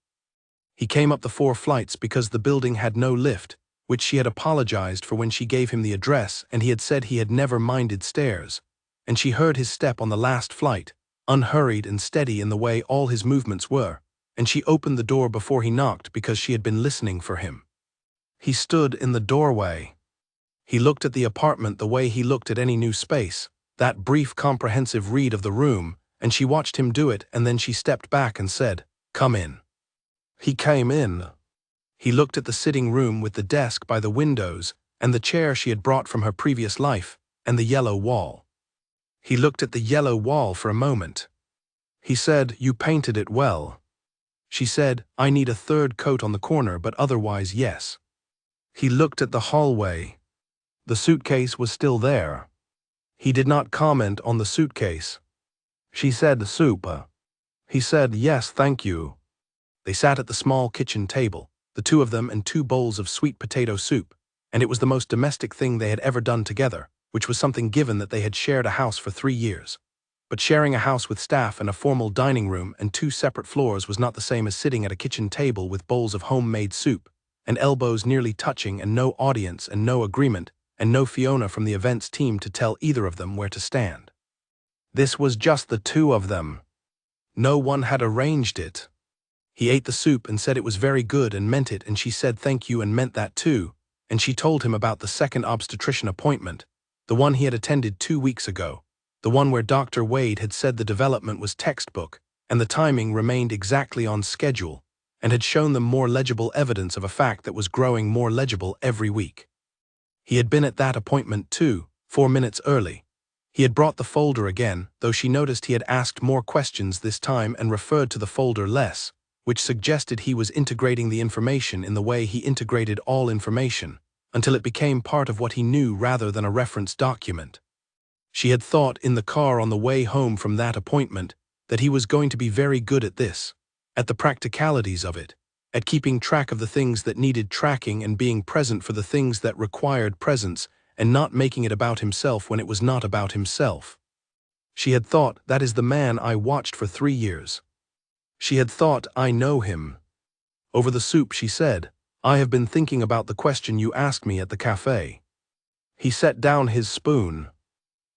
He came up the 4 flights because the building had no lift, which she had apologized for when she gave him the address, and he had said he had never minded stairs, and she heard his step on the last flight, unhurried and steady in the way all his movements were, and she opened the door before he knocked because she had been listening for him. He stood in the doorway. He looked at the apartment the way he looked at any new space, that brief comprehensive read of the room, and she watched him do it, and then she stepped back and said, "Come in." He came in. He looked at the sitting room with the desk by the windows, and the chair she had brought from her previous life, and the yellow wall. He looked at the yellow wall for a moment. He said, "You painted it well." She said, "I need a 3rd coat on the corner, but otherwise yes." He looked at the hallway. The suitcase was still there. He did not comment on the suitcase. She said, "Soup." He said, "Yes, thank you." They sat at the small kitchen table, the 2 of them, and 2 bowls of sweet potato soup, and it was the most domestic thing they had ever done together, which was something given that they had shared a house for 3 years. But sharing a house with staff and a formal dining room and 2 separate floors was not the same as sitting at a kitchen table with bowls of homemade soup, and elbows nearly touching, and no audience and no agreement, and no Fiona from the events team to tell either of them where to stand. This was just the 2 of them. No one had arranged it. He ate the soup and said it was very good and meant it, and she said thank you and meant that too, and she told him about the 2nd obstetrician appointment, the one he had attended 2 weeks ago, the one where Dr. Wade had said the development was textbook, and the timing remained exactly on schedule, and had shown them more legible evidence of a fact that was growing more legible every week. He had been at that appointment too, 4 minutes early. He had brought the folder again, though she noticed he had asked more questions this time and referred to the folder less, which suggested he was integrating the information in the way he integrated all information, until it became part of what he knew rather than a reference document. She had thought in the car on the way home from that appointment that he was going to be very good at this, at the practicalities of it, at keeping track of the things that needed tracking and being present for the things that required presence and not making it about himself when it was not about himself. She had thought, that is the man I watched for 3 years. She had thought, I know him. Over the soup she said, I have been thinking about the question you asked me at the cafe. He set down his spoon.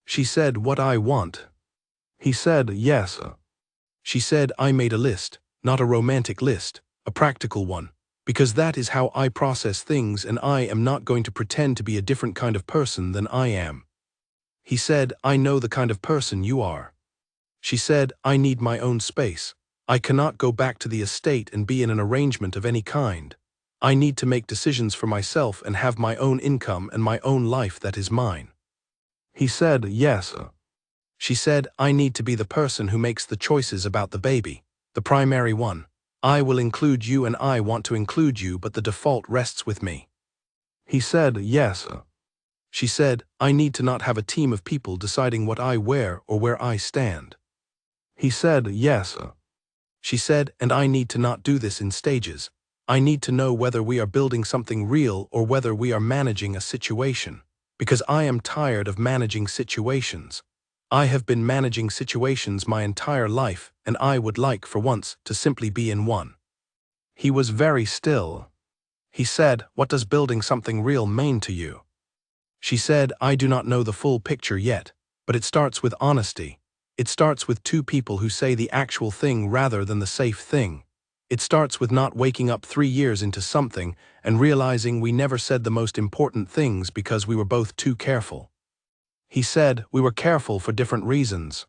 She said, what I want. He said, yes. She said, I made a list, not a romantic list, a practical one, because that is how I process things and I am not going to pretend to be a different kind of person than I am. He said, I know the kind of person you are. She said, I need my own space. I cannot go back to the estate and be in an arrangement of any kind. I need to make decisions for myself and have my own income and my own life that is mine. He said, yes. She said, I need to be the person who makes the choices about the baby, the primary one. I will include you and I want to include you, but the default rests with me. He said, yes. She said, I need to not have a team of people deciding what I wear or where I stand. He said, yes. She said, and I need to not do this in stages. I need to know whether we are building something real or whether we are managing a situation, because I am tired of managing situations. I have been managing situations my entire life, and I would like, for once, to simply be in one. He was very still. He said, what does building something real mean to you? She said, I do not know the full picture yet, but it starts with honesty. It starts with two people who say the actual thing rather than the safe thing. It starts with not waking up 3 years into something and realizing we never said the most important things because we were both too careful. He said, we were careful for different reasons.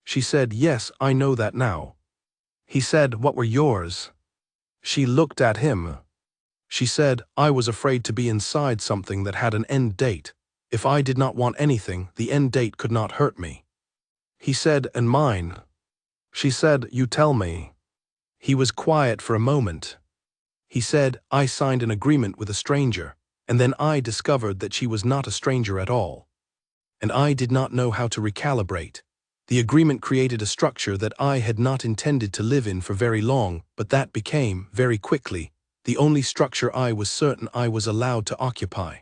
She said, yes, I know that now. He said, what were yours? She looked at him. She said, I was afraid to be inside something that had an end date. If I did not want anything, the end date could not hurt me. He said, and mine? She said, you tell me. He was quiet for a moment. He said, I signed an agreement with a stranger, and then I discovered that she was not a stranger at all. And I did not know how to recalibrate. The agreement created a structure that I had not intended to live in for very long, but that became, very quickly, the only structure I was certain I was allowed to occupy.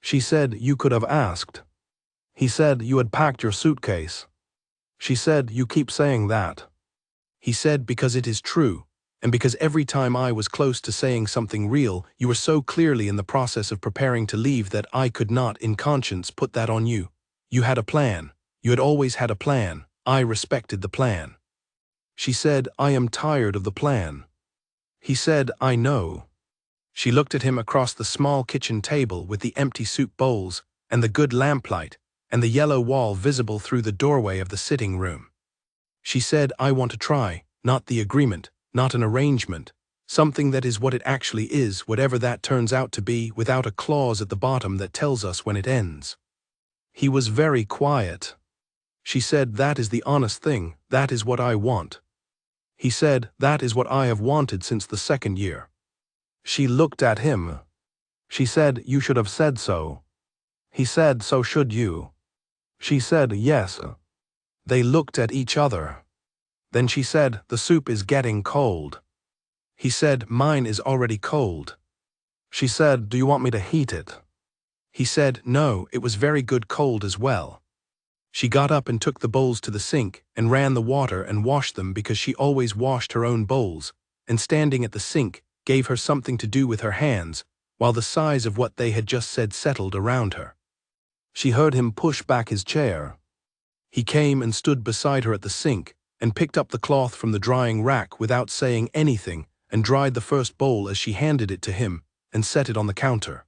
She said, you could have asked. He said, you had packed your suitcase. She said, you keep saying that. He said, because it is true, and because every time I was close to saying something real, you were so clearly in the process of preparing to leave that I could not, in conscience, put that on you. You had a plan. You had always had a plan. I respected the plan. She said, I am tired of the plan. He said, I know. She looked at him across the small kitchen table with the empty soup bowls and the good lamplight and the yellow wall visible through the doorway of the sitting room. She said, I want to try, not the agreement, not an arrangement, something that is what it actually is, whatever that turns out to be, without a clause at the bottom that tells us when it ends. He was very quiet. She said, that is the honest thing, that is what I want. He said, that is what I have wanted since the 2nd year. She looked at him. She said, you should have said so. He said, so should you. She said, yes. They looked at each other. Then she said, the soup is getting cold. He said, mine is already cold. She said, do you want me to heat it? He said, no, it was very good cold as well. She got up and took the bowls to the sink and ran the water and washed them because she always washed her own bowls, and standing at the sink gave her something to do with her hands, while the sighs of what they had just said settled around her. She heard him push back his chair. He came and stood beside her at the sink and picked up the cloth from the drying rack without saying anything and dried the first bowl as she handed it to him and set it on the counter.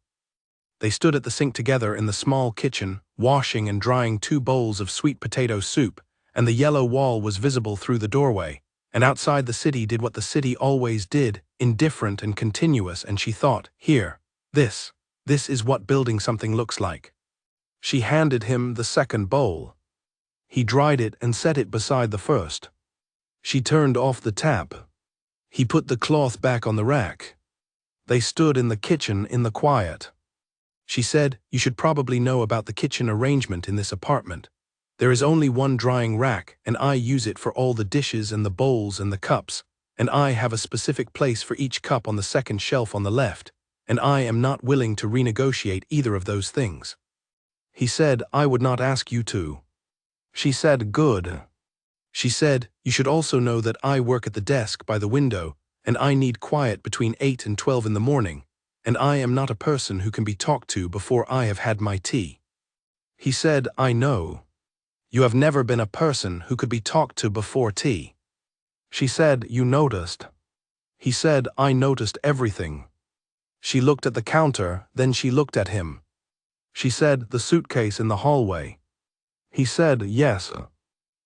They stood at the sink together in the small kitchen, washing and drying 2 bowls of sweet potato soup, and the yellow wall was visible through the doorway, and outside the city did what the city always did, indifferent and continuous, and she thought, here, this is what building something looks like. She handed him the 2nd bowl. He dried it and set it beside the first. She turned off the tap. He put the cloth back on the rack. They stood in the kitchen in the quiet. She said, you should probably know about the kitchen arrangement in this apartment. There is only one drying rack, and I use it for all the dishes and the bowls and the cups. and I have a specific place for each cup on the second shelf on the left, and I am not willing to renegotiate either of those things. He said, I would not ask you to. She said, good. She said, you should also know that I work at the desk by the window, and I need quiet between 8 and 12 in the morning, and I am not a person who can be talked to before I have had my tea. He said, I know. You have never been a person who could be talked to before tea. She said, you noticed. He said, I noticed everything. She looked at the counter, then she looked at him. She said, the suitcase in the hallway. He said, yes.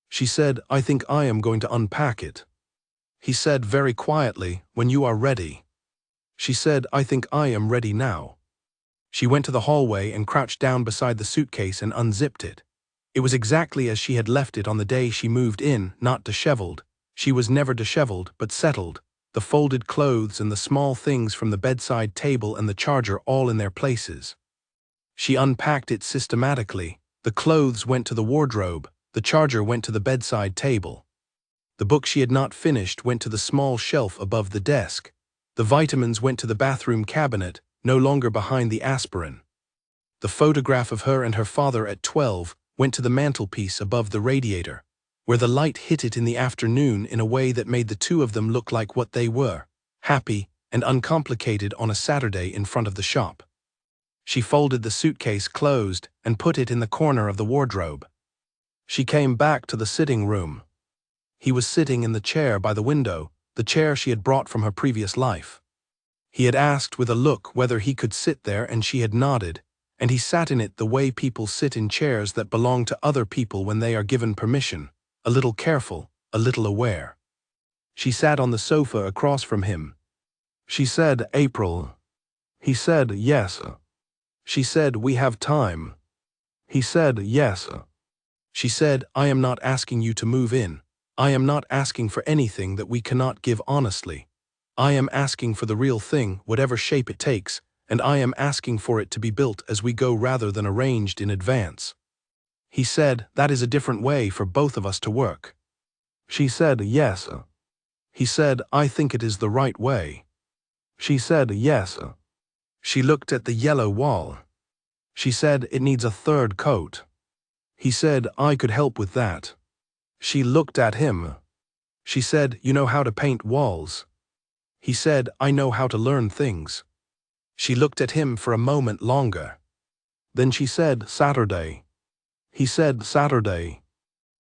She said, I think I am going to unpack it. He said very quietly, when you are ready. She said, I think I am ready now. She went to the hallway and crouched down beside the suitcase and unzipped it. It was exactly as she had left it on the day she moved in, not disheveled. She was never disheveled, but settled, the folded clothes and the small things from the bedside table and the charger all in their places. She unpacked it systematically. The clothes went to the wardrobe, the charger went to the bedside table. The book she had not finished went to the small shelf above the desk. The vitamins went to the bathroom cabinet, no longer behind the aspirin. The photograph of her and her father at 12 went to the mantelpiece above the radiator, where the light hit it in the afternoon in a way that made the two of them look like what they were, happy and uncomplicated on a Saturday in front of the shop. She folded the suitcase closed and put it in the corner of the wardrobe. She came back to the sitting room. He was sitting in the chair by the window, the chair she had brought from her previous life. He had asked with a look whether he could sit there, and she had nodded, and he sat in it the way people sit in chairs that belong to other people when they are given permission, a little careful, a little aware. She sat on the sofa across from him. She said, April. He said, yes. She said, we have time. He said, yes. She said, I am not asking you to move in. I am not asking for anything that we cannot give honestly. I am asking for the real thing, whatever shape it takes, and I am asking for it to be built as we go rather than arranged in advance. He said, that is a different way for both of us to work. She said, yes. He said, I think it is the right way. She said, yes. She looked at the yellow wall. She said, it needs a third coat. He said, I could help with that. She looked at him. She said, you know how to paint walls. He said, I know how to learn things. She looked at him for a moment longer. Then she said, Saturday. He said, Saturday.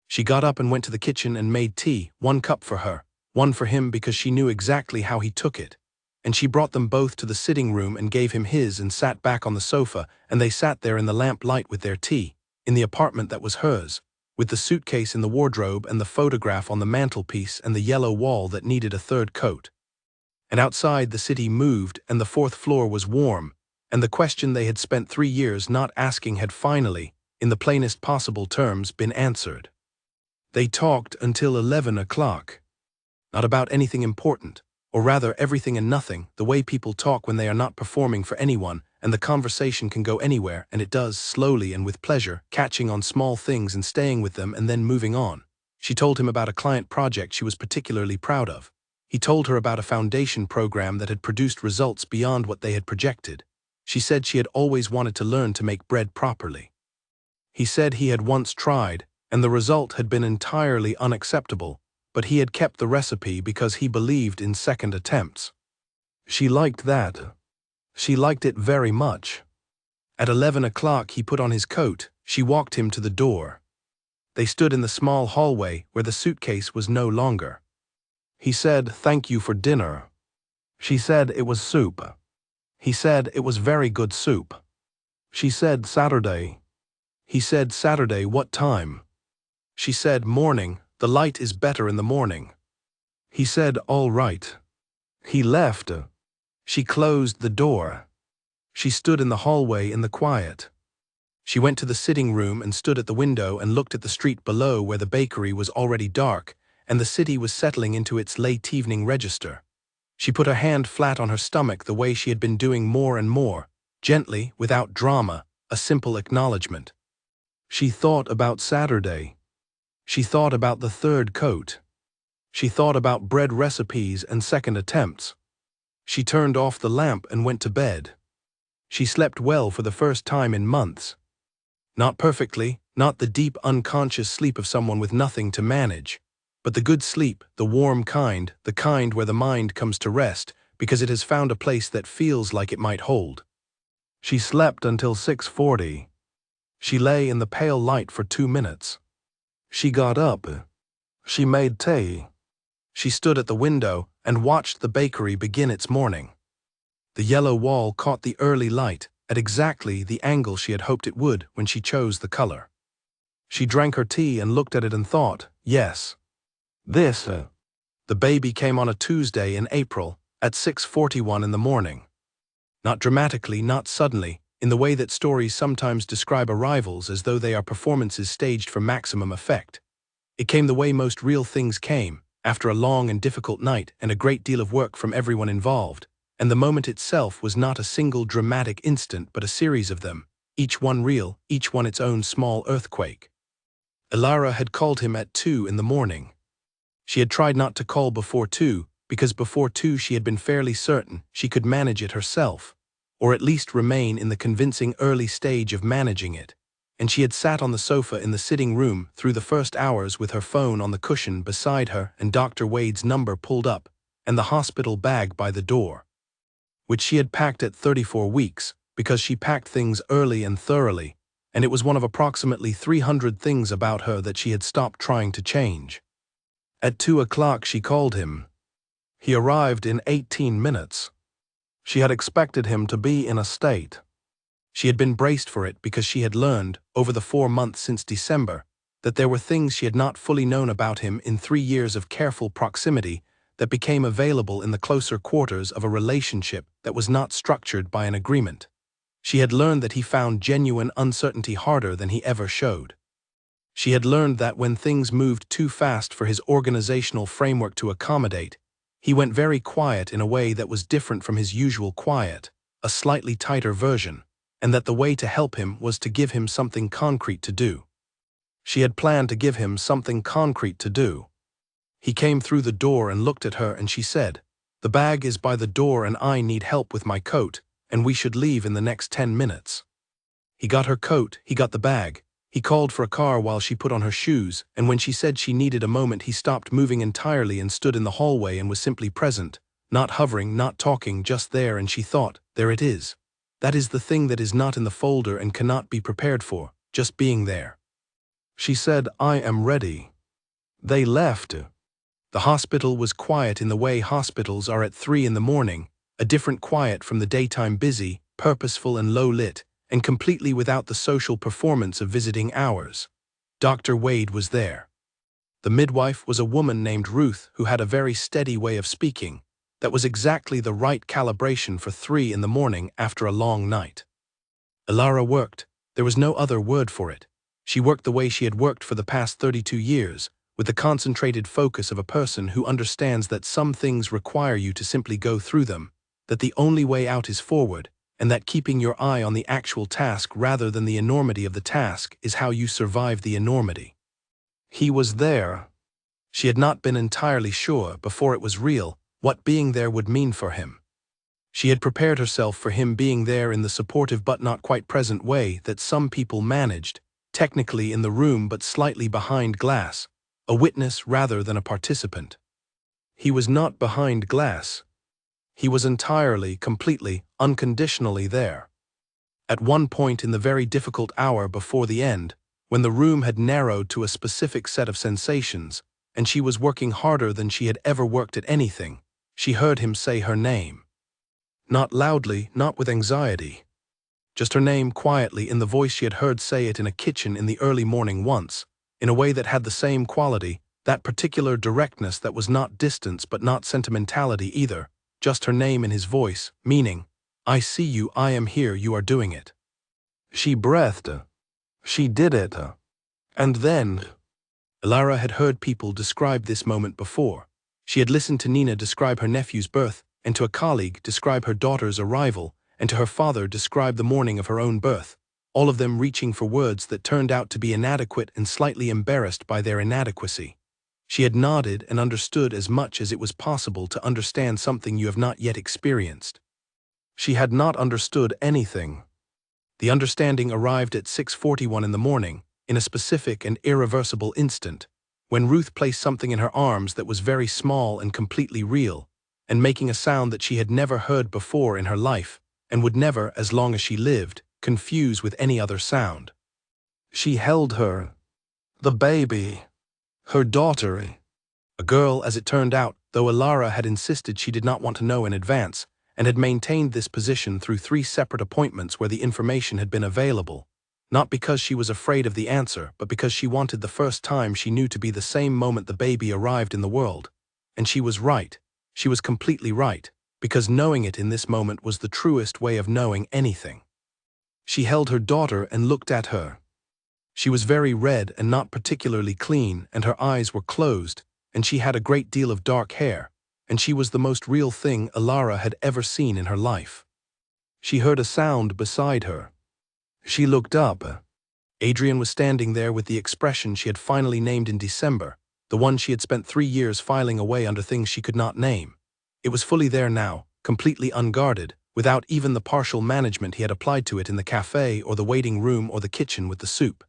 She got up and went to the kitchen and made tea, 1 cup for her, 1 for him because she knew exactly how he took it. And she brought them both to the sitting room and gave him his and sat back on the sofa, and they sat there in the lamp light with their tea, in the apartment that was hers, with the suitcase in the wardrobe and the photograph on the mantelpiece and the yellow wall that needed a third coat. And outside the city moved, and the 4th floor was warm, and the question they had spent 3 years not asking had finally, in the plainest possible terms, been answered. They talked until 11 o'clock. Not about anything important, or rather everything and nothing, the way people talk when they are not performing for anyone, and the conversation can go anywhere, and it does, slowly and with pleasure, catching on small things and staying with them and then moving on. She told him about a client project she was particularly proud of. He told her about a foundation program that had produced results beyond what they had projected. She said she had always wanted to learn to make bread properly. He said he had once tried, and the result had been entirely unacceptable, but he had kept the recipe because he believed in second attempts. She liked that. She liked it very much. At 11 o'clock he put on his coat. She walked him to the door. They stood in the small hallway where the suitcase was no longer. He said, thank you for dinner. She said it was soup. He said it was very good soup. She said Saturday. He said Saturday, what time? She said morning, the light is better in the morning. He said all right. He left. She closed the door. She stood in the hallway in the quiet. She went to the sitting room and stood at the window and looked at the street below where the bakery was already dark and the city was settling into its late evening register. She put her hand flat on her stomach the way she had been doing more and more, gently, without drama, a simple acknowledgement. She thought about Saturday. She thought about the third coat. She thought about bread recipes and second attempts. She turned off the lamp and went to bed. She slept well for the first time in months. Not perfectly, not the deep unconscious sleep of someone with nothing to manage, but the good sleep, the warm kind, the kind where the mind comes to rest because it has found a place that feels like it might hold. She slept until 6:40. She lay in the pale light for 2 minutes. She got up. She made tea. She stood at the window and watched the bakery begin its morning. The yellow wall caught the early light at exactly the angle she had hoped it would when she chose the color. She drank her tea and looked at it and thought, yes. The baby came on a Tuesday in April at 6:41 in the morning. Not dramatically, not suddenly, in the way that stories sometimes describe arrivals as though they are performances staged for maximum effect. It came the way most real things came, after a long and difficult night and a great deal of work from everyone involved, and the moment itself was not a single dramatic instant but a series of them, each one real, each one its own small earthquake. Elara had called him at 2 in the morning. She had tried not to call before 2, because before 2 she had been fairly certain she could manage it herself, or at least remain in the convincing early stage of managing it, and she had sat on the sofa in the sitting room through the first hours with her phone on the cushion beside her and Dr. Wade's number pulled up, and the hospital bag by the door, which she had packed at 34 weeks, because she packed things early and thoroughly, and it was one of approximately 300 things about her that she had stopped trying to change. At 2 o'clock she called him. He arrived in 18 minutes. She had expected him to be in a state. She had been braced for it because she had learned, over the 4 months since December, that there were things she had not fully known about him in 3 years of careful proximity that became available in the closer quarters of a relationship that was not structured by an agreement. She had learned that he found genuine uncertainty harder than he ever showed. She had learned that when things moved too fast for his organizational framework to accommodate, he went very quiet in a way that was different from his usual quiet, a slightly tighter version, and that the way to help him was to give him something concrete to do. She had planned to give him something concrete to do. He came through the door and looked at her and she said, "The bag is by the door and I need help with my coat, and we should leave in the next 10 minutes. He got her coat, he got the bag. He called for a car while she put on her shoes, and when she said she needed a moment he stopped moving entirely and stood in the hallway and was simply present, not hovering, not talking, just there, and she thought, there it is. That is the thing that is not in the folder and cannot be prepared for, just being there. She said, "I am ready." They left. The hospital was quiet in the way hospitals are at 3 in the morning, a different quiet from the daytime busy, purposeful and low-lit, and completely without the social performance of visiting hours. Dr. Wade was there. The midwife was a woman named Ruth who had a very steady way of speaking, that was exactly the right calibration for 3 in the morning after a long night. Elara worked. There was no other word for it. She worked the way she had worked for the past 32 years, with the concentrated focus of a person who understands that some things require you to simply go through them, that the only way out is forward, and that keeping your eye on the actual task rather than the enormity of the task is how you survive the enormity. He was there. She had not been entirely sure, before it was real, what being there would mean for him. She had prepared herself for him being there in the supportive but not quite present way that some people managed, technically in the room but slightly behind glass, a witness rather than a participant. He was not behind glass. He was entirely, completely, unconditionally there. At one point in the very difficult hour before the end, when the room had narrowed to a specific set of sensations, and she was working harder than she had ever worked at anything, she heard him say her name. Not loudly, not with anxiety. Just her name quietly in the voice she had heard say it in a kitchen in the early morning once, in a way that had the same quality, that particular directness that was not distance but not sentimentality either, just her name in his voice, meaning, "I see you, I am here, you are doing it." She breathed. She did it. And then, Elara had heard people describe this moment before. She had listened to Nina describe her nephew's birth, and to a colleague describe her daughter's arrival, and to her father describe the morning of her own birth, all of them reaching for words that turned out to be inadequate and slightly embarrassed by their inadequacy. She had nodded and understood as much as it was possible to understand something you have not yet experienced. She had not understood anything. The understanding arrived at 6:41 in the morning, in a specific and irreversible instant, when Ruth placed something in her arms that was very small and completely real, and making a sound that she had never heard before in her life, and would never, as long as she lived, confuse with any other sound. She held her, the baby, her daughter, a girl as it turned out, though Alara had insisted she did not want to know in advance, and had maintained this position through 3 separate appointments where the information had been available, not because she was afraid of the answer, but because she wanted the first time she knew to be the same moment the baby arrived in the world. And she was right. She was completely right, because knowing it in this moment was the truest way of knowing anything. She held her daughter and looked at her. She was very red and not particularly clean, and her eyes were closed, and she had a great deal of dark hair, and she was the most real thing Alara had ever seen in her life. She heard a sound beside her. She looked up. Adrian was standing there with the expression she had finally named in December, the one she had spent 3 years filing away under things she could not name. It was fully there now, completely unguarded, without even the partial management he had applied to it in the cafe or the waiting room or the kitchen with the soup.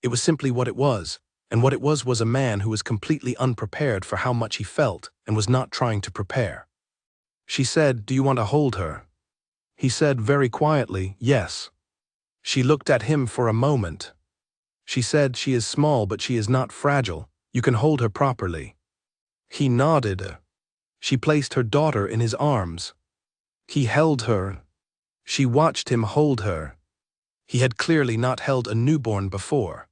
It was simply what it was, and what it was a man who was completely unprepared for how much he felt and was not trying to prepare. She said, "Do you want to hold her?" He said very quietly, "Yes." She looked at him for a moment. She said, "She is small, but she is not fragile. You can hold her properly." He nodded. She placed her daughter in his arms. He held her. She watched him hold her. He had clearly not held a newborn before.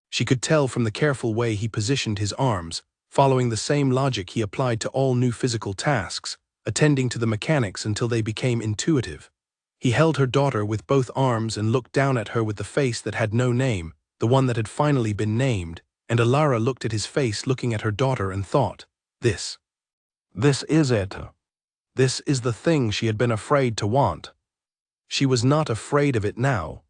She could tell from the careful way he positioned his arms, following the same logic he applied to all new physical tasks, attending to the mechanics until they became intuitive. He held her daughter with both arms and looked down at her with the face that had no name, the one that had finally been named, and Alara looked at his face looking at her daughter and thought, This is it. This is the thing she had been afraid to want. She was not afraid of it now.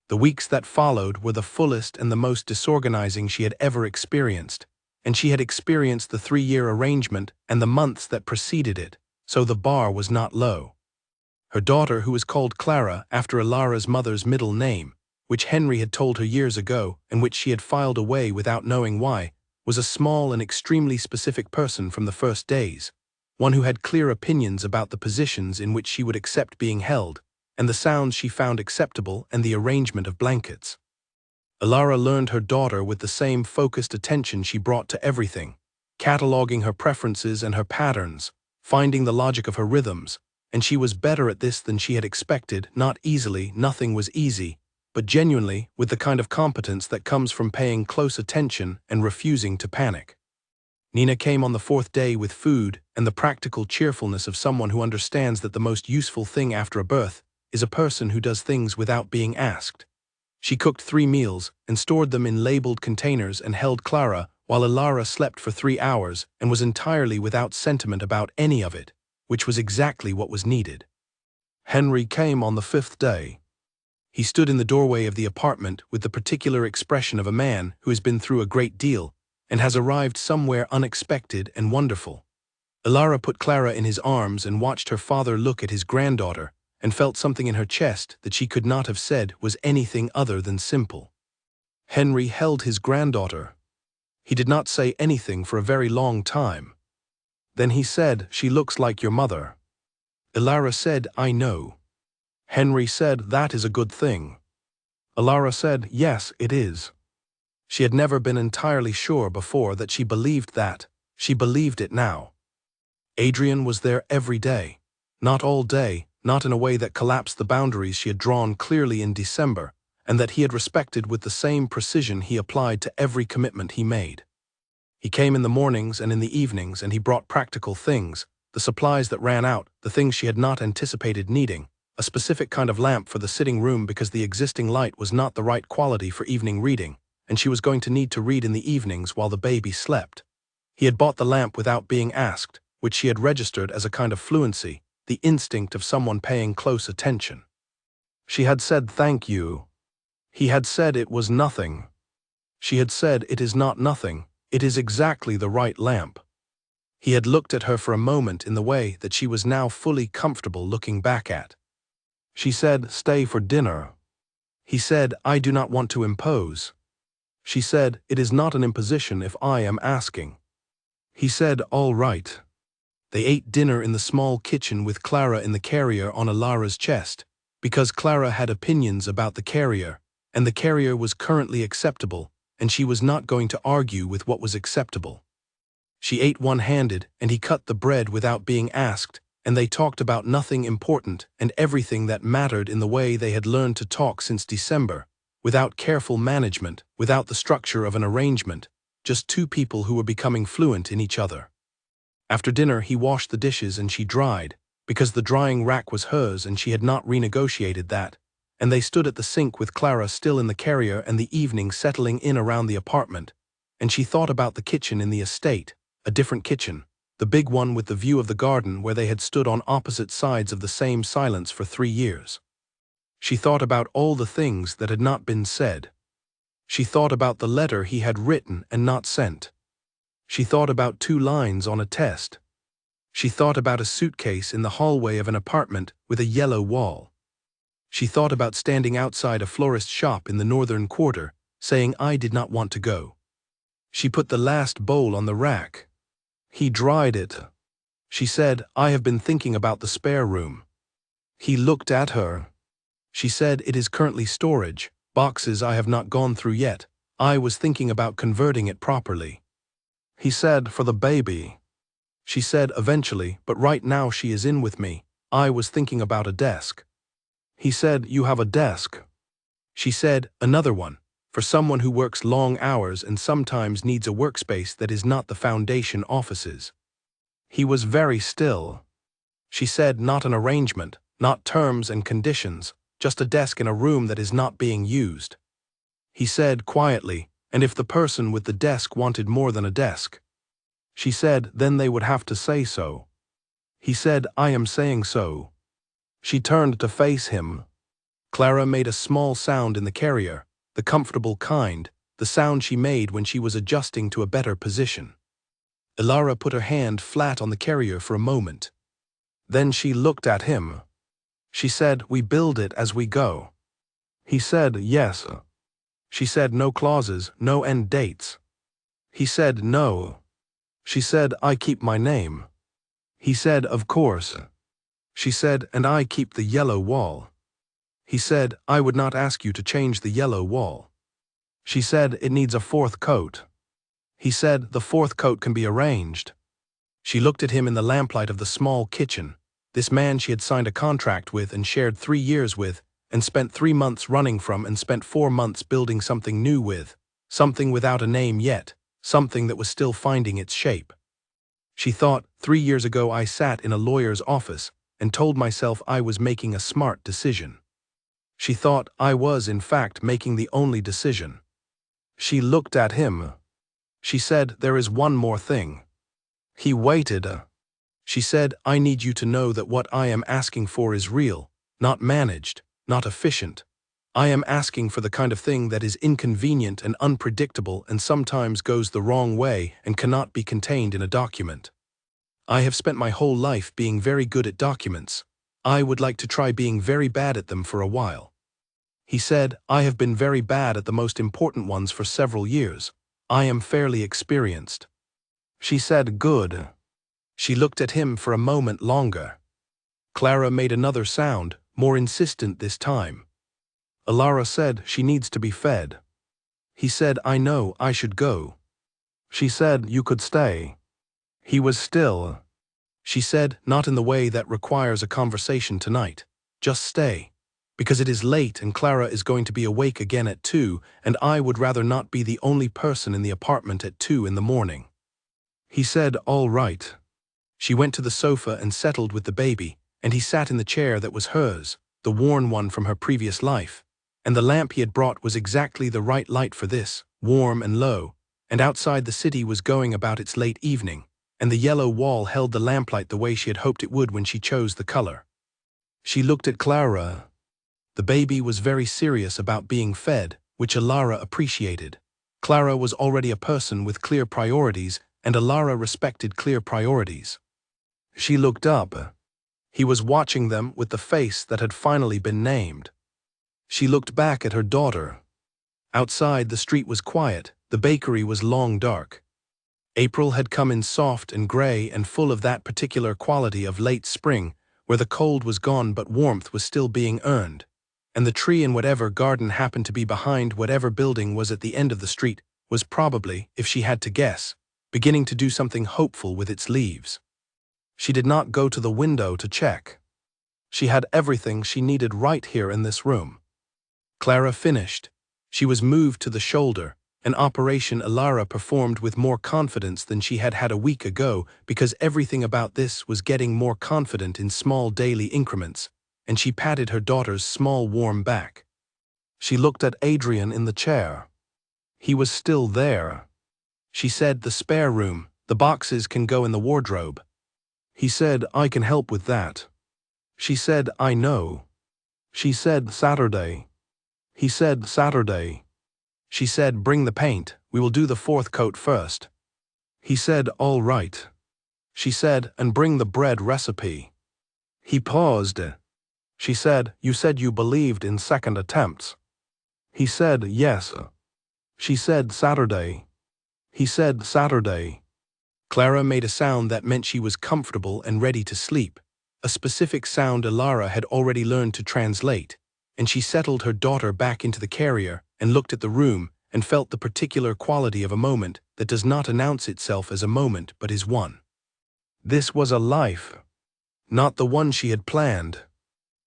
The weeks that followed were the fullest and the most disorganizing she had ever experienced, and she had experienced the 3-year arrangement and the months that preceded it, so the bar was not low. Her daughter, who was called Clara after Alara's mother's middle name, which Henry had told her years ago and which she had filed away without knowing why, was a small and extremely specific person from the first days, one who had clear opinions about the positions in which she would accept being held, and the sounds she found acceptable and the arrangement of blankets. Alara learned her daughter with the same focused attention she brought to everything, cataloging her preferences and her patterns, finding the logic of her rhythms, and she was better at this than she had expected. Not easily, nothing was easy, but genuinely with the kind of competence that comes from paying close attention and refusing to panic. Nina came on the 4th day with food and the practical cheerfulness of someone who understands that the most useful thing after a birth is a person who does things without being asked. She cooked 3 meals and stored them in labeled containers and held Clara while Alara slept for 3 hours and was entirely without sentiment about any of it, which was exactly what was needed. Henry came on the 5th day. He stood in the doorway of the apartment with the particular expression of a man who has been through a great deal and has arrived somewhere unexpected and wonderful. Alara put Clara in his arms and watched her father look at his granddaughter and felt something in her chest that she could not have said was anything other than simple. Henry held his granddaughter. He did not say anything for a very long time. Then he said, "She looks like your mother." Alara said, "I know." Henry said, "That is a good thing." Alara said, "Yes, it is." She had never been entirely sure before that she believed that. She believed it now. Adrian was there every day. Not all day, not in a way that collapsed the boundaries she had drawn clearly in December, and that he had respected with the same precision he applied to every commitment he made. He came in the mornings and in the evenings, and he brought practical things, the supplies that ran out, the things she had not anticipated needing, a specific kind of lamp for the sitting room because the existing light was not the right quality for evening reading, and she was going to need to read in the evenings while the baby slept. He had bought the lamp without being asked, which she had registered as a kind of fluency, the instinct of someone paying close attention. She had said thank you. He had said it was nothing. She had said it is not nothing, "It is exactly the right lamp." He had looked at her for a moment in the way that she was now fully comfortable looking back at. She said, "Stay for dinner." He said, "I do not want to impose." She said, "It is not an imposition if I am asking." He said, "All right." They ate dinner in the small kitchen with Clara in the carrier on Alara's chest, because Clara had opinions about the carrier, and the carrier was currently acceptable, and she was not going to argue with what was acceptable. She ate one-handed, and he cut the bread without being asked, and they talked about nothing important and everything that mattered in the way they had learned to talk since December, without careful management, without the structure of an arrangement, just two people who were becoming fluent in each other. After dinner he washed the dishes and she dried, because the drying rack was hers and she had not renegotiated that, and they stood at the sink with Clara still in the carrier and the evening settling in around the apartment, and she thought about the kitchen in the estate, a different kitchen, the big one with the view of the garden where they had stood on opposite sides of the same silence for 3 years. She thought about all the things that had not been said. She thought about the letter he had written and not sent. She thought about 2 lines on a test. She thought about a suitcase in the hallway of an apartment with a yellow wall. She thought about standing outside a florist shop in the northern quarter, saying I did not want to go. She put the last bowl on the rack. He dried it. She said, "I have been thinking about the spare room." He looked at her. She said, "It is currently storage, boxes I have not gone through yet. I was thinking about converting it properly." He said, "For the baby." She said, "Eventually, but right now she is in with me. I was thinking about a desk." He said, "You have a desk." She said, "Another one, for someone who works long hours and sometimes needs a workspace that is not the foundation offices." He was very still. She said, "Not an arrangement, not terms and conditions, just a desk in a room that is not being used." He said quietly, "And if the person with the desk wanted more than a desk?" She said, "Then they would have to say so." He said, "I am saying so." She turned to face him. Clara made a small sound in the carrier, the comfortable kind, the sound she made when she was adjusting to a better position. Alara put her hand flat on the carrier for a moment. Then she looked at him. She said, "We build it as we go." He said, "Yes." She said, "No clauses, no end dates." He said, "No." She said, "I keep my name." He said, "Of course." She said, "And I keep the yellow wall." He said, "I would not ask you to change the yellow wall." She said, "It needs a 4th coat." He said, "The 4th coat can be arranged." She looked at him in the lamplight of the small kitchen, this man she had signed a contract with and shared 3 years with, and spent 3 months running from and spent 4 months building something new with, something without a name yet, something that was still finding its shape. She thought, 3 years ago I sat in a lawyer's office and told myself I was making a smart decision. She thought I was in fact making the only decision. She looked at him. She said, "There is one more thing." He waited. She said, "I need you to know that what I am asking for is real, not managed, not efficient. I am asking for the kind of thing that is inconvenient and unpredictable and sometimes goes the wrong way and cannot be contained in a document. I have spent my whole life being very good at documents. I would like to try being very bad at them for a while." He said, "I have been very bad at the most important ones for several years. I am fairly experienced." She said, "Good." She looked at him for a moment longer. Clara made another sound, more insistent this time. Alara said, "She needs to be fed." He said, "I know, I should go." She said, "You could stay." He was still. She said, "Not in the way that requires a conversation tonight. Just stay. Because it is late and Clara is going to be awake again at 2, and I would rather not be the only person in the apartment at 2 in the morning." He said, "All right." She went to the sofa and settled with the baby, and he sat in the chair that was hers, the worn one from her previous life, and the lamp he had brought was exactly the right light for this, warm and low, and outside the city was going about its late evening, and the yellow wall held the lamplight the way she had hoped it would when she chose the color. She looked at Clara. The baby was very serious about being fed, which Alara appreciated. Clara was already a person with clear priorities, and Alara respected clear priorities. She looked up. He was watching them with the face that had finally been named. She looked back at her daughter. Outside, the street was quiet, the bakery was long dark. April had come in soft and gray and full of that particular quality of late spring, where the cold was gone but warmth was still being earned, and the tree in whatever garden happened to be behind whatever building was at the end of the street was probably, if she had to guess, beginning to do something hopeful with its leaves. She did not go to the window to check. She had everything she needed right here in this room. Clara finished. She was moved to the shoulder, an operation Alara performed with more confidence than she had had a week ago, because everything about this was getting more confident in small daily increments, and she patted her daughter's small warm back. She looked at Adrian in the chair. He was still there. She said, "The spare room, the boxes can go in the wardrobe." He said, "I can help with that." She said, "I know." She said, "Saturday." He said, "Saturday." She said, "Bring the paint, we will do the fourth coat first." He said, "All right." She said, "And bring the bread recipe." He paused. She said, "You said you believed in second attempts." He said, "Yes." She said, "Saturday." He said, "Saturday." Clara made a sound that meant she was comfortable and ready to sleep, a specific sound Alara had already learned to translate, and she settled her daughter back into the carrier and looked at the room and felt the particular quality of a moment that does not announce itself as a moment but is one. This was a life. Not the one she had planned.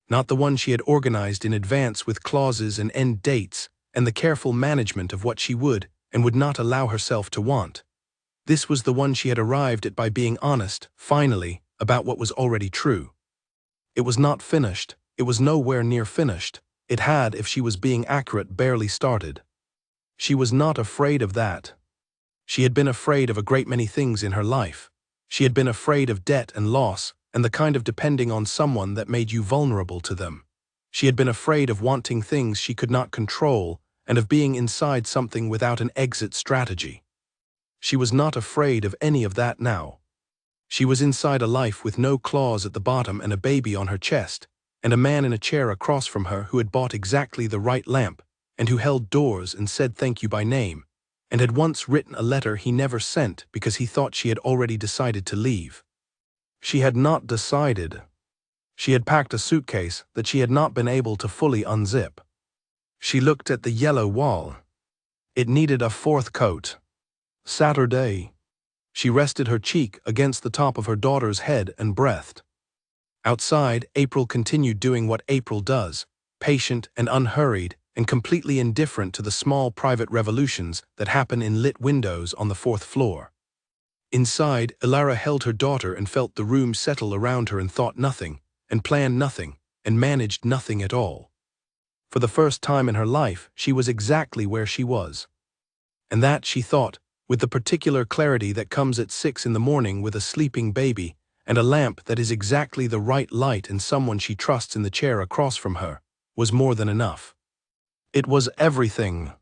Not the one she had organized in advance with clauses and end dates and the careful management of what she would and would not allow herself to want. This was the one she had arrived at by being honest, finally, about what was already true. It was not finished. It was nowhere near finished. It had, if she was being accurate, barely started. She was not afraid of that. She had been afraid of a great many things in her life. She had been afraid of debt and loss, and the kind of depending on someone that made you vulnerable to them. She had been afraid of wanting things she could not control, and of being inside something without an exit strategy. She was not afraid of any of that now. She was inside a life with no claws at the bottom and a baby on her chest, and a man in a chair across from her who had bought exactly the right lamp, and who held doors and said thank you by name, and had once written a letter he never sent because he thought she had already decided to leave. She had not decided. She had packed a suitcase that she had not been able to fully unzip. She looked at the yellow wall. It needed a fourth coat. Saturday. She rested her cheek against the top of her daughter's head and breathed. Outside, April continued doing what April does, patient and unhurried and completely indifferent to the small private revolutions that happen in lit windows on the fourth floor. Inside, Alara held her daughter and felt the room settle around her and thought nothing, and planned nothing, and managed nothing at all. For the first time in her life, she was exactly where she was. And that, she thought, with the particular clarity that comes at 6 in the morning with a sleeping baby, and a lamp that is exactly the right light and someone she trusts in the chair across from her, was more than enough. It was everything.